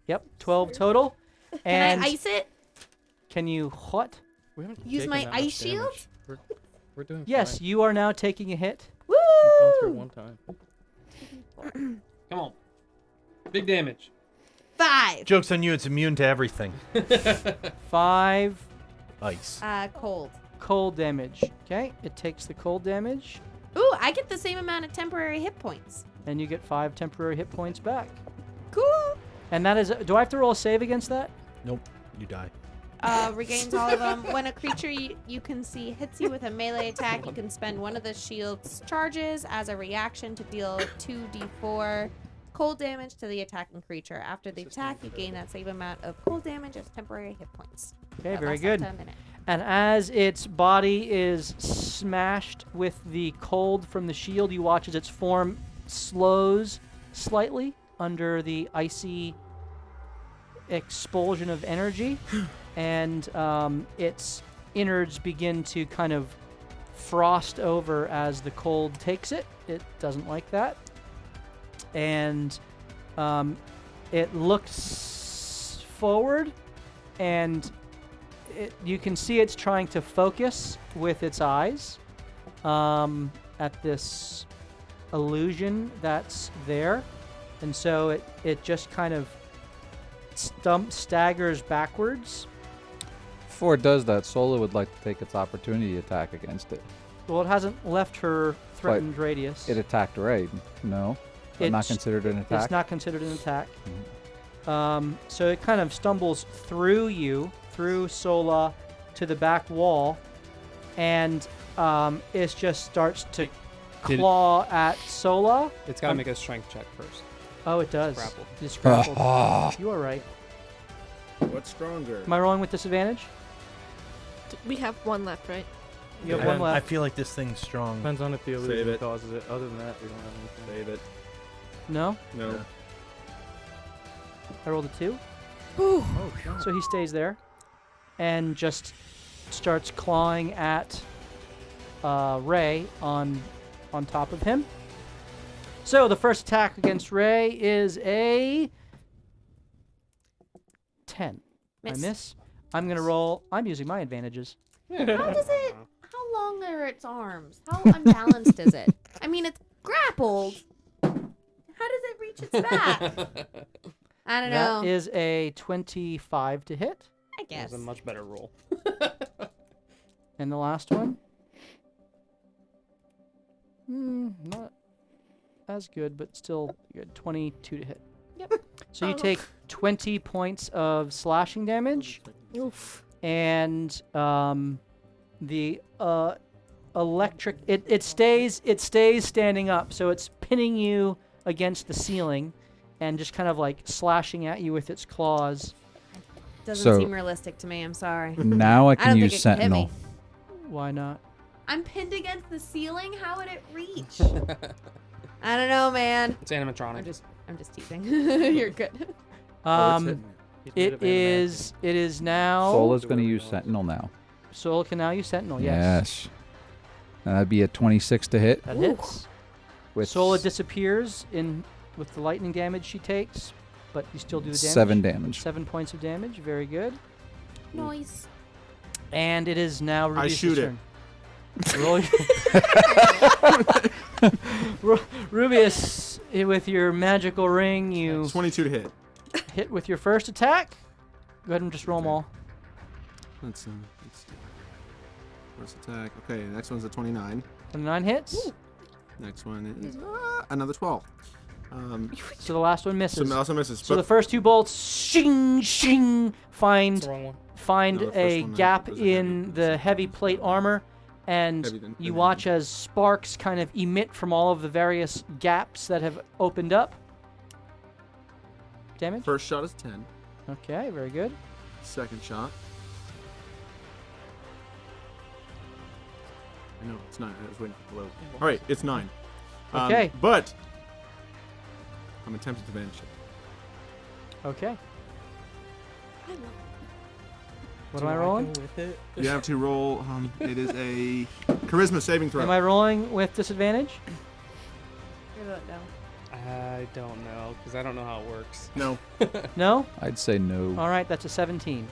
Yep, 12 total. Can And I ice it? can you what? We haven't Use taken my that ice much shield? damage. We're doing Yes, fine. you are now taking a hit. Woo! We've gone through one time. Come on. Big damage. 5. Joke's on you, it's immune to everything. 5 Ice. Cold. cold damage. Okay, it takes the cold damage, Ooh, I get the same amount of temporary hit points. and you get 5 temporary hit points back. Cool. And that is. Do I have to roll a save against that? Nope, you die. Regains all of them. When a creature you can see hits you with a melee attack, you can spend one of the shield's charges as a reaction to deal 2d4 cold damage to the attacking creature. After the attack, you gain that same amount of cold damage as temporary hit points. Okay, That very lasts good. up to a minute. And as its body is smashed with the cold from the shield, you watch as its form slows slightly under the icy expulsion of energy, and its innards begin to kind of frost over as the cold takes it. It doesn't like that. And it looks forward, and you can see it's trying to focus with its eyes at this illusion that's there. And so it just kind of staggers backwards. Before it does that, Sola would like to take its opportunity attack against it. Well, it hasn't left her threatened radius. It attacked Ray. No, not It's- considered an attack. It's not considered an attack. So it kind of stumbles through you, through Sola, to the back wall, and it just starts to Did it- claw at Sola. It's got to make a strength check first. Oh, it does. Grappled. It's grappled. You are right. What's stronger? Am I rolling with disadvantage? We have one left, right? You have Yeah. one I left. feel like this thing's strong. Depends on if the Save illusion it. causes it. Other than that, we don't have anything. Save it. No? No. Yeah. I rolled a 2. Oh, no. So he stays there and just starts clawing at Ray on top of him. So the first attack against Ray is a 10. Miss. I miss. I'm going to roll. I'm using my advantages. How does it? How long are its arms? How unbalanced is it? I mean, it's grappled. How does it reach its back? I don't know. That is a 25 to hit. I That guess. was a much better roll. And the last one? Not as good, but still good. 22 to hit. Yep. So you take 20 points of slashing damage, Oof. and the electric it stays standing up, so it's pinning you against the ceiling, and just kind of like slashing at you with its claws. Doesn't So- seem realistic to me. I'm sorry. Now I I can don't use think it can hit Sentinel. me. Why not? I'm pinned against the ceiling. How would it reach? I don't know, man. It's animatronic. I'm just teasing. You're good. It is now. Sola's going to use Sentinel now. Sola can now use Sentinel. Yes. And that'd be a 26 to hit. That hits. With Sola disappears with the lightning damage she takes, but you still do the damage. 7 damage. 7 points of damage. Very good. Noise. And it is now Rubius' shoot it. turn. Roll Rubius, with your magical ring, you 22 to hit. hit with your first attack. Go ahead and just roll them all. Let's see. First attack. Okay, next one's a 29. 29 hits. Next one is another 12. So the last one misses. So also misses. So but the first two bolts, shing, shing, That's find the wrong one. No, the first a one gap was a heavy. in the heavy plate armor, and Heavy then, you heavy watch as sparks kind of emit from all of the various gaps that have opened up. Damage? First shot is 10. Okay, very good. Second shot. I know, it's 9. I was waiting for the load. Alright, it's 9. Okay. But I'm attempting to vanish it. Okay. I love What am I rolling? With it? You have to roll. It is a charisma saving throw. Am I rolling with disadvantage? I don't know. I don't know, because I don't know how it works. No, No? I'd say no. All right, that's a 17.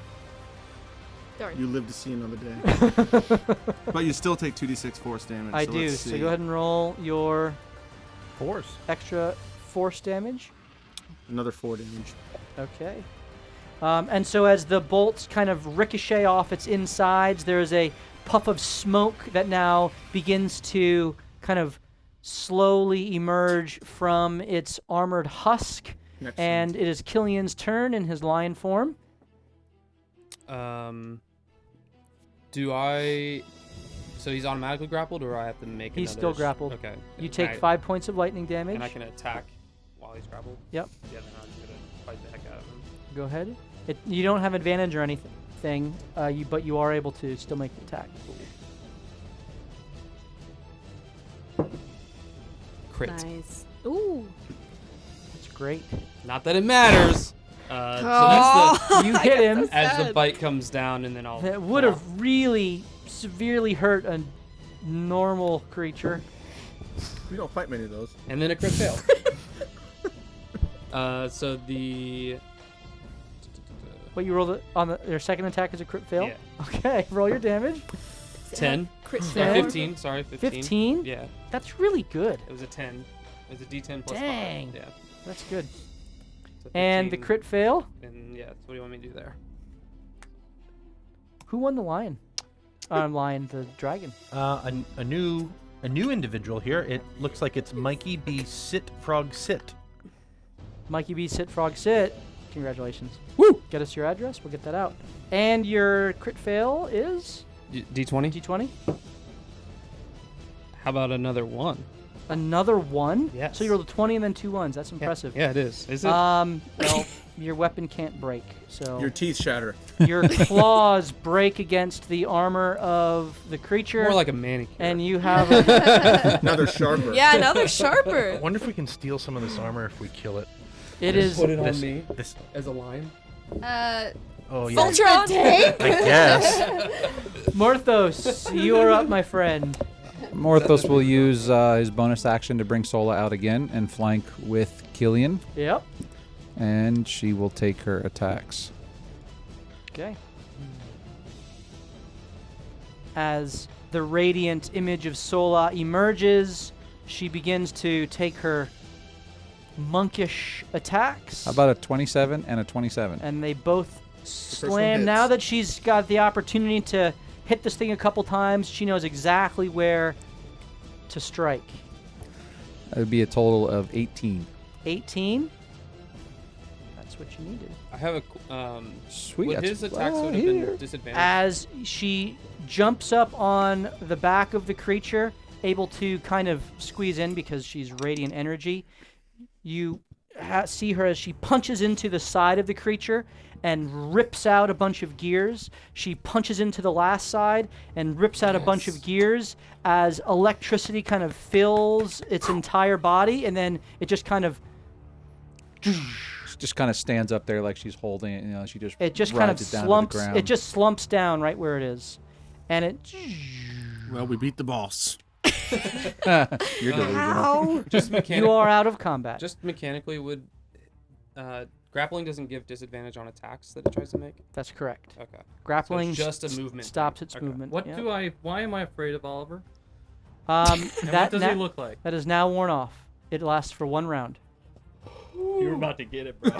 Darn. you live to see another day. But you still take 2d6 force damage. I so do. let's So see. go ahead and roll your Force. extra force damage. Another 4 damage. Okay. And so as the bolts kind of ricochet off its insides, there's a puff of smoke that now begins to kind of slowly emerge from its armored husk. Next And it is Killian's turn in his lion form. Do I? So he's automatically grappled, or I have to make? He's another still grappled. Okay. You And take I- 5 points of lightning damage. And I can attack while while he's grappled? Yep. Yeah, then I'm gonna fight the heck out of him. Go ahead. You don't have advantage or anything, but you are able to still make the attack. Crit. Nice. Ooh. That's great. Not that it matters. So that's the You hit him. as the bite comes down, and then I'll. That would have really severely hurt a normal creature. We don't fight many of those. And then a crit fail. So the. What you rolled on your second attack is a crit fail? Yeah. Okay, roll your damage. 10. Crit No, fail. 15. Sorry, 15. 15? Yeah, That's really good. it was a 10. It was a D10 plus Dang. 5. Yeah. That's good. So And the 15, crit fail? And yeah, so what do you want me to do there? Who won the lion? The dragon. A new individual here. It looks like it's Mikey B. Sit Frog Sit. Mikey B. Sit Frog Sit. Congratulations. Woo! Get us your address. We'll get that out. And your crit fail is D20? D20. How about another 1? Another 1? Yes. So you rolled a 20 and then 2 1s. That's impressive. Yeah, it is. Is it? Well, your weapon can't break. So Your teeth shatter. your claws break against the armor of the creature. More like a manicure. And you have a, Now they're sharper. Yeah, another I sharper. wonder if we can steal some of this armor if we kill it. it is Put it on This- me This. as a lion. Oh yeah. Voltron. I guess. Morthos, you are up, my friend. Morthos will use his bonus action to bring Sola out again and flank with Killian, Yep. and she will take her attacks. Okay. As the radiant image of Sola emerges, she begins to take her monkish attacks. How about a 27 and a 27? And they both first one slam. hits. Now that she's got the opportunity to hit this thing a couple times, she knows exactly where to strike. That would be a total of 18. 18. That's what you needed. I have a. Sweet. Would that's his attacks right would have been here. disadvantaged? As she jumps up on the back of the creature, able to kind of squeeze in because she's radiant energy, you see her as she punches into the side of the creature and rips out a bunch of gears. She punches into the last side and rips out a bunch of gears as electricity kind of fills its entire body, and then it just kind of She just kind of stands up there like she's holding it. You know, she just kind of rides it down slumps. to the ground. It just slumps down right where it is, and it. Well, we beat the boss. You're delusional. Just You are out of combat. Just mechanically, would grappling doesn't give disadvantage on attacks that it tries to make? That's correct. Okay. Grappling So it's just a movement stops thing. its Okay. movement. What yeah. why am I afraid of Oliver? And What does he look like? That is now worn off. It lasts for 1 round. You were about to get it, bro.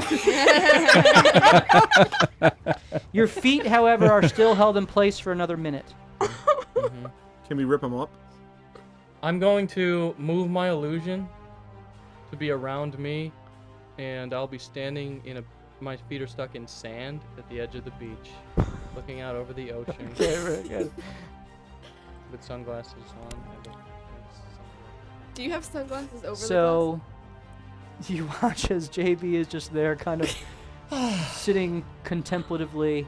Your feet, however, are still held in place for another minute. Can we rip them up? I'm going to move my illusion to be around me, and I'll be standing in a. My feet are stuck in sand at the edge of the beach, looking out over the ocean Okay, very good. with sunglasses on. Do you have sunglasses over So, you watch as JB is just there, kind of sitting contemplatively,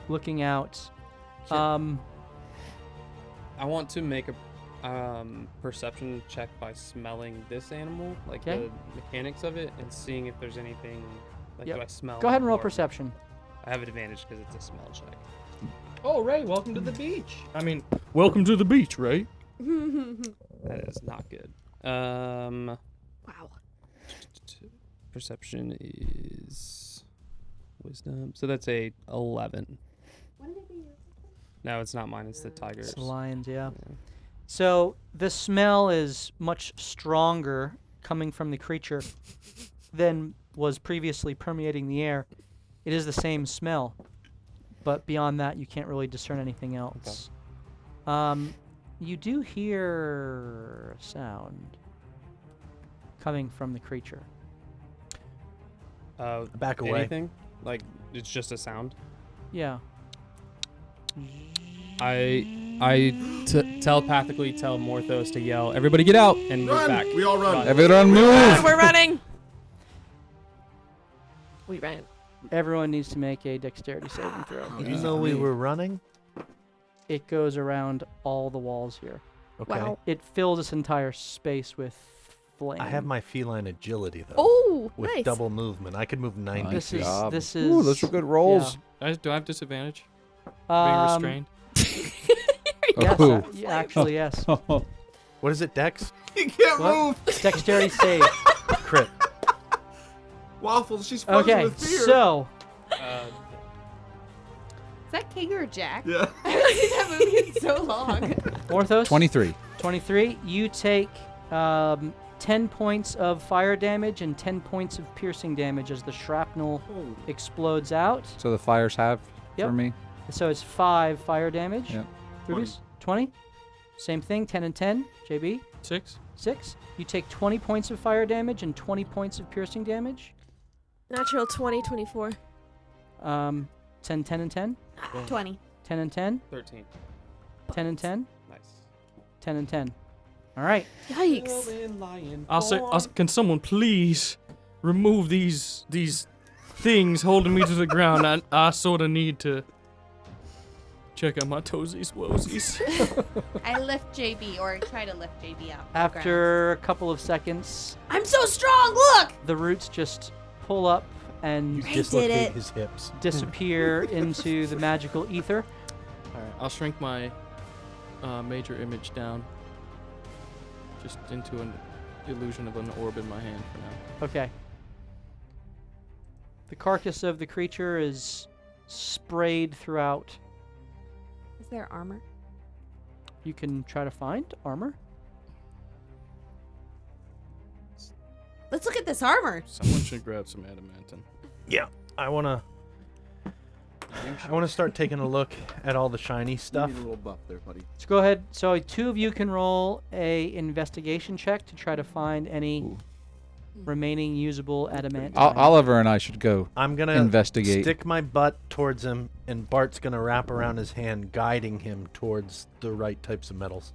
looking out. I want to make a perception check by smelling this animal, like Okay. the mechanics of it, and seeing if there's anything. Like, Yep. do I smell? Go ahead and roll or- perception. I have an advantage because it's a smell check. Oh, Ray, welcome to the beach. I mean, welcome to the beach, Ray. this? That is not good. Wow. Perception is wisdom, so that's a 11. No, it's not mine. It's the tiger's. It's the lions, yeah. Yeah. So the smell is much stronger coming from the creature than was previously permeating the air. It is the same smell, but beyond that, you can't really discern anything else. You do hear a sound coming from the creature. Back away. Anything? Like, it's just a sound? Yeah. I telepathically tell Morthos to yell, "Everybody get out!" and move Run! back. We all run. Everyone move! We're running. We ran. Everyone needs to make a dexterity saving throw. Oh, You know we were running? It goes around all the walls here. Okay. Wow. It fills this entire space with flame. I have my feline agility, though. Oh, With nice. double movement. I could move 90 Nice feet. job. This is. Ooh, those are good rolls. Do I have disadvantage? Yeah. Being restrained? Yes, Oh. actually, yes. What is it, Dex? He can't What? move. Dexterity save. Crit. Waffles, she's frozen Okay, with fear. so Is that King or Jack? Yeah. I haven't seen that movie in so long. Orthos, 23. 23. You take 10 points of fire damage and 10 points of piercing damage as the shrapnel explodes out. So the fire's half Yep. for me. So it's 5 fire damage. Yep. Rubius, 20. Same thing, 10 and 10. JB, 6? 6. You take 20 points of fire damage and 20 points of piercing damage. Natural 20, 24. 10, 10 and 10. 20. 10 and 10. 13. 10 and 10. Nice. 10 and 10. All right. Yikes. Can someone please remove these things holding me to the ground? I sort of need to check out my toesies woesies. I lift JB, or try to lift JB up. After a couple of seconds, I'm so strong, look! the roots just pull up and You I did dislocate it. his hips. disappear into the magical ether. Alright, I'll shrink my major image down. Just into an illusion of an orb in my hand for now. Okay. The carcass of the creature is sprayed throughout. Is there armor? You can try to find armor. Let's look at this armor. Someone should grab some adamantine. Yeah, I wanna start taking a look at all the shiny stuff. You need a little buff there, buddy. Let's go ahead. So 2 of you can roll a investigation check to try to find any Ooh. remaining usable adamantine. Oliver and I should go I'm gonna investigate. stick my butt towards him, and Bart's gonna wrap around his hand, guiding him towards the right types of metals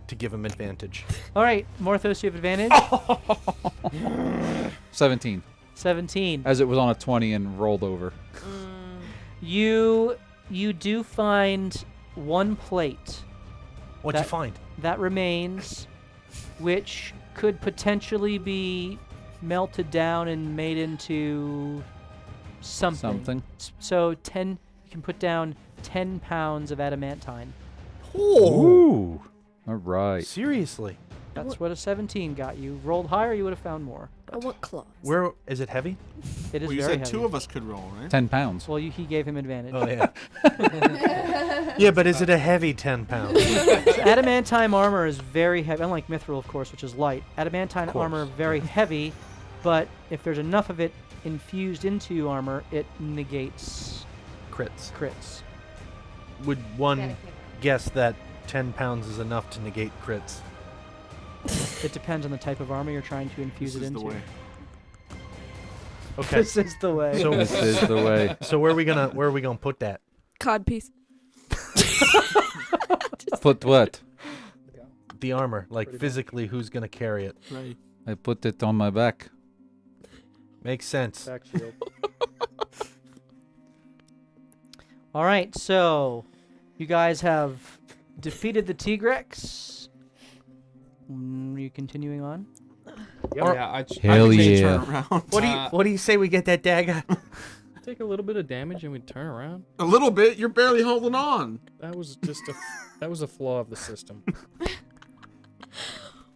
to give him advantage. All right, Morthos, you have advantage. 17. 17. As it was on a 20 and rolled over. You do find one plate What'd you That- find? that remains, which could potentially be melted down and made into something. So 10. You can put down 10 pounds of adamantine. Ooh. All right. Seriously? That's what a 17 got you. Rolled higher, you would have found more. I want claws. Where is it heavy? It is Well, you very said heavy. 2 of us could roll, right? 10 pounds. Well, he gave him advantage. Oh yeah. Yeah, but is it a heavy 10 pounds? So adamantine armor is very heavy, unlike mithril, of course, which is light. Adamantine Of course. armor very heavy, but if there's enough of it infused into armor, it negates Crits. crits. Would one guess that 10 pounds is enough to negate crits? It depends on the type of armor you're trying to infuse This it is into. the way. Okay. This is the way. So, This is the way. so where are we gonna put that? Cod piece. Put what? The armor, like physically, who's gonna carry it? Right. I put it on my back. Makes sense. All right, so you guys have defeated the Tigrex. Are you continuing on? Yeah, I Hell changed yeah. Turn around. What do you say we get that dagger? Take a little bit of damage and we turn around. A little bit. You're barely holding on. That was just that was a flaw of the system.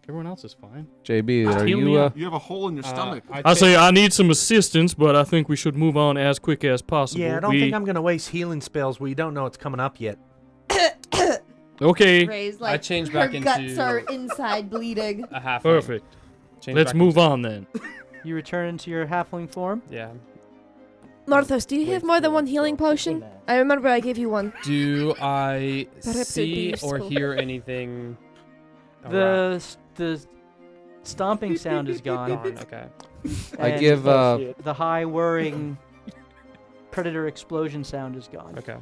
Everyone else is fine. JB, are Heal me you up. You have a hole in your stomach. I say I need some assistance, but I think we should move on as quick as possible. Yeah, I don't think I'm gonna waste healing spells where you don't know it's coming up yet. Okay, Ray's I like, changed her back guts into are inside bleeding. a half. perfect. Let's move on then. You return into your halfling form. Yeah. Northos, do you have more than one healing potion? I remember I gave you one. Do I Perhaps it'd be see or useful. hear anything? The stomping sound is gone. Gone. Okay. I and give the high whirring predator explosion sound is gone. Okay.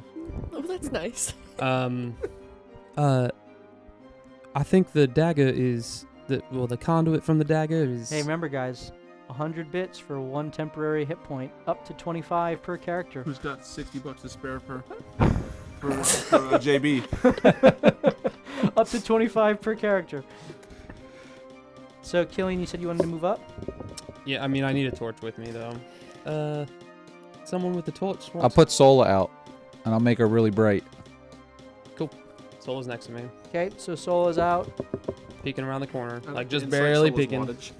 Oh, that's nice. I think the dagger is the conduit from the dagger is. Hey, remember, guys, 100 bits for 1 temporary hit point, up to 25 per character. Who's got $60 to spare for JB? Up to 25 per character. So, Killian, you said you wanted to move up? Yeah, I mean, I need a torch with me though. Someone with the torch. I'll put Sola out, and I'll make her really bright. Sola's next to me, Okay, so Sola's out. peeking around the corner, like just Inside barely Sola's peeking. wattage.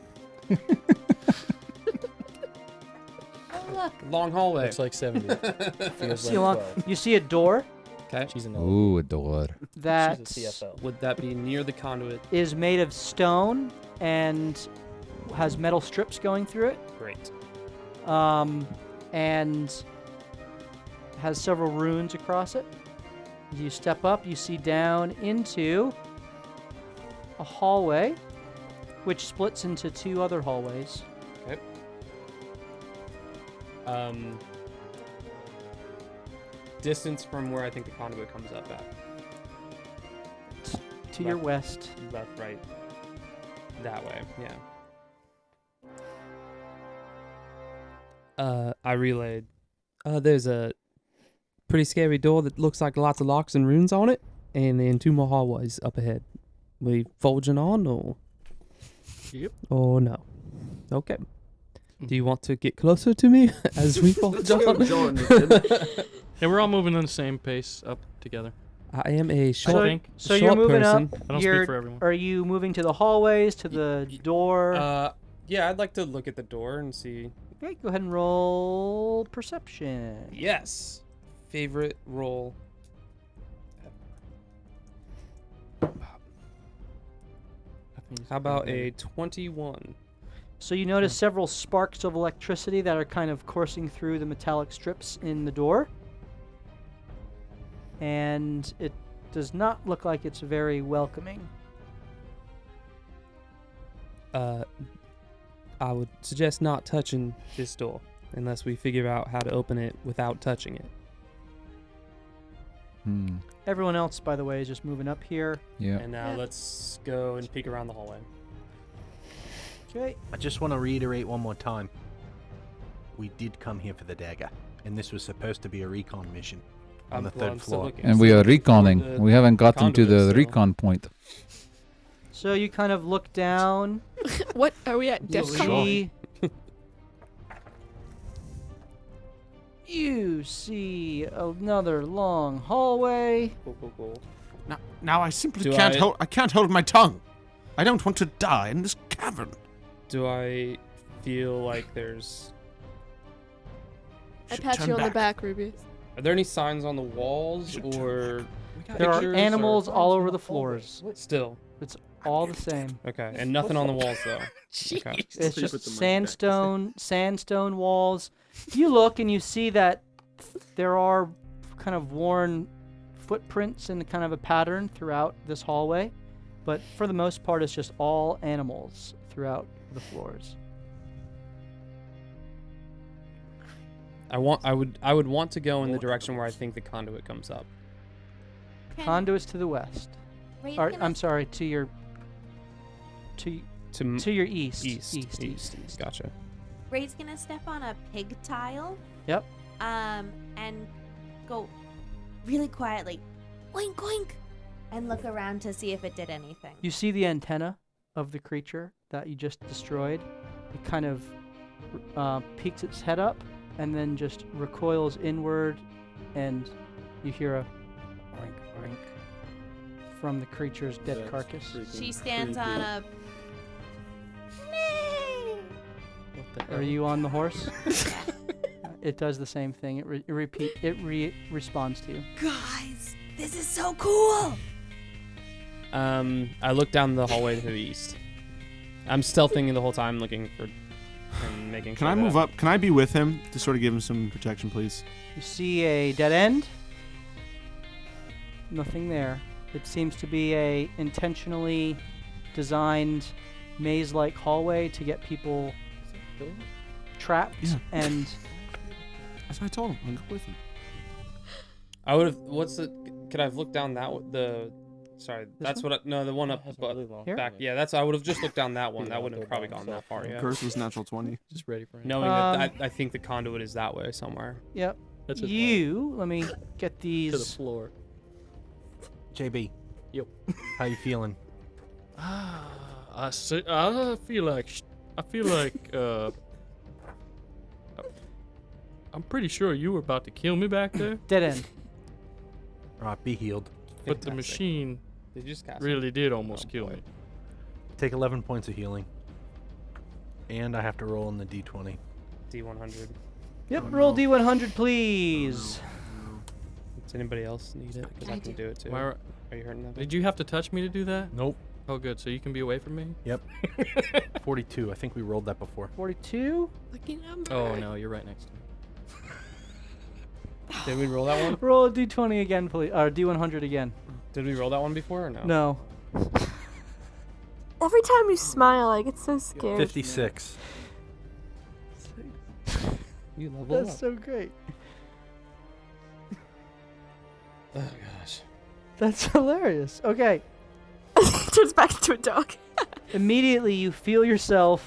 Oh, look. Long hallway. Looks like 70. Feels See like along- 12. You see a door Okay. She's an Ooh, a door. that She's a CFL. Would that be near the conduit? is made of stone and has metal strips going through it. Great. And has several runes across it. As you step up, you see down into a hallway, which splits into 2 other hallways. Distance from where I think the conduit comes up at. To your Left. west. Left, right. That way, yeah. I relayed. There's a pretty scary door that looks like lots of locks and runes on it, and then 2 more hallways up ahead. We forging on, or? Yep. Or no? Okay. Do you want to get closer to me as we forge on? Yeah, we're all moving on the same pace up together. I am a I short, think. So short you're moving person. up. I don't You're- speak for everyone. Are you moving to the hallways, to the door? Yeah, I'd like to look at the door and see. Okay, go ahead and roll perception. Yes. Favorite roll. How about a 21? So you notice several sparks of electricity that are kind of coursing through the metallic strips in the door. And it does not look like it's very welcoming. I would suggest not touching this door unless we figure out how to open it without touching it. Everyone else, by the way, is just moving up here. Yeah. And now let's go and peek around the hallway. Okay. I just want to reiterate one more time. We did come here for the dagger, and this was supposed to be a recon mission on the Well, 3rd I'm still floor. looking. And Still we are looking for reconning. the We haven't gotten to conduit, the so- recon point. So you kind of look down. What are we at? DEFCON? See, you see another long hallway. Cool. Now I simply Do can't I- hold. I can't hold my tongue. I don't want to die in this cavern. Do I feel like there's... I Should pat turn you on the back. back, Ruby. Are there any signs on the walls Should turn or There are pictures animals or... all over the floors. Still. All the same. Okay, and nothing on the walls though. Okay. It's You just put the mic back. sandstone walls. You look and you see that there are kind of worn footprints in kind of a pattern throughout this hallway, but for the most part, it's just all animals throughout the floors. I would want to go in the direction where I think the conduit comes up. Conduits to the west. Ray's Or, gonna I'm sorry, to your to your east. East. Gotcha. Ray's gonna step on a pig tile. Yep. And go really quietly, oink oink, and look around to see if it did anything. You see the antenna of the creature that you just destroyed. It kind of peeks its head up and then just recoils inward, and you hear a oink oink from the creature's dead That's carcass. freaking She stands creepy. on a. Nay! What the Are hell? you on the horse? It does the same thing. It responds to you. Guys, this is so cool. I look down the hallway to the east. I'm stealthing the whole time, looking for and making. Can sure I move that- up? Can I be with him to sort of give him some protection, please? You see a dead end. Nothing there. It seems to be a intentionally designed maze-like hallway to get people trapped Yeah. and That's what I told him. I'll go with him. I would have. What's the? Could I have looked down that Sorry, that's one? what. No, the one up Here? back. Yeah, that's. I would have just looked down that one. That wouldn't have probably gone that far. Yeah. Curse was natural 20. Just ready for him. Knowing that I think the conduit is that way somewhere. Yep. That's his Let me get to the these. floor. JB. Yep. How you feeling? I feel like I'm pretty sure you were about to kill me back there, Dead end. All right, be healed. but the Fantastic. machine Did you just cast really did almost kill me. Take 11 points of healing. And I have to roll in the D20. D100? Yep. Roll D100, please. Does anybody else need it? Because I can do it too. Myra, Are you hurting that? did you have to touch me to do that? Nope. Oh, good. So you can be away from me? 42. I think we rolled that before. 42. Lucky number. Oh, no. You're right next to me. Did we roll that one? Roll a D20 again, please. Or D100 again. Did we roll that one before or no? No. Every time you smile, I get so scared. 56. You level That's up. so great. Oh gosh. That's hilarious. Okay. Turns back into a dog. Immediately, you feel yourself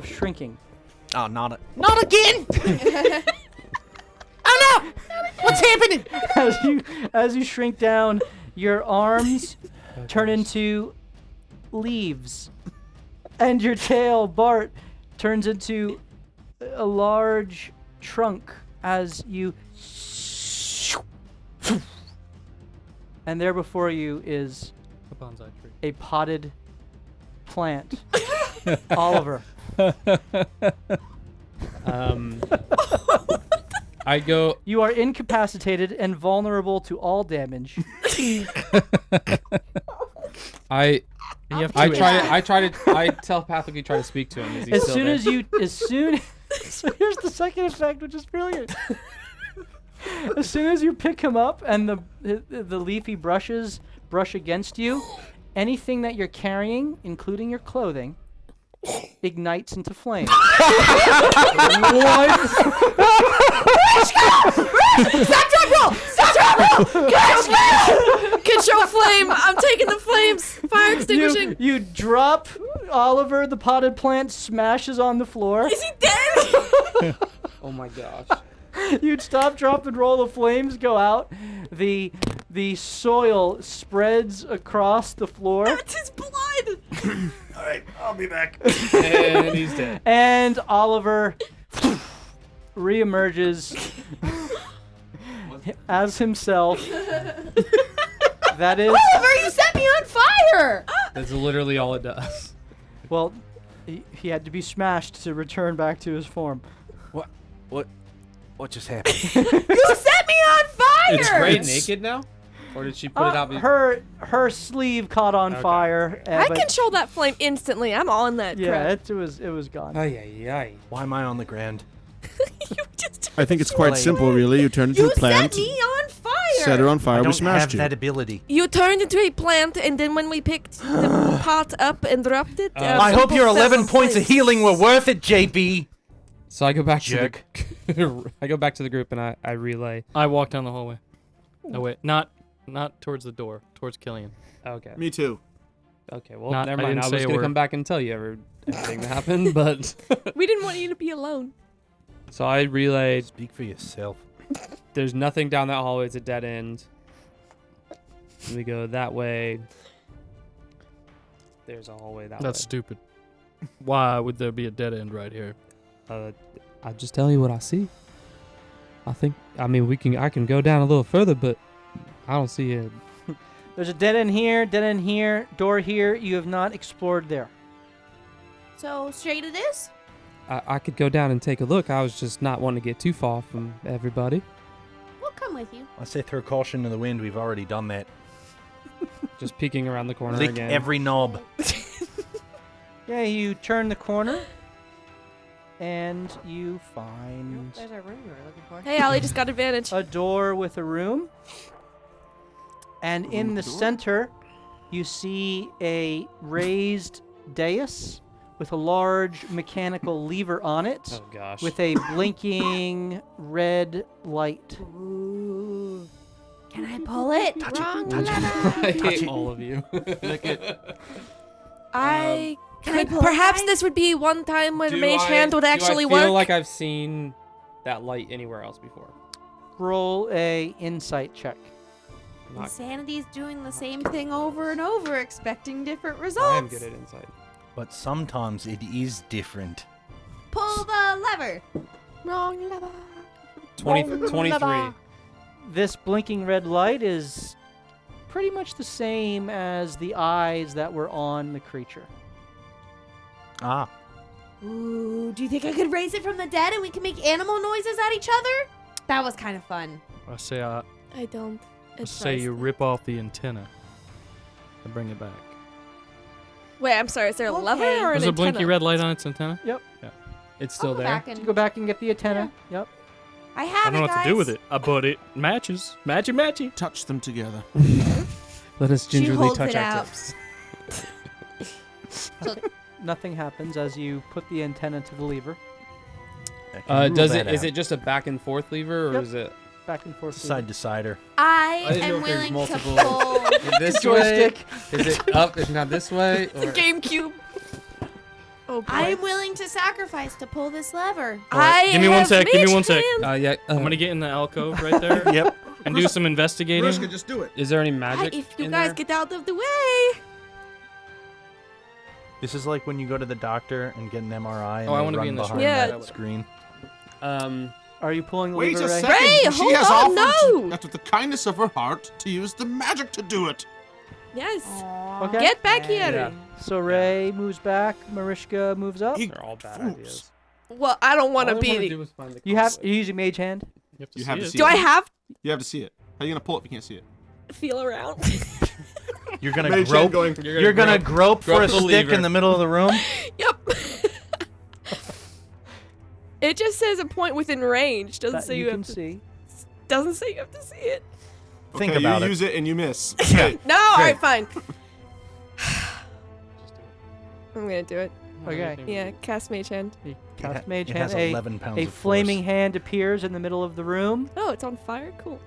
shrinking. Oh, not Again! Oh no! What's happening? As you shrink down, your arms turn into leaves, and your tail, Bart, turns into a large trunk as you. And there before you is A bonsai tree. a potted plant. Oliver. I go. You are incapacitated and vulnerable to all damage. I telepathically try to speak to him. Is he As still soon there? as you, so here's the second effect, which is brilliant. As soon as you pick him up and the leafy brushes brush against you, anything that you're carrying, including your clothing, ignites into flame. Stop, drop, roll! Stop, drop, roll! Control flame! I'm taking the flames! Fire extinguishing! You drop Oliver, the potted plant smashes on the floor. Is he dead? Oh my gosh. You'd stop, drop, and roll. The flames go out. The soil spreads across the floor. That's his blood! All right, I'll be back. And he's dead. And Oliver reemerges as himself. That is, Oliver, you set me on fire! That's literally all it does. well, he had to be smashed to return back to his form. What just happened? You set me on fire! It's Ray naked now? Or did she put it out? Her sleeve caught on Okay. fire. I but control that flame instantly. I'm on that yeah, crap. it was gone. Ay, ay, ay. Why am I on the ground? You just I think it's quite Flame. simple, really. You turn into You a plant, set me on fire! set her on I fire, we don't smashed have you. that ability. You turned into a plant, and then when we picked the pot up and dropped it, I hope people your fell 11 on points of flames. healing were worth it, JB. So I go back Jerk. to the I go back to the group and I relay. I walk down the hallway. No, wait. Not towards the door. Towards Killian. Okay. Me too. Okay. Well, Not- never I mind. didn't I say was a gonna word. come back and tell you everything that happened, but We didn't want you to be alone. so I relayed. Speak for yourself. There's nothing down that hallway. It's a dead end. We go that way. There's a hallway that That's stupid. Why would there be a dead end right here? way. I just tell you what I see. I mean, I can go down a little further, but I don't see it. There's a dead end here, door here. You have not explored there. So, straight it is? I could go down and take a look. I was just not wanting to get too far from everybody. We'll come with you. I say throw caution to the wind. We've already done that. Just peeking around the corner Lick again. every knob. Yeah, you turn the corner, and you find There's our room we were looking for. Hey, Ollie just got advantage. a door with a room. And in the center, you see a raised dais with a large mechanical lever on it Oh gosh. with a blinking red light. Ooh. Can I pull it? Wrong touch it. lever. I hate all of you. Lick it. I Can I could pull it, perhaps guys? this would be one time where Do Mage I- Hand would actually do I feel work. like I've seen that light anywhere else before? Roll a insight check. Not- Insanity's doing the same thing over and over, expecting different results. I am good at insight. But sometimes it is different. Pull the lever. Wrong lever. 23. This blinking red light is pretty much the same as the eyes that were on the creature. Ah. Ooh, do you think I could raise it from the dead and we can make animal noises at each other? That was kind of fun. I say I don't. I say you rip off the antenna and bring it back. Wait, I'm sorry. Is there a lever Okay. or There's an a blinky antenna? red light on its antenna. It's I'll still go there. back You and go back and get the antenna. Yep. I I have don't know it, what guys. to do with it, but it matches. Matchy. Touch them together. Let us She gingerly holds touch it our out. tips. Nothing happens as you put the antenna to the lever. Does it? Is it just a back and forth lever, or Yep. is it Back and forth. Side decider. I didn't know am if there's willing multiple- to pull. this Joystick. way? Is it up? Is not this way? The Or... GameCube. Oh boy. I am willing to sacrifice to pull this lever. I Give me one have sec, give me Mage one sec. Hand. yeah. I'm gonna get in the alcove right there Yep. and do some investigating. Mariska, just do it. Is there any magic If you in guys there? get out of the way. This is like when you go to the doctor and get an MRI and Oh, I they wanna be run in this behind room. Yeah. that screen. Are you pulling the Wait lever, a Ray? second. Ray, she hold has on, offered, no. out of the kindness of her heart, to use the magic to do it. Yes. Okay. Get back here. Yeah. So Ray moves back. Marishka moves up. He They're all bad fools. ideas. Well, I don't want All to I wanna be. do is find the You have conflict. you're using mage hand. You have to You see have to it. see Do I have You have to see it. How are you gonna pull it if you can't see it? to feel around? You're gonna Mage grope. hand going. You're gonna grope for grope a the stick lever. in the middle of the room. Yep. It just says a point within range. Doesn't That say you you can have to. see. Doesn't say you have to see it. Think Okay, about you it. use it and you miss. Okay. No, all right, fine. I'm gonna do it. Okay. Yeah, cast Mage Hand. You It cast ha- mage it hand. has 11 pounds A of flaming force. hand appears in the middle of the room, Oh, it's on fire. Cool.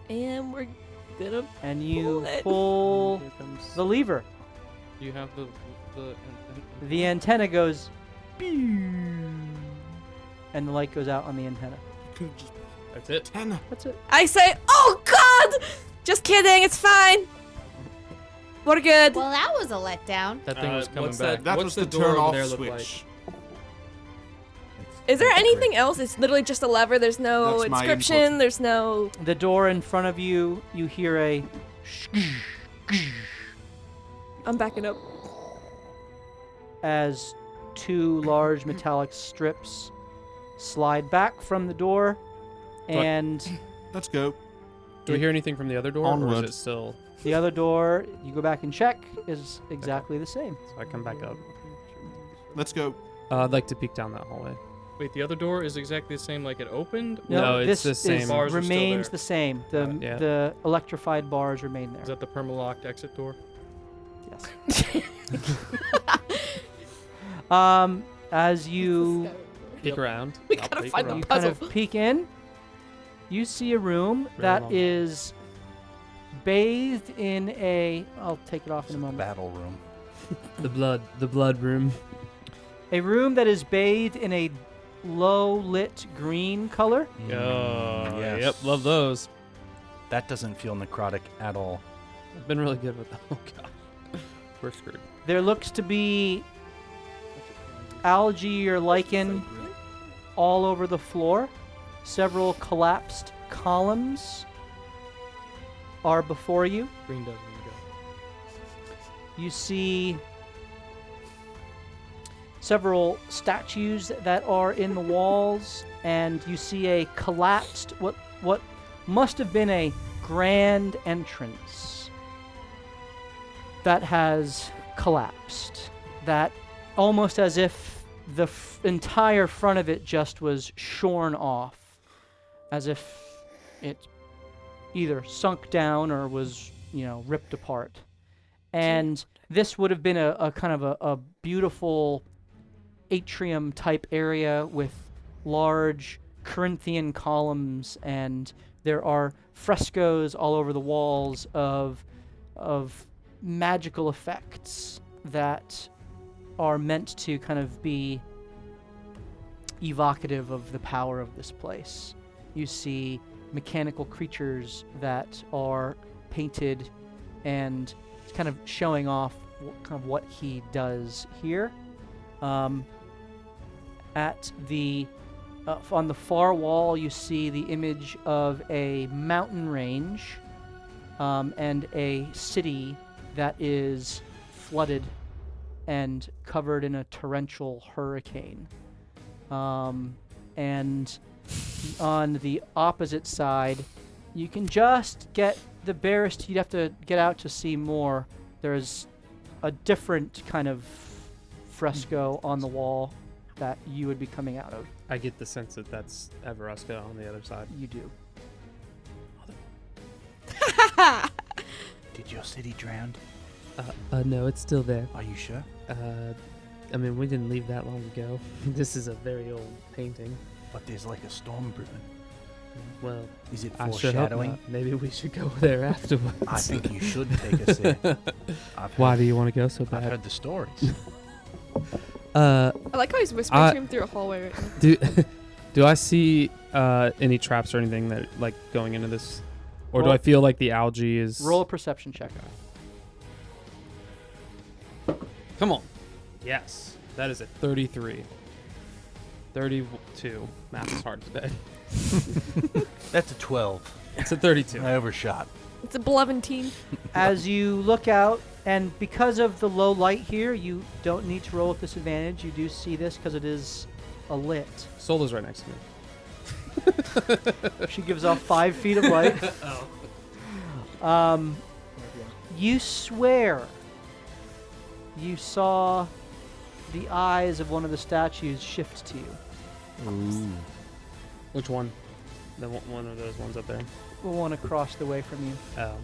And we're gonna. and you Pull it. pull Here comes- the lever. You have the The antenna goes, and the light goes out on the antenna. That's it. 10. That's it. I say, oh God! Just kidding. It's fine. We're good. Well, that was a letdown. That thing was coming what's back. That What's was the the door turn over off there look switch. Is there anything else? It's literally just a lever. There's no That's my inscription. input. There's no. The door in front of you, you hear a I'm backing up. as two large metallic strips slide back from the door, and Let's go. Do we hear anything from the other door, or Onward. is it still? the other door, you go back and check, is exactly the same. So I come back up. Let's go. I'd like to peek down that hallway. Wait, the other door is exactly the same like it opened? No, it's this the same. Bars are still remains there. the same. The Yeah. the electrified bars remain Is there. that the permalocked exit door? Yes. As you Peek around. We I'll gotta peek find the around. you kind puzzle. of peek in, you see a room Very that long. is bathed in a. I'll take it off in a moment. Battle room. The blood room. A room that is bathed in a low lit green color. Oh, yes. yep, love those. That doesn't feel necrotic at all. I've been really good with that. Oh god, we're screwed. There looks to be algae or lichen all over the floor. Several collapsed columns are before you. Green doesn't even go. You see several statues that are in the walls, and you see a collapsed what must have been a grand entrance that has collapsed. That almost as if the entire front of it just was shorn off, as if it either sunk down or was, ripped apart. And this would have been a kind of a beautiful atrium type area with large Corinthian columns, and there are frescoes all over the walls of magical effects that are meant to kind of be evocative of the power of this place. You see mechanical creatures that are painted and kind of showing off what he does here. At the on the far wall, you see the image of a mountain range and a city that is flooded and covered in a torrential hurricane. And on the opposite side, you can just get the barest, you'd have to get out to see more. There's a different kind of fresco on the wall that you would be coming out of. I get the sense that that's Everesca on the other side. You do. Did your city drown? No, it's still there. Are you sure? I mean, we didn't leave that long ago. This is a very old painting. But there's like a storm brewing. Well, Is it I sure hope foreshadowing? not. Maybe we should go there afterwards. I think you should take us there. Why do you want to go so I've bad? heard the stories. I like how he's whispering I- to him through a hallway right now. Do I see any traps or anything that like going into this, or do Roll- I feel like the algae is? Roll a perception check. Come on. Yes, that is a 33. 32. Math is hard today. That's a 12. It's a 32. I overshot. It's a 11. As you look out, and because of the low light here, you don't need to roll with disadvantage. You do see this because it is a lit. Sola's right next to me. She gives off 5 feet of light. You swear you saw the eyes of one of the statues shift to you. Which one? One of those ones up there. The one across the way from you. Oh.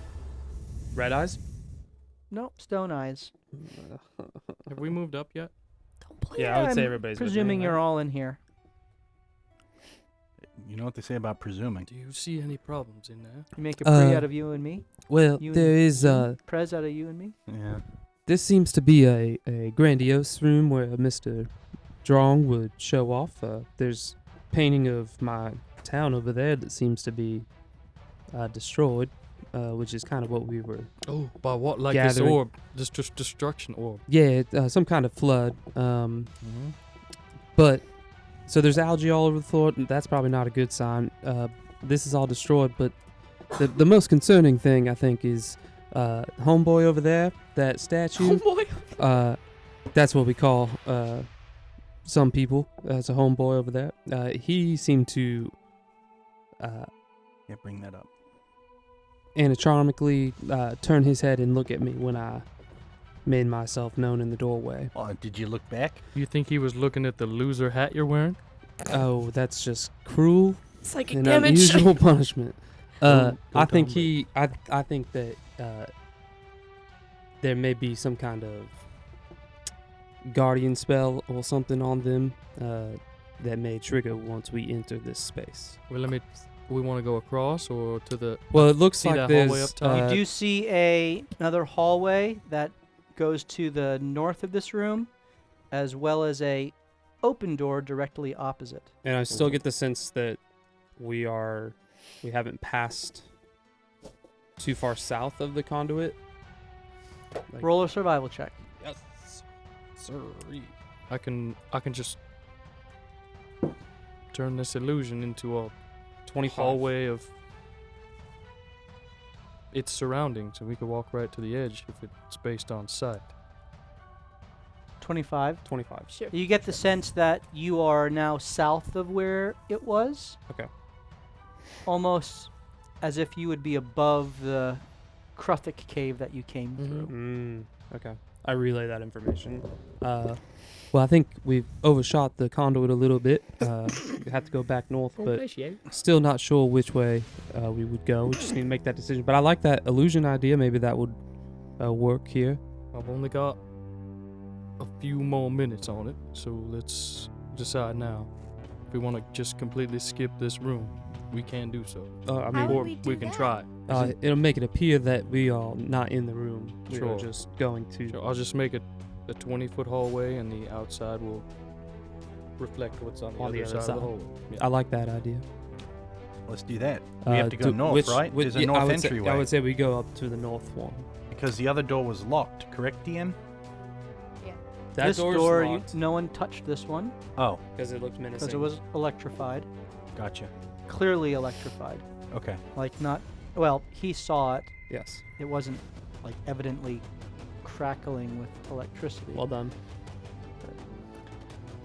Red eyes? Nope, stone eyes. Have we moved up yet? Don't play Yeah, I would say I'm everybody's with me, presuming you're right? all in here. You know what they say about presuming? Do you see any problems in there? You make a pre out of you and me. Well, You there and is Prez out of you and me. Yeah. this seems to be a grandiose room where Mr. Draung would show off. There's painting of my town over there that seems to be destroyed, which is kind of what we were. Oh, by what? Like Gathering. this orb? This just destruction orb. Yeah, some kind of flood. But so there's algae all over the floor. And that's probably not a good sign. This is all destroyed, but the most concerning thing I think is homeboy over there, that statue. Homeboy. That's what we call some people. As a homeboy over there. He seemed to Yeah, bring that up. anatomically turn his head and look at me when I made myself known in the doorway. Did you look back? You think he was looking at the loser hat you're wearing? Oh, that's just cruel Psychic and damage. unusual punishment. Go I think down, I think that there may be some kind of guardian spell or something on them that may trigger once we enter this space. Well, we want to go across or to the. Well, it looks See like that hallway there's up top? You do see another hallway that goes to the north of this room, as well as a open door directly opposite. and I still get the sense that we haven't passed too far south of the conduit. Like- Roll a survival check. Yes, sir. I can just turn this illusion into a 25. hallway of its surroundings, and we could walk right to the edge if it's based on sight. 25. 25. Sure. You get the sense that you are now south of where it was. Okay. Almost as if you would be above the Kruthic cave that you came through. Okay. I relay that information. Well, I think we've overshot the conduit a little bit. We have to go back north, but still not sure which way we would go. We just need to make that decision. But I like that illusion idea. Maybe that would work here. I've only got a few more minutes on it, so let's decide now. If we want to just completely skip this room, we can do so. I How mean, would Or we do we can that? try. it'll make it appear that we are not in the room. We Sure. are just going to. Sure, I'll just make it a 20-foot hallway, and the outside will reflect what's on the other side of the hallway. Yeah. I like that idea. Let's do that. We have to go north, right? There's a yeah, north I would say- entryway. I would say we go up to the north one. Because the other door was locked, correct, DM? That this door's door, locked no one touched this one Oh, because it looked menacing. because it was electrified. gotcha. Clearly electrified. Okay. Like not. Well, he saw it. Yes. It wasn't like evidently crackling with electricity. Well done.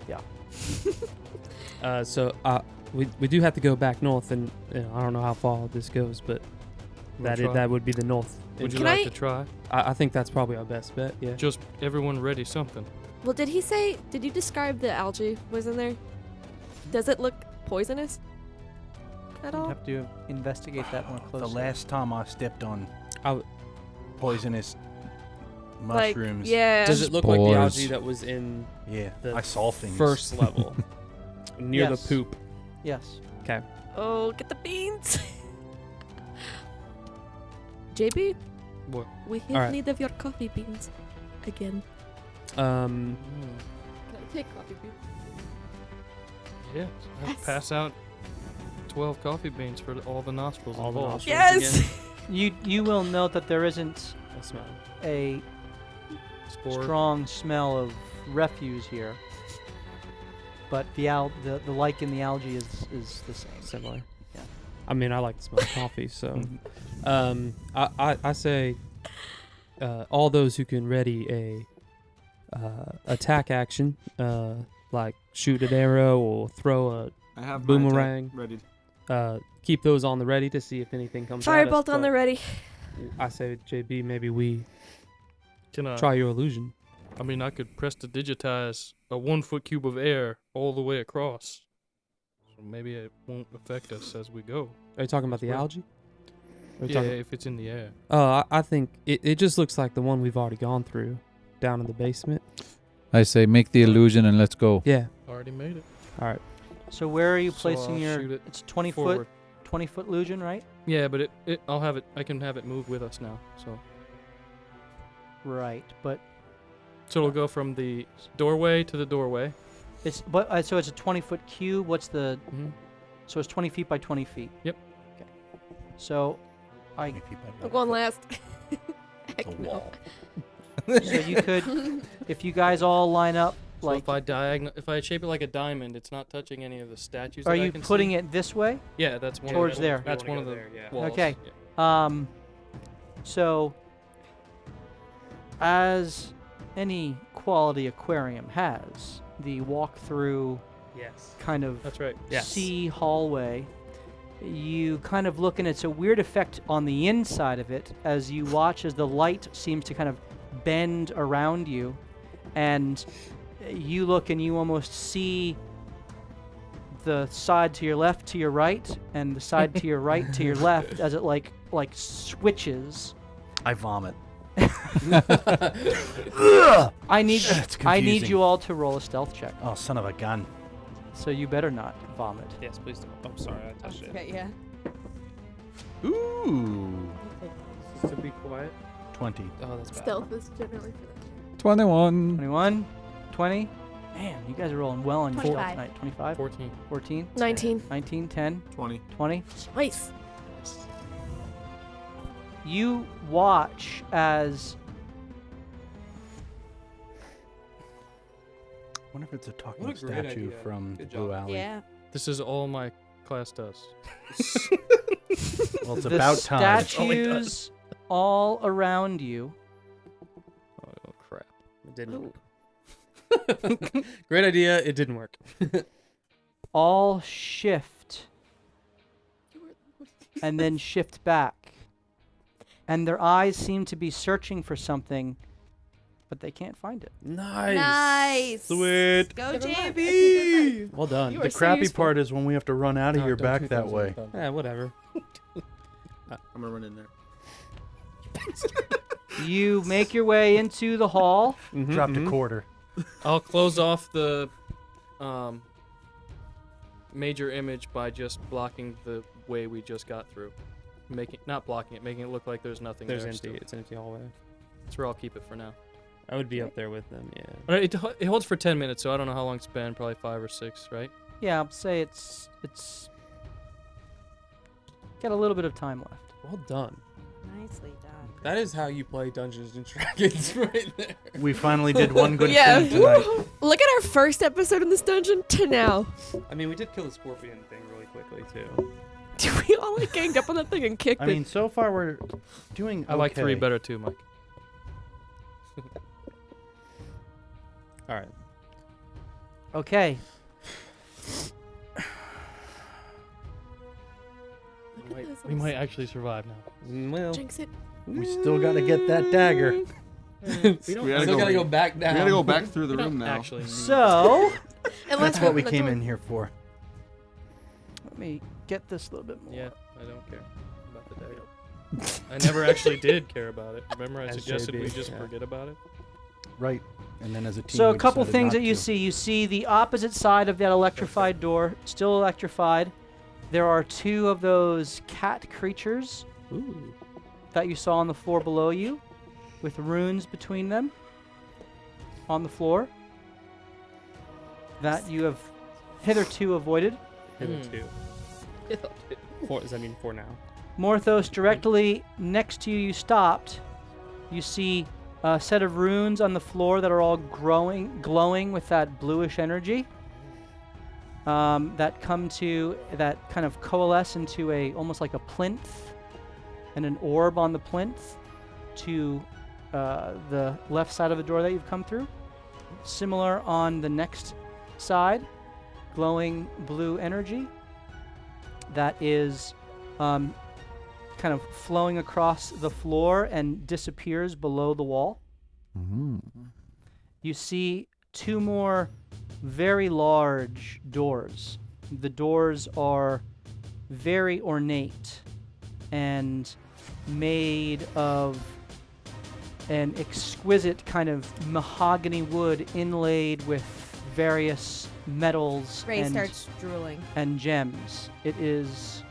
Yeah. So we do have to go back north, and I don't know how far this goes, but Wanna try? that would be the north. Would you Can like I- to try? I think that's probably our best bet. Yeah. Just everyone ready something. Well, did you describe the algae was in there? Does it look poisonous at You'd all? have to investigate that more The closely. last time I stepped on I w- poisonous Like, mushrooms. yeah. Does it look like the Spores. algae that was in Yeah, the I saw things. first level near Yes. the poop? Yes. Okay. Oh, get the beans. JB, What? we have Alright. need of your coffee beans again. Um. Can I take coffee beans? Yeah. Yes. Pass out 12 coffee beans for all the nostrils All the involved. nostrils. Yes. You will note that there isn't I smell it. a Spore. strong smell of refuse here, but the like in the algae is the same. Similar. Yeah. I mean, I like the smell of coffee, so I say all those who can ready a attack action, like shoot an arrow or throw I have Boomerang. my attack ready. keep those on the ready to see if anything comes at us. Firebolt on the but ready. I say, JB, maybe we Can I? try your illusion. I mean, I could press to digitize a 1-foot cube of air all the way across. So maybe it won't affect us as we go. Are you talking about the Sure. algae? Are you Yeah, talking- if it's in the air. I think it just looks like the one we've already gone through down in the basement. I say make the illusion and let's go. Yeah. Already made it. All right. So where are you So placing I'll your? shoot it It's 20 forward. foot, 20-foot illusion, right? Yeah, but I'll have it. I can have it move with us now. So Right, but it'll go from the doorway to the doorway. it's so it's a 20-foot cube. What's the? Mm-hmm. So it's 20 feet by 20 feet. Yep. Okay. So I'm going last. Heck A no. wall. so you could, if you guys all line up, So like, if I shape it like a diamond, it's not touching any of the statues. are that I you can putting see. it this way? Yeah, that's one. towards of the, there? That's one of the walls. Okay. Yeah. So as any quality aquarium has, the walk-through Yes. kind of That's right. Yes. sea hallway, you kind of look and it's a weird effect on the inside of it as you watch as the light seems to kind of bend around you, and you look and you almost see the side to your left to your right and the side to your right to your left as it like switches. I vomit. I need It's I need confusing. you all to roll a stealth check. Oh, son of a gun. So you better not vomit. Yes, please don't. I'm sorry, I touched it. Okay, yeah. Ooh. To be quiet. 20. Oh, that's bad. Stealth is generally for 21. 21, 20. Man, you guys are rolling well on your stealth 25. tonight. 25, 14. 14, 19. 19, 10, 20. 20. Nice. You watch as I wonder if it's a talking What a great statue idea. from Good Blue job. Alley. Yeah. This is all my class does. Well, it's the about time. statues all around you Oh crap. It didn't work. Great idea. It didn't work. all shift and then shift back. And their eyes seem to be searching for something, but they can't find it. Nice. Nice. Sweet. Go, Never mind. JB. Well done. The crappy part is when we have to run out of No, here don't back do that those, way. Yeah, whatever. I'm gonna run in there. You make your way into the hall. Dropped a quarter. I'll close off the major image by just blocking the way we just got through. Not blocking it, making it look like there's nothing There's there. empty. Still. It's an empty hallway. That's where I'll keep it for now. I would be up there with them. Yeah. It holds for 10 minutes, so I don't know how long it's been. Probably 5 or 6, right? Yeah, I'll say it's got a little bit of time left. Well done. Nicely done. That is how you play Dungeons and Dragons right there. We finally did one good Yeah. thing tonight. Look at our first episode in this dungeon to now. I mean, we did kill the scorpion thing really quickly too. We all like ganged up on that thing and kicked I it. mean, so far we're doing okay. I like 3 better too, Mike. All right. Okay. Look at those We little might actually survive now. Well, Jinx it. We still got to get that dagger. We don't Still gotta go back down. We gotta go back through the we room don't now. actually need So Unless That's what we open the came door. in here for. let me get this a little bit more. Yeah, I don't care about the dagger. I never actually did care about it. Remember, I As suggested we JB, just yeah. forget about it. Right. And then as a team, So a we couple decided things not that you to. see. You see the opposite side of that electrified door, still electrified. There are 2 of those cat creatures ooh. that you saw on the floor below you, with runes between them on the floor that you have hitherto avoided. Hitherto. Does that mean 4 now? Morthos, directly next to you, you stopped. You see a set of runes on the floor that are all glowing with that bluish energy. That kind of coalesce into almost like a plinth and an orb on the plinth to the left side of the door that you've come through. Similar on the next side, glowing blue energy that is kind of flowing across the floor and disappears below the wall. You see 2 more very large doors. The doors are very ornate and made of an exquisite kind of mahogany wood inlaid with various metals Ray starts drooling. and gems. It is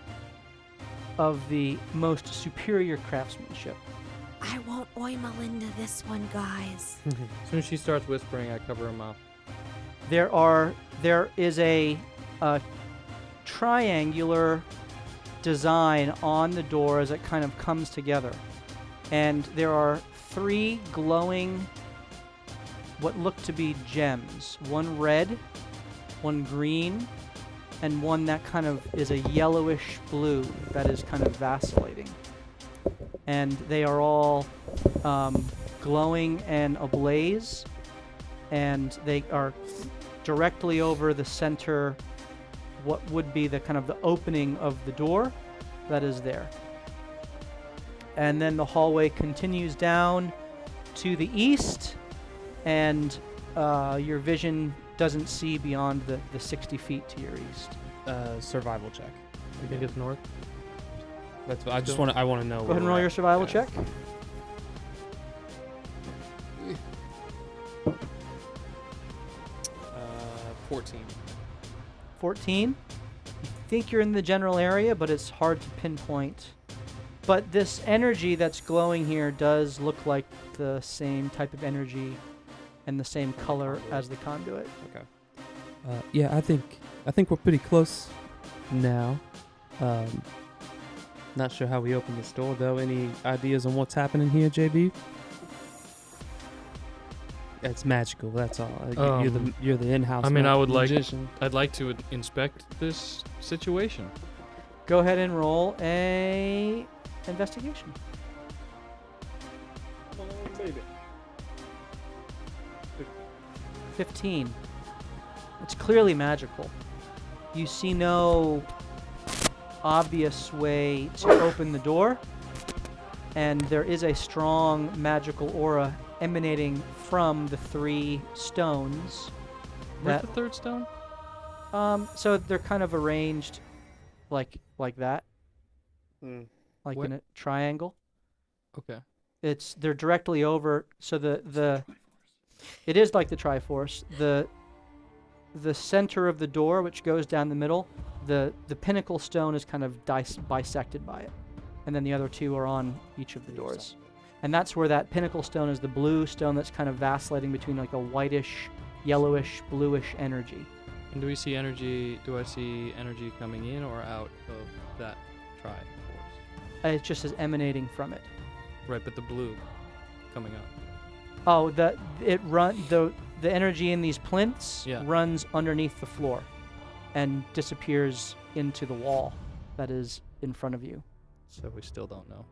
of the most superior craftsmanship. I won't oi Melinda this one, guys. As soon as she starts whispering, I cover her mouth. There is a triangular design on the door as it kind of comes together. And there are 3 glowing, what look to be gems. 1 red, 1 green, and 1 that kind of is a yellowish blue that is kind of vacillating. And they are all glowing and ablaze, and they are directly over the center, what would be the kind of the opening of the door that is there. And then the hallway continues down to the east, and your vision doesn't see beyond the 60 feet to your east. Survival check. You think it's north? That's what I want to know. Go ahead and roll your survival check. 14. 14. You think you're in the general area, but it's hard to pinpoint. But this energy that's glowing here does look like the same type of energy and the same color as the conduit. Okay. Yeah, I think we're pretty close now. Not sure how we open this door though. Any ideas on what's happening here, JB? It's magical. That's all. You're the in-house. I mean, I would like- magician. I'd like to inspect this situation. Go ahead and roll a investigation. 15. It's clearly magical. You see no obvious way to open the door, and there is a strong magical aura emanating from the 3 stones. Where's That- the 3rd stone? So they're kind of arranged like that, like What? in a triangle. Okay. They're directly over. So it is like the Triforce. The center of the door, which goes down the middle, the pinnacle stone is kind of bisected by it, and then the other two are on each of the doors. And that's where that pinnacle stone is the blue stone that's kind of vacillating between like a whitish, yellowish, bluish energy. And do I see energy coming in or out of that Triforce? It's just as emanating from it. Right, but the blue coming up. Oh, the energy in these plinths runs underneath the floor and disappears into the wall that is in front of you. So we still don't know.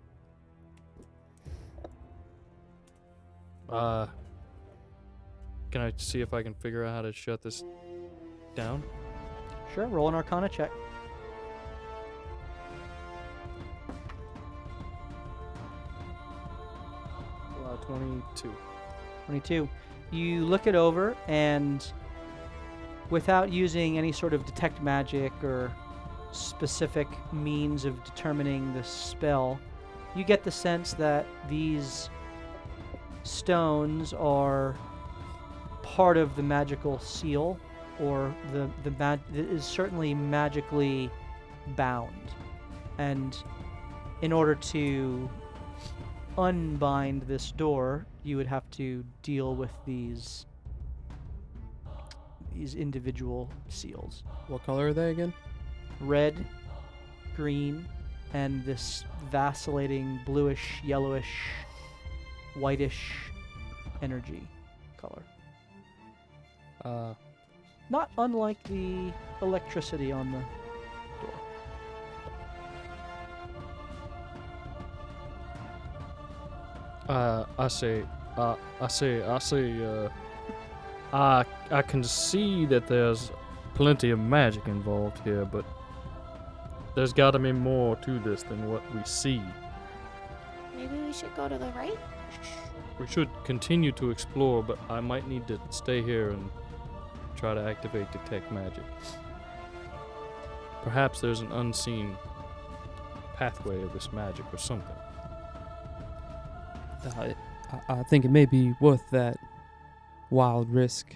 Can I see if I can figure out how to shut this down? Sure, roll an Arcana check. 22. 22. You look it over, and without using any sort of detect magic or specific means of determining the spell, you get the sense that these stones are part of the magical seal, or it is certainly magically bound. And in order to unbind this door, you would have to deal with these individual seals. What color are they again? Red, green, and this vacillating bluish, yellowish, whitish energy color. Not unlike the electricity on the door. I can see that there's plenty of magic involved here, but there's got to be more to this than what we see. Maybe we should go to the right? We should continue to explore, but I might need to stay here and try to activate detect magic. Perhaps there's an unseen pathway of this magic or something. I think it may be worth that wild risk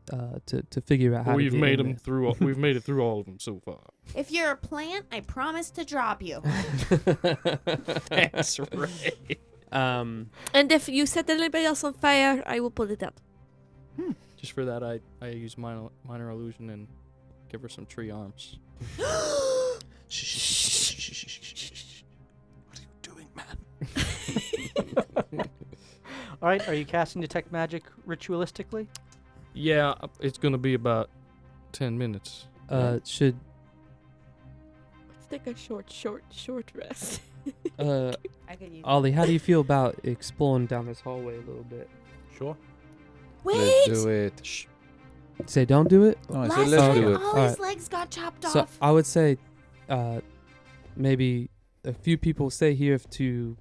to figure out how We've to get made in them through. We've made it through all of them so far. If you're a plant, I promise to drop you. That's right. And if you set anybody else on fire, I will put it out. Just for that, I use minor illusion and give her some tree arms. What are you doing, man? All right, are you casting detect magic ritualistically? Yeah, it's gonna be about 10 minutes. Let's take a short rest. I could use Ollie, how do you feel about exploring down this hallway a little bit? Sure. Wait! Let's do it. Say don't do it? No, I Last said let's time do it. all his legs got chopped So off. I would say maybe a few people stay here to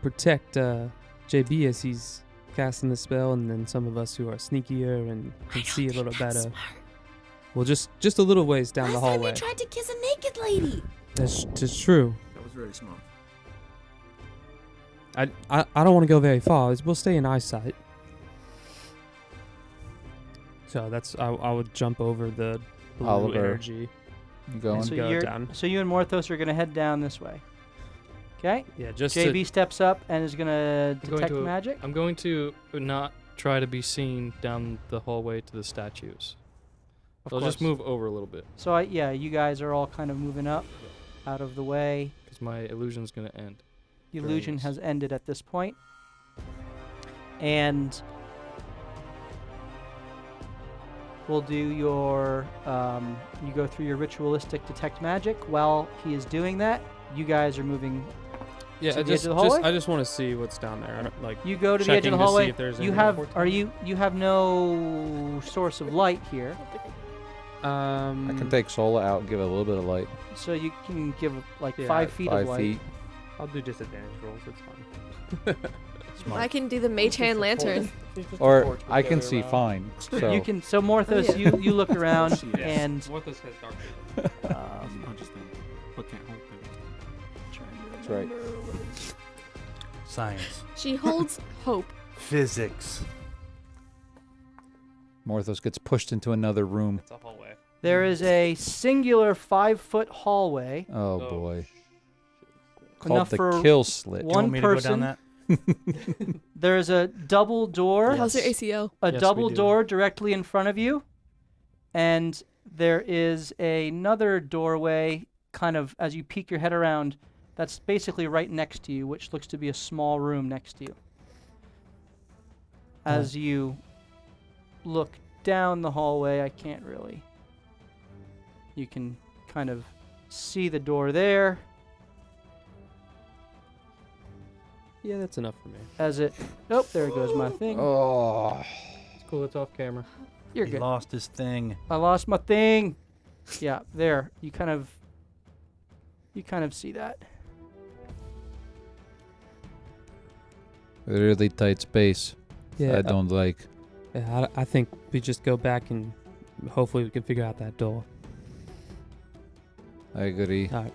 protect JB as he's casting the spell, and then some of us who are sneakier and can see a little better. Smart. Well, just a little ways down the Last time hallway. you tried to kiss a naked lady. That's true. That was very smart. I don't want to go very far. We'll stay in eyesight. So that's I would jump over the blue Oliver. energy. You going? So go down. So you and Morthos are going to head down this way. Okay? Yeah, just JB steps up and is going to detect magic. I'm going to not try to be seen down the hallway to the statues. Of I'll just course. move over a little bit So you guys are all kind of moving up, out of the way. because my illusion's gonna end. The illusion Nice. has ended at this point. And we'll do your, you go through your ritualistic detect magic. While he is doing that, you guys are moving. yeah. to the edge of the hallway? I just want to see what's down there. I don't, like You go to the edge of checking the to see hallway. if there's You anything have, important. you have no source of light here, I can take Sola out and give it a little bit of light. so you can give like Yeah, 5 feet of 5 light. feet. I'll do disadvantage rolls. It's fine. I can do the mage hand lantern. Or I can see fine. So You can. So Morthos, Oh, yeah. you look around Yes. and Morthos has dark Understand. But can't hold it. that's right. science, She holds hope. physics. Morthos gets pushed into another room. It's a hallway. There is a singular 5-foot hallway. Oh boy. Enough Called the for kill slit. Do you one want me to go down person. that? There's a double door. How's your ACO? A Yes, we double do. door directly in front of you. And there is another doorway kind of as you peek your head around that's basically right next to you, which looks to be a small room next to you. As you look down the hallway, I can't really. You can kind of see the door there. Yeah, that's enough for me. As it. Oh, there goes my thing. Oh. It's cool. It's off camera. You're He good. lost his thing. I lost my thing. Yeah, there. You kind of see that. Really tight space. Yeah, I don't like. Yeah, I think we just go back and hopefully we can figure out that door. I agree. All right.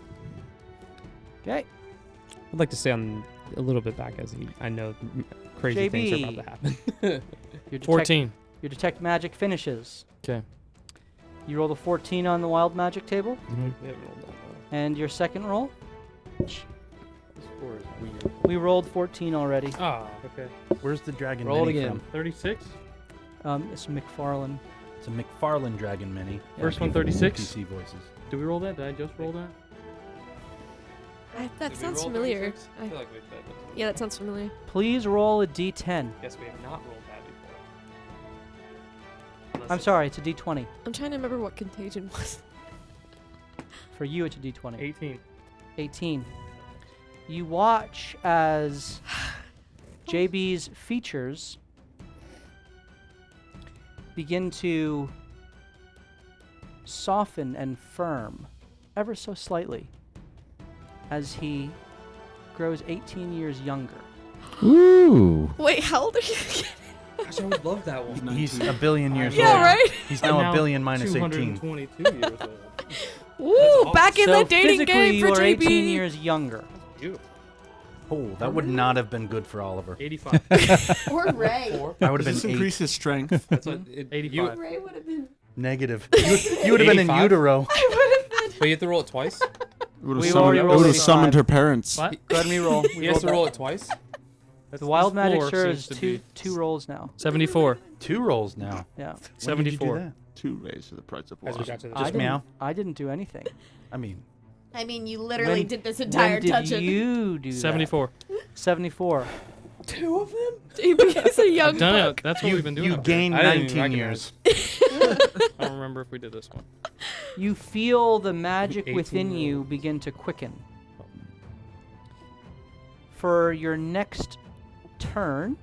Okay. I'd like to stay on a little bit back as I know crazy things are about to happen. Your detect, 14. Your detect magic finishes. 'Kay. You rolled a 14 on the wild magic table, We haven't rolled that well. and your second roll. This 4 is weird. We rolled 14 already. Ah, okay. Where's the dragon Roll it mini again. from? 36. It's McFarlane. It's a McFarlane dragon mini. First one, People with 36? PC voices. Did we roll that? Did I just roll that? That Did we sounds roll familiar. 36? I feel like we've done this. Yeah, that sounds familiar. Please roll a d10. Guess we have not rolled that before. Unless I'm it's- sorry, it's a d20. I'm trying to remember what contagion was. For you, it's a d20. 18. 18. You watch as JB's features begin to soften and firm ever so slightly as he grows 18 years younger. Ooh. Wait, how old are you? Gosh, I always loved that one. He's a billion years Yeah, old. right? He's now a billion minus 18. 222 years old. Ooh, back in So the dating physically, game you for are JB. 18 years younger. Beautiful. Oh, that would not have been good for Oliver. 85. Or Ray. I would have Does this been increase his strength? That's what it, 85. Ray would have been. negative. You would have been in 85? utero. But you have to roll it twice? We already rolled would have 85. summoned her parents. What? Go ahead and re-roll. We He has rolled to that. roll it twice? The wild This magic floor sure seems is to two be- two rolls now. 74. 2 rolls now. Yeah. When did you do 74. that? 2 raised to the price of As we one. got to the I Just didn't, meow. I didn't do anything. I mean, I mean, you literally When- did this entire when did dungeon. you do that? 74. 74. Two of them? JB is a young I've done buck. it. That's what we've been doing. you up here. gained I didn't even 19 recognize. years. I don't remember if we did this one. You feel the magic 18 within you rolls. begin to quicken. For your next turn,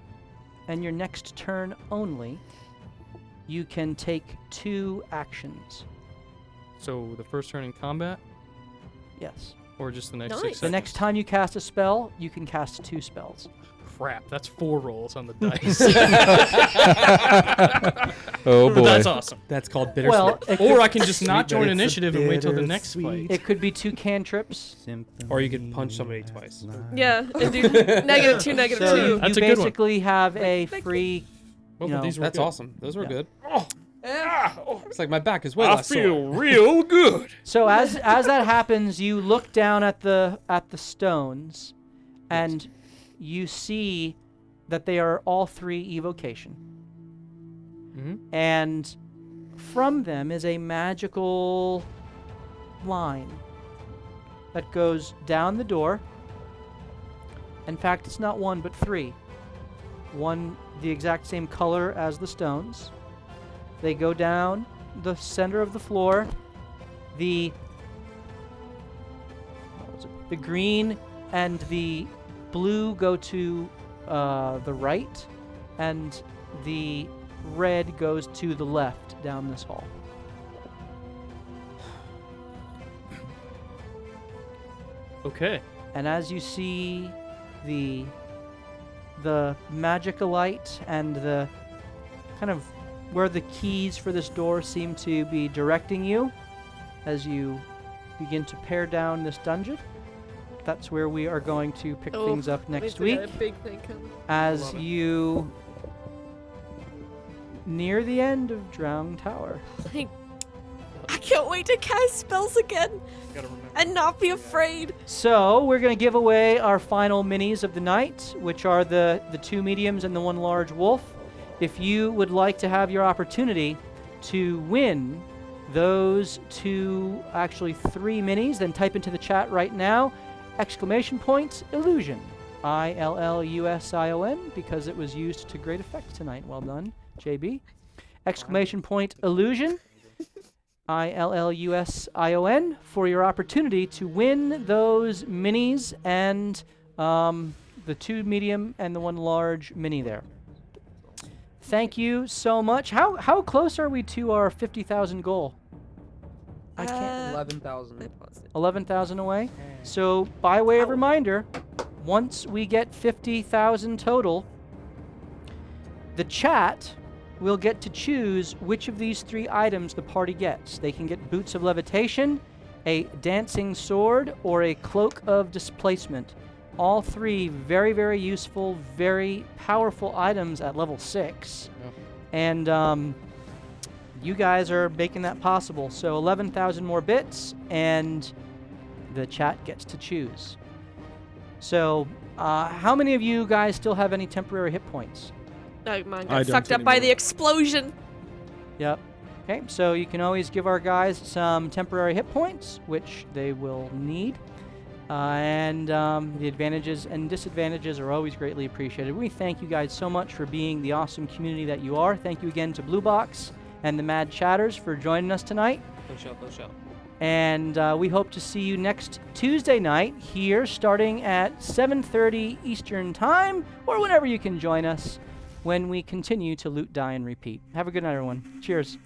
and your next turn only, you can take 2 actions. So the first turn in combat, Yes. or just the next Nice. 6 The seconds? next time you cast a spell, you can cast 2 spells. Crap, that's 4 rolls on the dice. Oh But boy. that's awesome. That's called bittersweet. Well, it Or could, I can just not join It's a initiative and wait till the next bittersweet- fight. it could be 2 cantrips. Or you could punch somebody twice. Yeah, and do -2, -2. So you That's a good one. basically have a free. Both you of know, these were That's good. awesome. Those were Yeah. good. It's like my back is way I less sore. feel real good. So as that happens, you look down at the stones, and you see that they are all 3 evocation. Mm-hmm. And from them is a magical line that goes down the door. In fact, it's not 1 but 3. One the exact same color as the stones. They go down the center of the floor. The green and the blue go to the right, and the red goes to the left down this hall. Okay. And as you see the magicalite and the kind of where the keys for this door seem to be directing you as you begin to pare down this dungeon, that's where we are going to pick things up next week. A big thing coming. As you near the end of Draung Tower. I can't wait to cast spells again and not be afraid. So we're going to give away our final minis of the night, which are the 2 mediums and the 1 large wolf. If you would like to have your opportunity to win those 2, actually 3 minis, then type into the chat right now, ! Illusion. ILLUSION, because it was used to great effect tonight. Well done, JB. ! Illusion. ILLUSION for your opportunity to win those minis and the 2 medium and the 1 large mini there. Thank you so much. How close are we to our 50,000 goal? I can't. 11,000. 11,000 away. So by way of reminder, once we get 50,000 total, the chat will get to choose which of these 3 items the party gets. They can get Boots of Levitation, a Dancing Sword, or a Cloak of Displacement. All 3 very, very useful, very powerful items at level 6. Yep. And you guys are making that possible. So 11,000 more bits, and the chat gets to choose. So how many of you guys still have any temporary hit points? No, mine I got don't sucked up by anymore. the explosion. Yep. Okay, so you can always give our guys some temporary hit points, which they will need. And the advantages and disadvantages are always greatly appreciated. We thank you guys so much for being the awesome community that you are. Thank you again to Blue Box and the Mad Chatters for joining us tonight. Go show. And we hope to see you next Tuesday night here, starting at 7:30 Eastern Time, or whenever you can join us when we continue to loot, die, and repeat. Have a good night, everyone. Cheers.